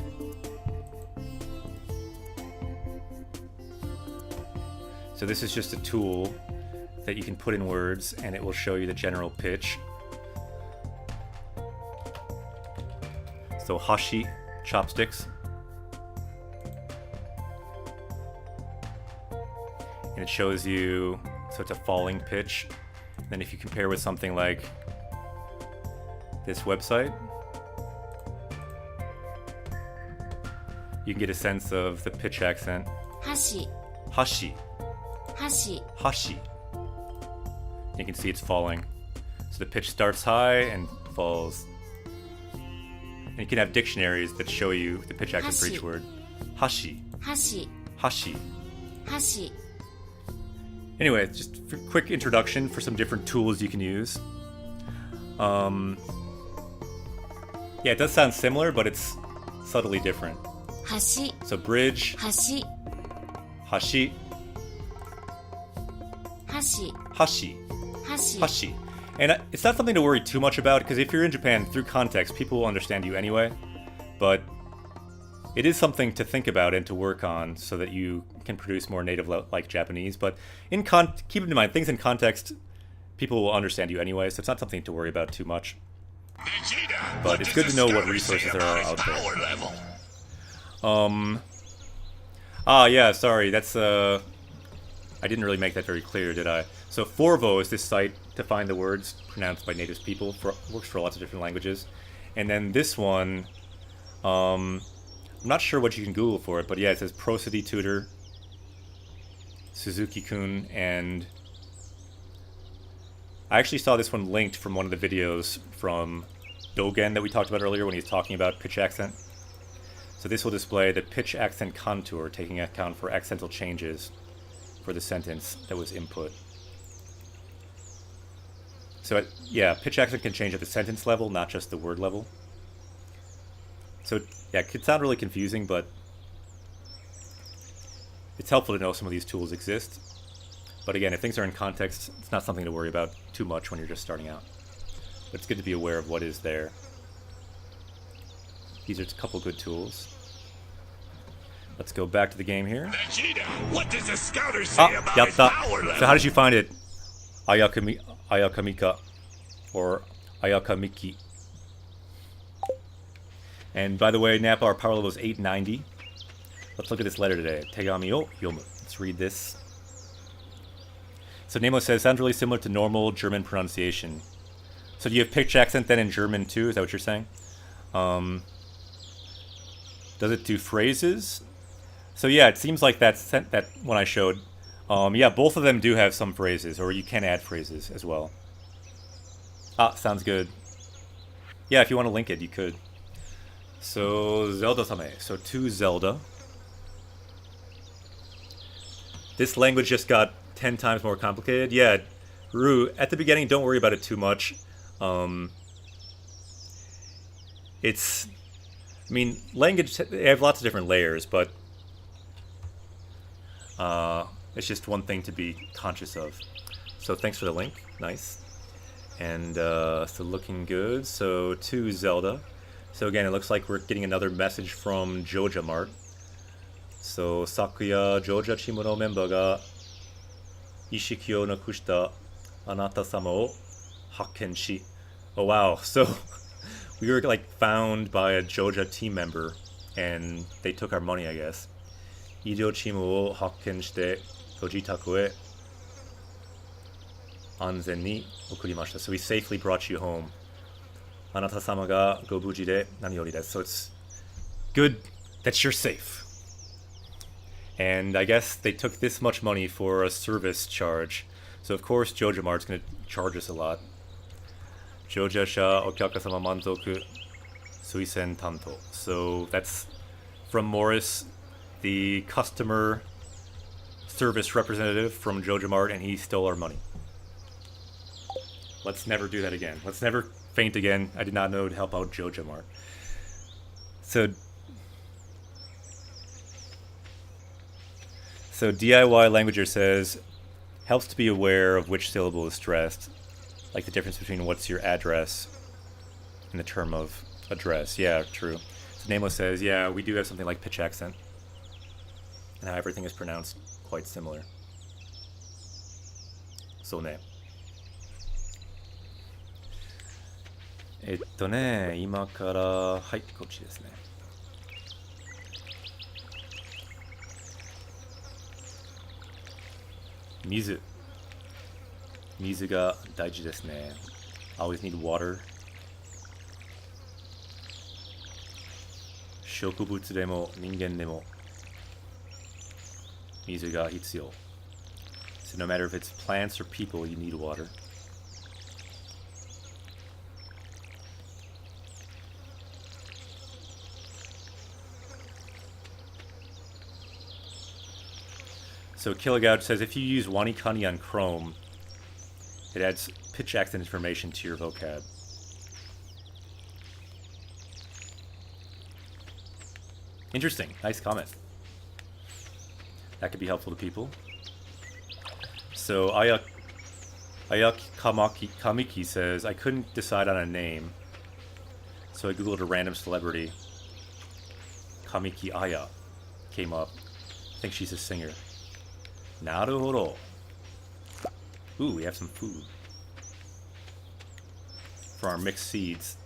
So this is just a tool that you can put in words and it will show you the general pitch. So hashi, chopsticks. And it shows you, so it's a falling pitch. Then if you compare with something like this website, you can get a sense of the pitch accent. Hashi. Hashi. Hashi. Hashi. You can see it's falling. So the pitch starts high and falls. And you can have dictionaries that show you the pitch accent for each Hashi. word. Hashi. Hashi. Hashi. Hashi. Anyway, just a quick introduction for some different tools you can use. Yeah, it does sound similar, but it's subtly different. Hashi. So bridge, Hashi. hashi, Hashi. hashi, Hashi. hashi. And it's not something to worry too much about, because if you're in Japan, through context, people will understand you anyway. But it is something to think about and to work on so that you can produce more native-like Japanese. But keep in mind, things in context, people will understand you anyway, so it's not something to worry about too much. Vegeta, But it's good to know what resources there are out there. Power level. Yeah, sorry, that's, I didn't really make that very clear, did I? So Forvo is this site to find the words pronounced by native people, works for lots of different languages. And then this one, I'm not sure what you can Google for it, but yeah, it says Prosody Tutor, Suzuki-kun, and I actually saw this one linked from one of the videos from Dogen that we talked about earlier when he was talking about pitch accent. So this will display the pitch accent contour, taking account for accental changes for the sentence that was input. So yeah, pitch accent can change at the sentence level, not just the word level. So yeah, it could sound really confusing, but it's helpful to know some of these tools exist. But again, if things are in context, it's not something to worry about too much when you're just starting out. But it's good to be aware of what is there. These are a couple good tools. Let's go back to the game here. Vegeta, what does the scouter say about his yatta. power level? So how did you find it? Ayakamika or Ayakamiki. And by the way, Napa, our power level is 890. Let's look at this letter today. Tegami o yomu. Let's read this. So Nemo says, sounds really similar to normal German pronunciation. So do you have pitch accent then in German too? Is that what you're saying? Does it do phrases? So yeah, it seems like that one I showed. Yeah, both of them do have some phrases, or you can add phrases as well. Ah, sounds good. Yeah, if you want to link it, you could. So, Zelda-same. So, to Zelda. This language just got 10 times more complicated. Yeah, Rue, at the beginning, don't worry about it too much. It's... I mean, language, they have lots of different layers, but... it's just one thing to be conscious of. So, thanks for the link. Nice. And, so looking good. So, to Zelda. So again, it looks like we're getting another message from Joja Mart. So, Sakuya Joja Chimu no member ga ishiki o nakushita anata-sama o hakken shi. Oh wow, so we were like found by a Joja team member and they took our money, I guess. Idio chimu o hakken shite gojitaku e anzen ni okurimashita. So we safely brought you home. Anata-sama ga gobuji de nani yori desu. So it's good that you're safe. And I guess they took this much money for a service charge. So of course Joja Mart's going to charge us a lot. Joja sha okyaka-sama manzoku suisen tanto. So that's from Morris, the customer service representative from Joja Mart, and he stole our money. Let's never do that again. Let's never faint again. I did not know to help out Joja Mart. So DIY Languager says, helps to be aware of which syllable is stressed, like the difference between what's your address and the term of address. Yeah, true. So Nemo says, yeah, we do have something like pitch accent, and how everything is pronounced quite similar. So ne. 今から、はい、こっちですね。水。水が大事ですね。Always need water. 植物でも人間でも水が必要。So no matter if it's plants or people, you need water. So Killigout says if you use Wanikani on Chrome, it adds pitch accent information to your vocab. Interesting. Nice comment. That could be helpful to people. So Ayak Kamiki says, I couldn't decide on a name, so I googled a random celebrity. Kamiki Aya came up. I think she's a singer. Naruhodo. Ooh, we have some food for our mixed seeds.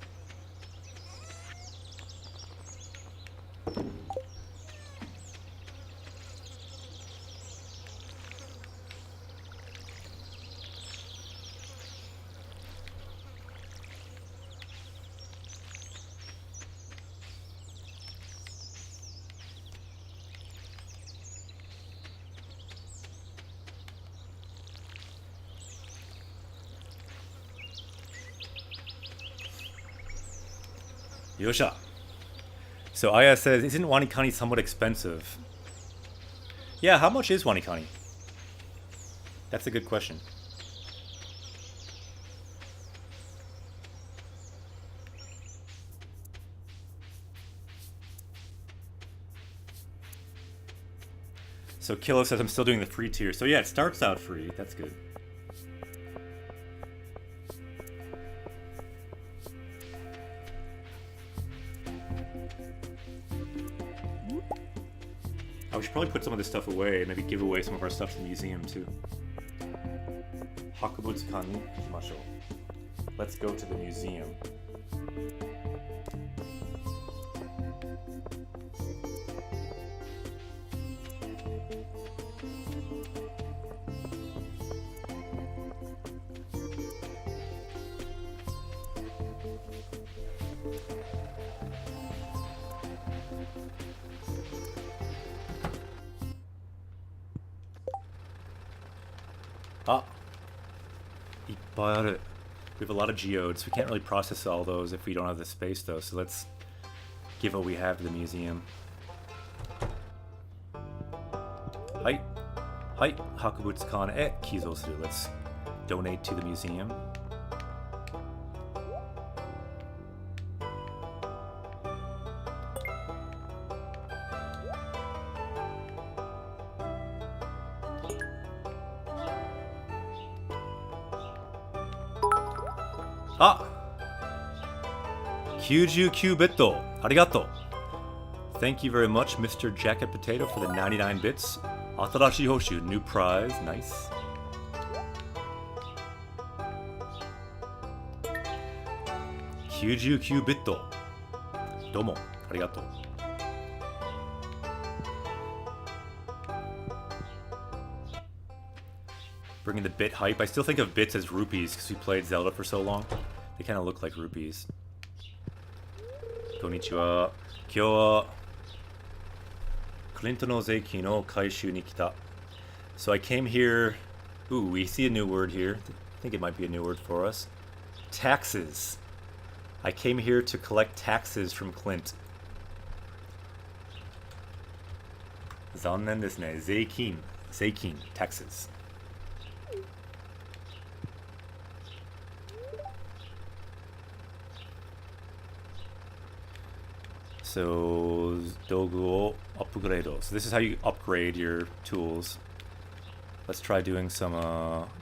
Yosha. So Aya says, isn't Wanikani somewhat expensive? Yeah, how much is Wanikani? That's a good question. So Kilo says I'm still doing the free tier. So yeah, it starts out free. That's good. I should probably put some of this stuff away and maybe give away some of our stuff to the museum too. Hakubutsukan ni ikimashou. Let's go to the museum. Ah, いっぱいある. We have a lot of geodes. We can't really process all those if we don't have the space, though. So let's give what we have to the museum. Hi. Hi. Hakubutsukan e kizo suru. Let's donate to the museum. Ah! Kyuju bitto. Arigato. Thank you very much, Mr. Jacket Potato, for the 99 bits. Atarashi Hoshu, new prize. Nice. Kyuju bitto. Domo. Arigato. Bringing the bit hype. I still think of bits as rupees because we played Zelda for so long. They kind of look like rupees. Konnichiwa. Kyou wa Clinton no zeiki no kaishu ni kita. So I came here. Ooh, we see a new word here. I think it might be a new word for us. Taxes. I came here to collect taxes from Clint. Zannen desu ne. Zeikin. Zeikin. Taxes. So, dogu o upgrade. So this is how you upgrade your tools. Let's try doing some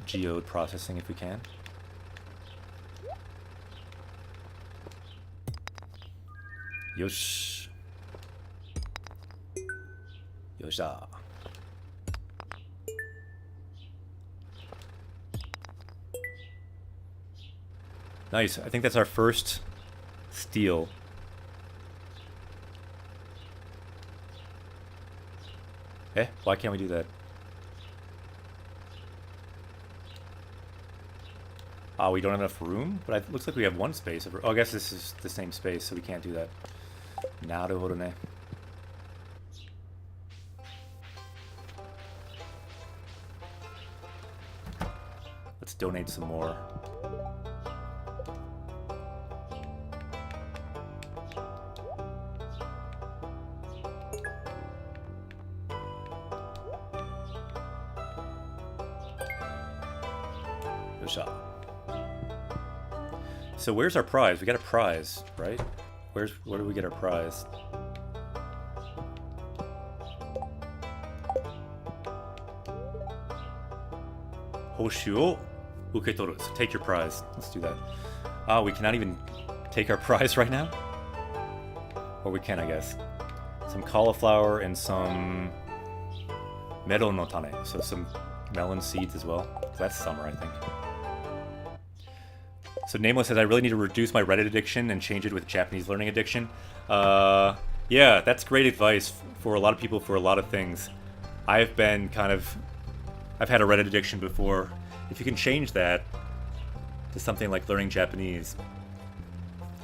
geode processing if we can. Yosh. Yosha. Nice. I think that's our first steel. Eh? Why can't we do that? Oh, we don't have enough room? But it looks like we have one space. Oh, I guess this is the same space, so we can't do that. Naruhodo ne. Let's donate some more. So where's our prize? We got a prize, right? Where do we get our prize? Hoshu o uketoru. So take your prize. Let's do that. Ah, we cannot even take our prize right now? Or we can, I guess. Some cauliflower and some mero no tane. So some melon seeds as well. That's summer, I think. So Nameless says, I really need to reduce my Reddit addiction and change it with Japanese learning addiction. Yeah, that's great advice for a lot of people for a lot of things. I've had a Reddit addiction before. If you can change that to something like learning Japanese,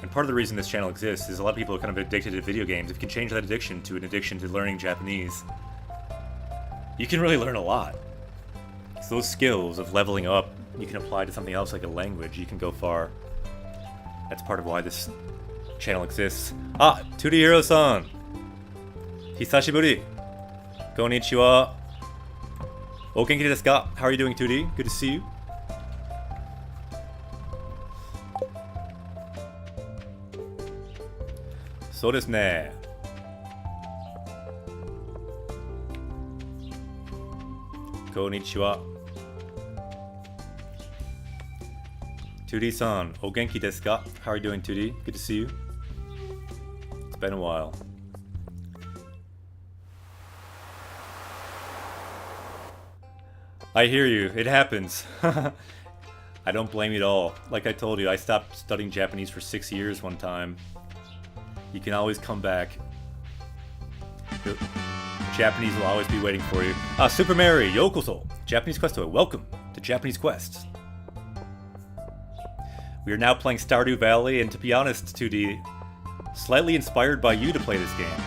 and part of the reason this channel exists is a lot of people are kind of addicted to video games. If you can change that addiction to an addiction to learning Japanese, you can really learn a lot. So those skills of leveling up, you can apply to something else like a language. You can go far. That's part of why this channel exists. Ah, Tudihiro-san! Hisashiburi! Konnichiwa! O genki desu ka? How are you doing, Tudi? Good to see you. So desu ne. Konnichiwa. Tudi-san, o genki desu ka? How are you doing, Tudi? Good to see you. It's been a while. I hear you. It happens. I don't blame you at all. Like I told you, I stopped studying Japanese for 6 years one time. You can always come back. The Japanese will always be waiting for you. Ah, Super Mary, yokoso. Japanese Quest. Welcome to Japanese Quest. We are now playing Stardew Valley, and to be honest, 2D, slightly inspired by you to play this game.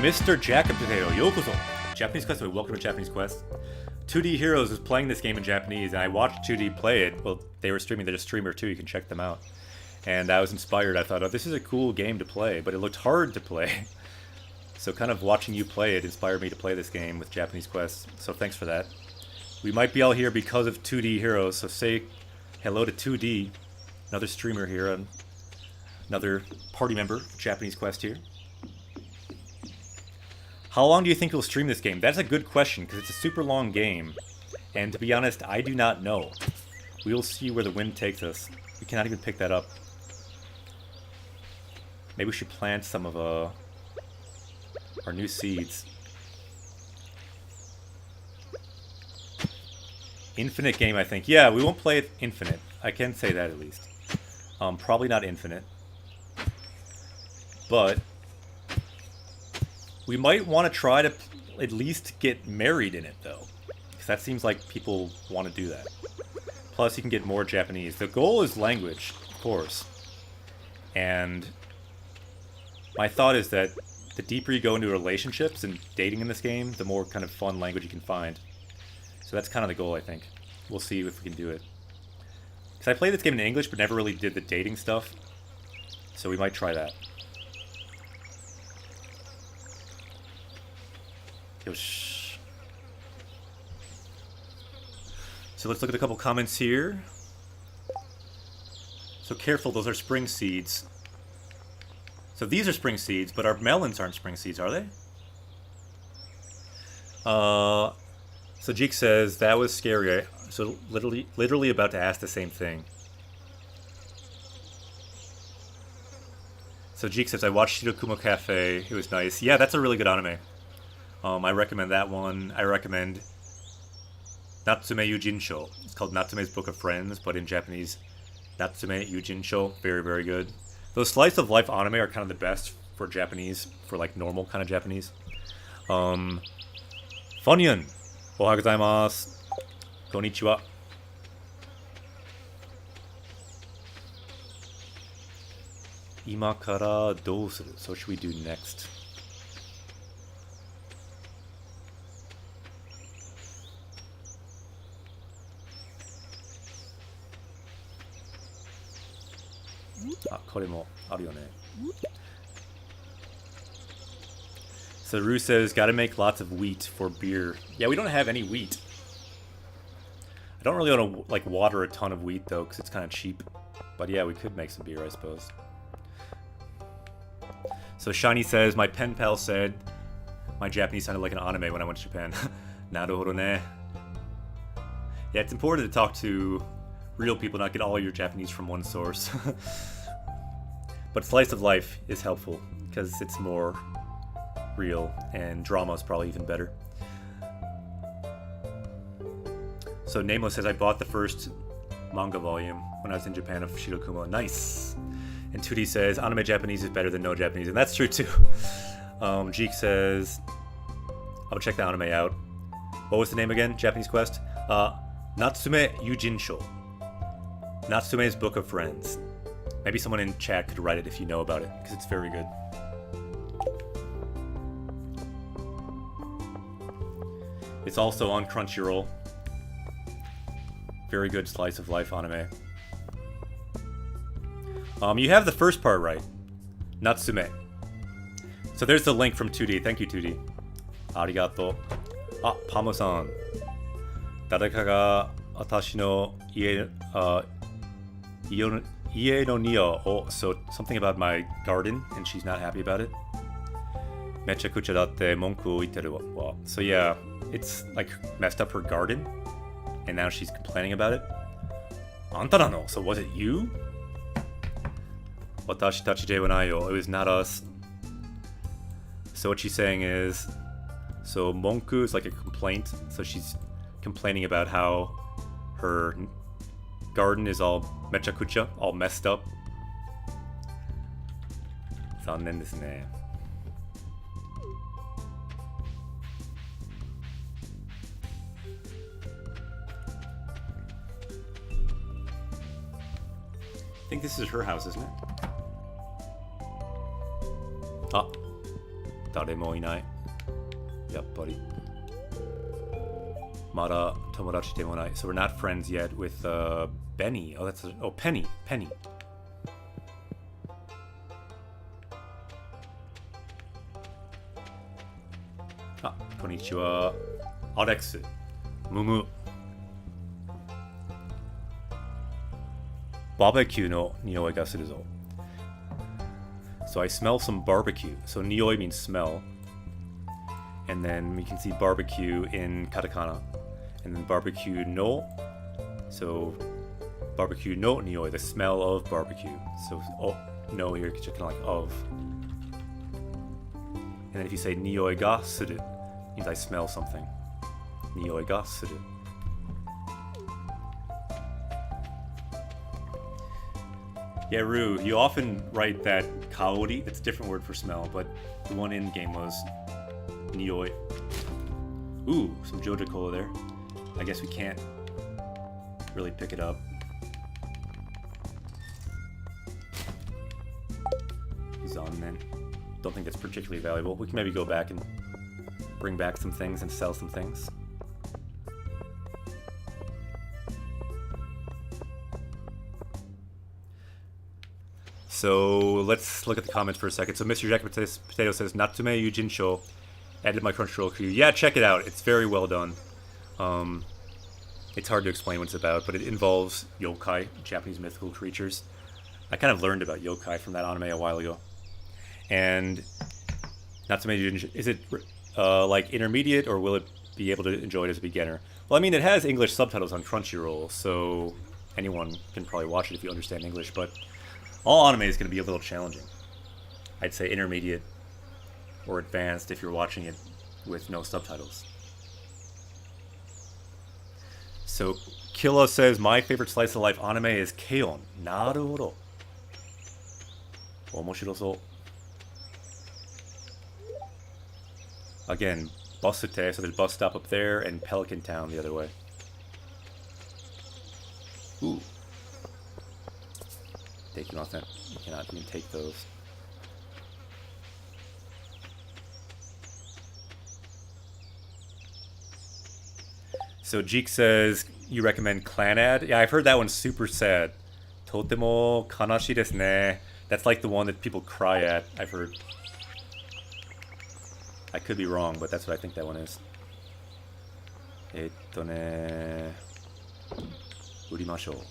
Mr. Jacket Potato, yokoso. Japanese Quest. Welcome to Japanese Quest. 2D Heroes was playing this game in Japanese, and I watched 2D play it. Well, they were streaming. They're a streamer too. You can check them out. And I was inspired. I thought, oh, this is a cool game to play, but it looked hard to play. So kind of watching you play it inspired me to play this game with Japanese Quest. So thanks for that. We might be all here because of 2D Heroes. So say hello to 2D, another streamer here, and another party member of Japanese Quest here. How long do you think you'll stream this game? That's a good question, because it's a super long game. And to be honest, I do not know. We will see where the wind takes us. We cannot even pick that up. Maybe we should plant some of our new seeds. Infinite game, I think. Yeah, we won't play it infinite. I can say that at least. Probably not infinite. But we might want to try to at least get married in it, though. Because that seems like people want to do that. Plus, you can get more Japanese. The goal is language, of course. And my thought is that the deeper you go into relationships and dating in this game, the more kind of fun language you can find. So that's kind of the goal, I think. We'll see if we can do it. Because I played this game in English, but never really did the dating stuff. So we might try that. Yosh. So let's look at a couple comments here. So careful, those are spring seeds. So these are spring seeds, but our melons aren't spring seeds, are they? So Jeek says, that was scary. So literally about to ask the same thing. So Jeek says, I watched Shirokumo Cafe. It was nice. Yeah, that's a really good anime. I recommend that one. I recommend Natsume Yujinsho. It's called Natsume's Book of Friends, but in Japanese, Natsume Yujinsho. Very, very good. Those slice of life anime are kind of the best for Japanese, for like normal kind of Japanese. Funyun. Ohayou gozaimasu. Konnichiwa. Ima kara dou suru? So what should we do next? So Rue says, gotta make lots of wheat for beer. Yeah, we don't have any wheat. I don't really want to like water a ton of wheat though, because it's kind of cheap. But yeah, we could make some beer, I suppose. So Shiny says, my pen pal said my Japanese sounded like an anime when I went to Japan. Naruhodo ne. Yeah, it's important to talk to real people, not get all your Japanese from one source. But slice of life is helpful because it's more real, and drama is probably even better. So Nameless says, I bought the first manga volume when I was in Japan of Shirokumo. Nice. And 2D says, anime Japanese is better than no Japanese, and that's true too. Jeek says, I'll check the anime out. What was the name again? Japanese Quest? Natsume Yujinsho. Natsume's Book of Friends. Maybe someone in chat could write it if you know about it, because it's very good. It's also on Crunchyroll. Very good slice of life anime. You have the first part right. Natsume. So there's the link from 2D. Thank you, 2D. Arigato. Ah, Pamo-san. Dareka ga atashi no ie no niyo. Oh, so something about my garden, and she's not happy about it. Mechakucha datte monku iteru wa. So yeah, it's like messed up her garden, and now she's complaining about it. Anta no? So was it you? Watashi tachi de wa nai yo. It was not us. So what she's saying is, so monku is like a complaint. So she's complaining about how her garden is all mechakucha, all messed up. Zannen desu ne. I think this is her house, isn't it? Ah, 誰もいない。やっぱり。Mara tomodachi de monai. So we're not friends yet with Benny. Oh, that's Penny. Penny. Ah, konnichiwa. Alex. Mumu. Barbecue no nioi ga suru zo. So I smell some barbecue. So nioi means smell. And then we can see barbecue in katakana. And then barbecue no. So barbecue no nioi, the smell of barbecue. So no here, just kind of like of. And then if you say nioi ga suru, means I smell something. Nioi ga suru. Yeah, Rue, you often write that kaori, that's a different word for smell, but the one in game was nioi. Ooh, some Joja Cola there. I guess we can't really pick it up. Zanmen. Don't think that's particularly valuable. We can maybe go back and bring back some things and sell some things. So let's look at the comments for a second. So Mr. Jack Potato says, Natsume Yujinsho added my Crunchyroll crew. Yeah, check it out. It's very well done. It's hard to explain what it's about, but it involves yokai, Japanese mythical creatures. I kind of learned about yokai from that anime a while ago. And Natsume Yujinsho, is it like intermediate, or will it be able to enjoy it as a beginner? Well, I mean, it has English subtitles on Crunchyroll, so anyone can probably watch it if you understand English, but all anime is going to be a little challenging. I'd say intermediate or advanced if you're watching it with no subtitles. So Killa says, my favorite slice of life anime is Keion. Naruhodo. Omoshirosou. Again, Busute, so there's bus stop up there, and Pelican Town the other way. Ooh. Taking off that. You cannot even take those. So Jeek says, you recommend Clanad? Yeah, I've heard that one's super sad. Totemo kanashi desu ne. That's like the one that people cry at, I've heard. I could be wrong, but that's what I think that one is. Ne... Urimashou.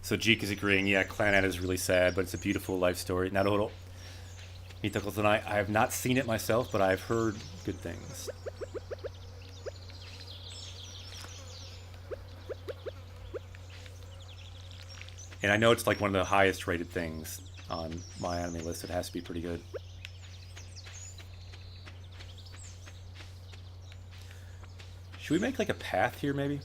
So Jeek is agreeing, yeah, Clanad is really sad, but it's a beautiful life story. Naruhodo. Mitakoto nai. I have not seen it myself, but I've heard good things. And I know it's like one of the highest rated things on my anime list. It has to be pretty good. Should we make like a path here, maybe?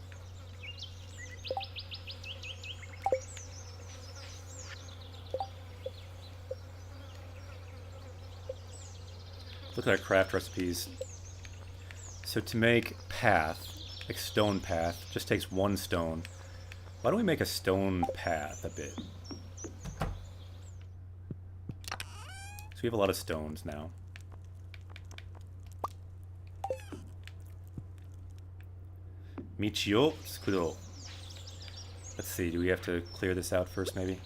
Look at our craft recipes. So to make path, like stone path, just takes one stone. Why don't we make a stone path a bit? So we have a lot of stones now. Michio Tsukuro. Let's see, do we have to clear this out first maybe?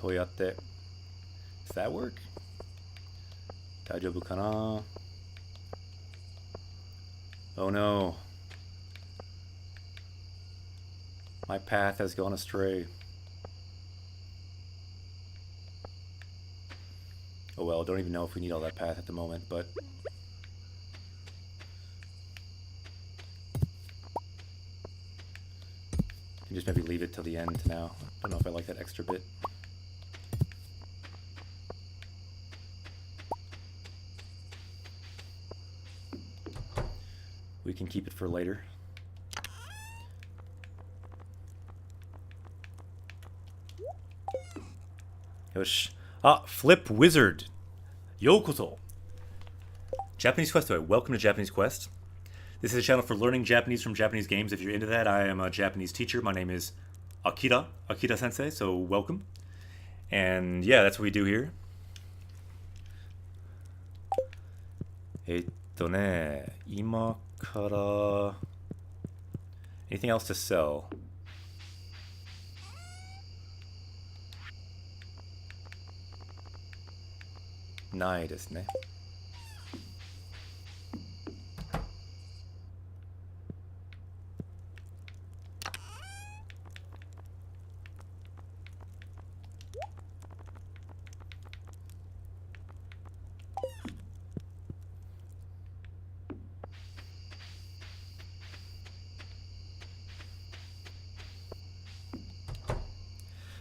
Toyatte. Does that work? Daijoubu kana? Oh no. My path has gone astray. Oh well, don't even know if we need all that path at the moment, but... can just maybe leave it till the end now. Don't know if I like that extra bit. We can keep it for later. Yosh. Ah, Flip Wizard. Yokozo. Japanese Quest. Welcome to Japanese Quest. This is a channel for learning Japanese from Japanese games. If you're into that, I am a Japanese teacher. My name is Akira Sensei, so welcome. And yeah, that's what we do here. Ima kara... anything else to sell? Nai desu ne.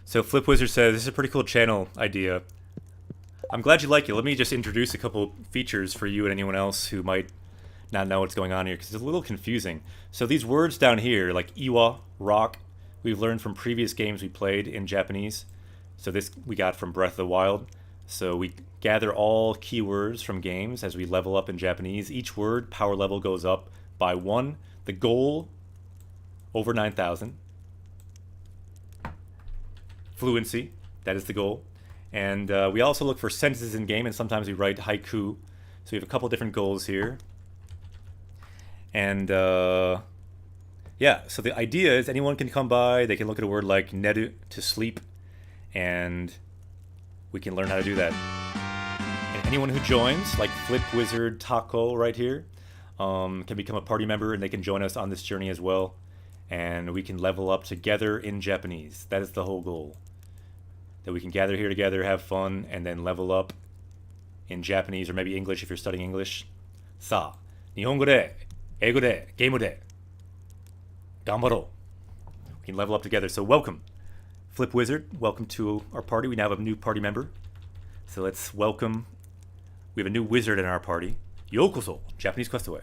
So Flip Wizard says, this is a pretty cool channel idea. I'm glad you like it. Let me just introduce a couple features for you and anyone else who might not know what's going on here, because it's a little confusing. So these words down here, like iwa, rock, we've learned from previous games we played in Japanese. So this we got from Breath of the Wild. So we gather all keywords from games as we level up in Japanese. Each word, power level goes up by 1. The goal, over 9,000. Fluency, that is the goal. And we also look for sentences in game, and sometimes we write haiku. So we have a couple different goals here. And yeah, so the idea is anyone can come by, they can look at a word like neru, to sleep, and we can learn how to do that. And anyone who joins, like Flip Wizard Taco right here, can become a party member, and they can join us on this journey as well. And we can level up together in Japanese. That is the whole goal. That we can gather here together, have fun, and then level up in Japanese, or maybe English if you're studying English. Sa, Nihongo de, Eigo de, Game de, Ganbaro. We can level up together. So welcome, Flip Wizard. Welcome to our party. We now have a new party member. So let's welcome. We have a new wizard in our party. Yokoso, Japanese Quest away.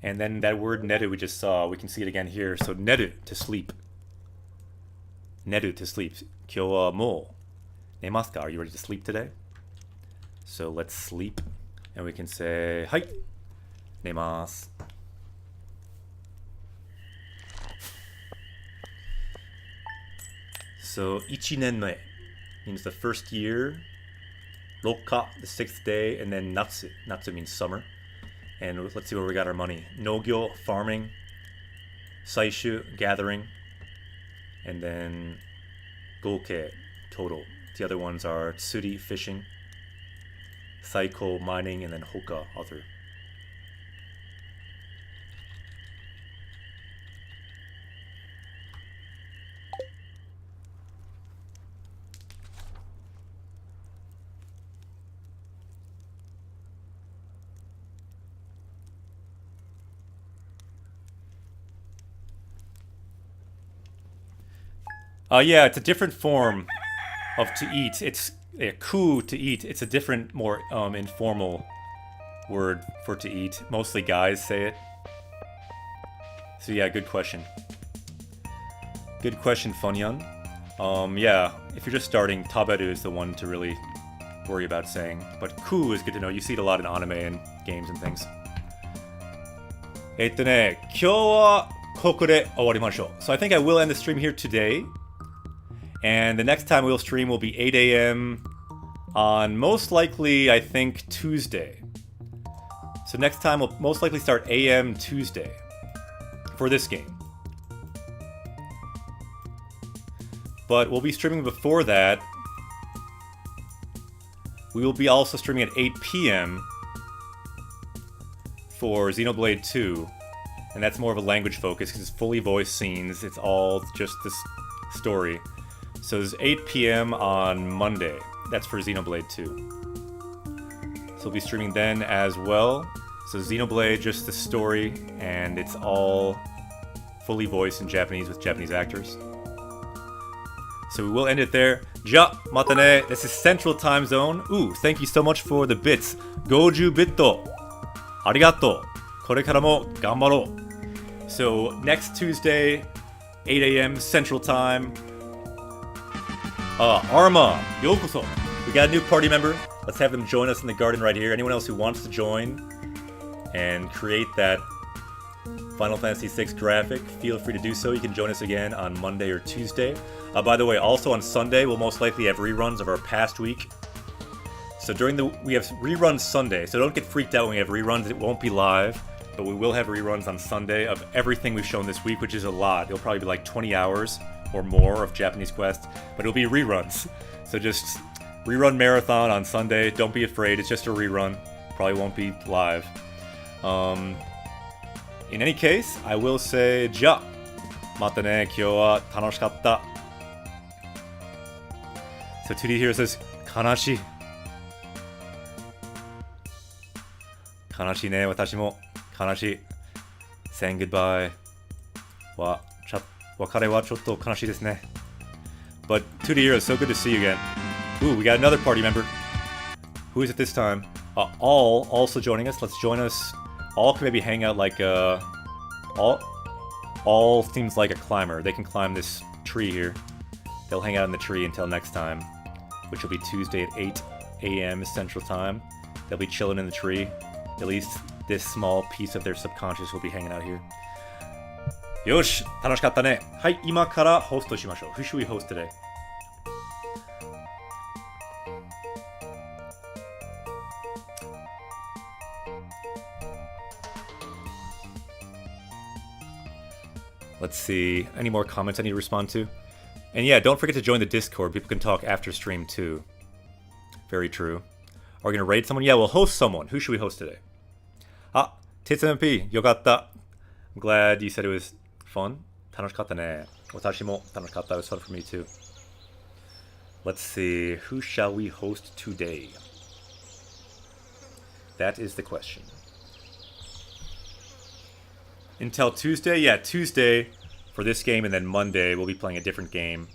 And then that word neru we just saw, we can see it again here. So neru, to sleep. Neru, to sleep. Kyou wa mou nemasu ka? Are you ready to sleep today? So let's sleep. And we can say, hai, nemasu. So, ichinen me means the first year. Rokka, the 6th day. And then natsu. Natsu means summer. And let's see where we got our money. Nogyo, farming. Saishu, gathering. And then Goke, total. The other ones are Tsuri, fishing. Saiko, mining. And then Hoka, other. Yeah, it's a different form of to eat. It's a ku, to eat. It's a different, more informal word for to eat. Mostly guys say it. So yeah, good question. Good question, Funyun. Yeah, if you're just starting, taberu is the one to really worry about saying. But ku is good to know. You see it a lot in anime and games and things. 今日はここで終わりましょう. So I think I will end the stream here today. And the next time we'll stream will be 8 a.m. on most likely, I think, Tuesday. So next time we'll most likely start AM Tuesday for this game. But we'll be streaming before that. We will be also streaming at 8 p.m. for Xenoblade 2. And that's more of a language focus because it's fully voiced scenes. It's all just this story. So it's 8 p.m. on Monday. That's for Xenoblade 2. So we'll be streaming then as well. So Xenoblade, just the story, and it's all fully voiced in Japanese with Japanese actors. So we will end it there. Ja, mata ne. This is Central Time Zone. Ooh, thank you so much for the bits. Goju bitto. Arigato. Korekara mo ganbaro. So next Tuesday, 8 a.m. Central Time. Arma, yokoso. We got a new party member. Let's have them join us in the garden right here. Anyone else who wants to join and create that Final Fantasy VI graphic, feel free to do so. You can join us again on Monday or Tuesday. By the way, also on Sunday, we'll most likely have reruns of our past week. So we have reruns Sunday, so don't get freaked out when we have reruns. It won't be live, but we will have reruns on Sunday of everything we've shown this week, which is a lot. It'll probably be like 20 hours or more of Japanese Quest, but it'll be reruns. So just rerun marathon on Sunday. Don't be afraid, it's just a rerun. Probably won't be live. In any case, I will say, ja, mata ne, kyou wa tanoshikatta. So 2D here says, kanashi. Kanashi ne, watashi mo kanashi. Saying goodbye wa wakare wa chotto kanashi desu ne. But 2D here is so good to see you again. Ooh, we got another party member. Who is it this time? All also joining us. Let's join us. All can maybe hang out like all seems like a climber. They can climb this tree here. They'll hang out in the tree until next time, which will be Tuesday at 8 a.m. Central Time. They'll be chilling in the tree. At least this small piece of their subconscious will be hanging out here. Yosh, tanoshikatta ne. Hai, ima kara host to shimashou. Who should we host today? Let's see. Any more comments I need to respond to? And yeah, don't forget to join the Discord. People can talk after stream too. Very true. Are we going to raid someone? Yeah, we'll host someone. Who should we host today? TitsMP, yokatta. I'm glad you said it was fun. Tanoshikatta ne. Watashi mo tanoshikatta. It was fun for me too. Let's see. Who shall we host today? That is the question. Until Tuesday? Yeah, Tuesday for this game, and then Monday we'll be playing a different game.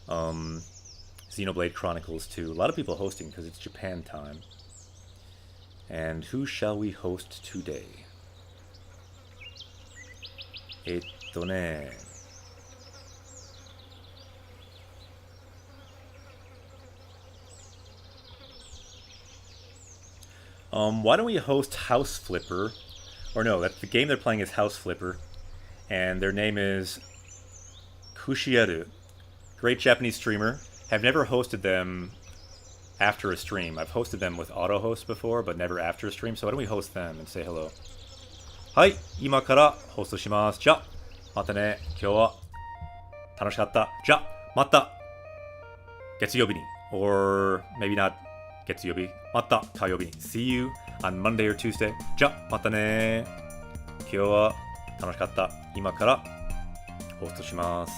Xenoblade Chronicles 2. A lot of people hosting because it's Japan time. And who shall we host today? Ne. Why don't we host House Flipper? Or no, that's the game they're playing is House Flipper. And their name is Kushieru. Great Japanese streamer. Have never hosted them after a stream. I've hosted them with auto host before, but never after a stream. So why don't we host them and say hello? Hai, ima kara hosto shimasu. Ja, mata ne. Kyou wa tanoshikatta. Ja, mata getsuyobi ni. Or maybe not getsuyobi. Mata kayobi ni. See you on Monday or Tuesday. Ja, mata ne. Kyou wa tanoshikatta. Ima kara hosto shimasu.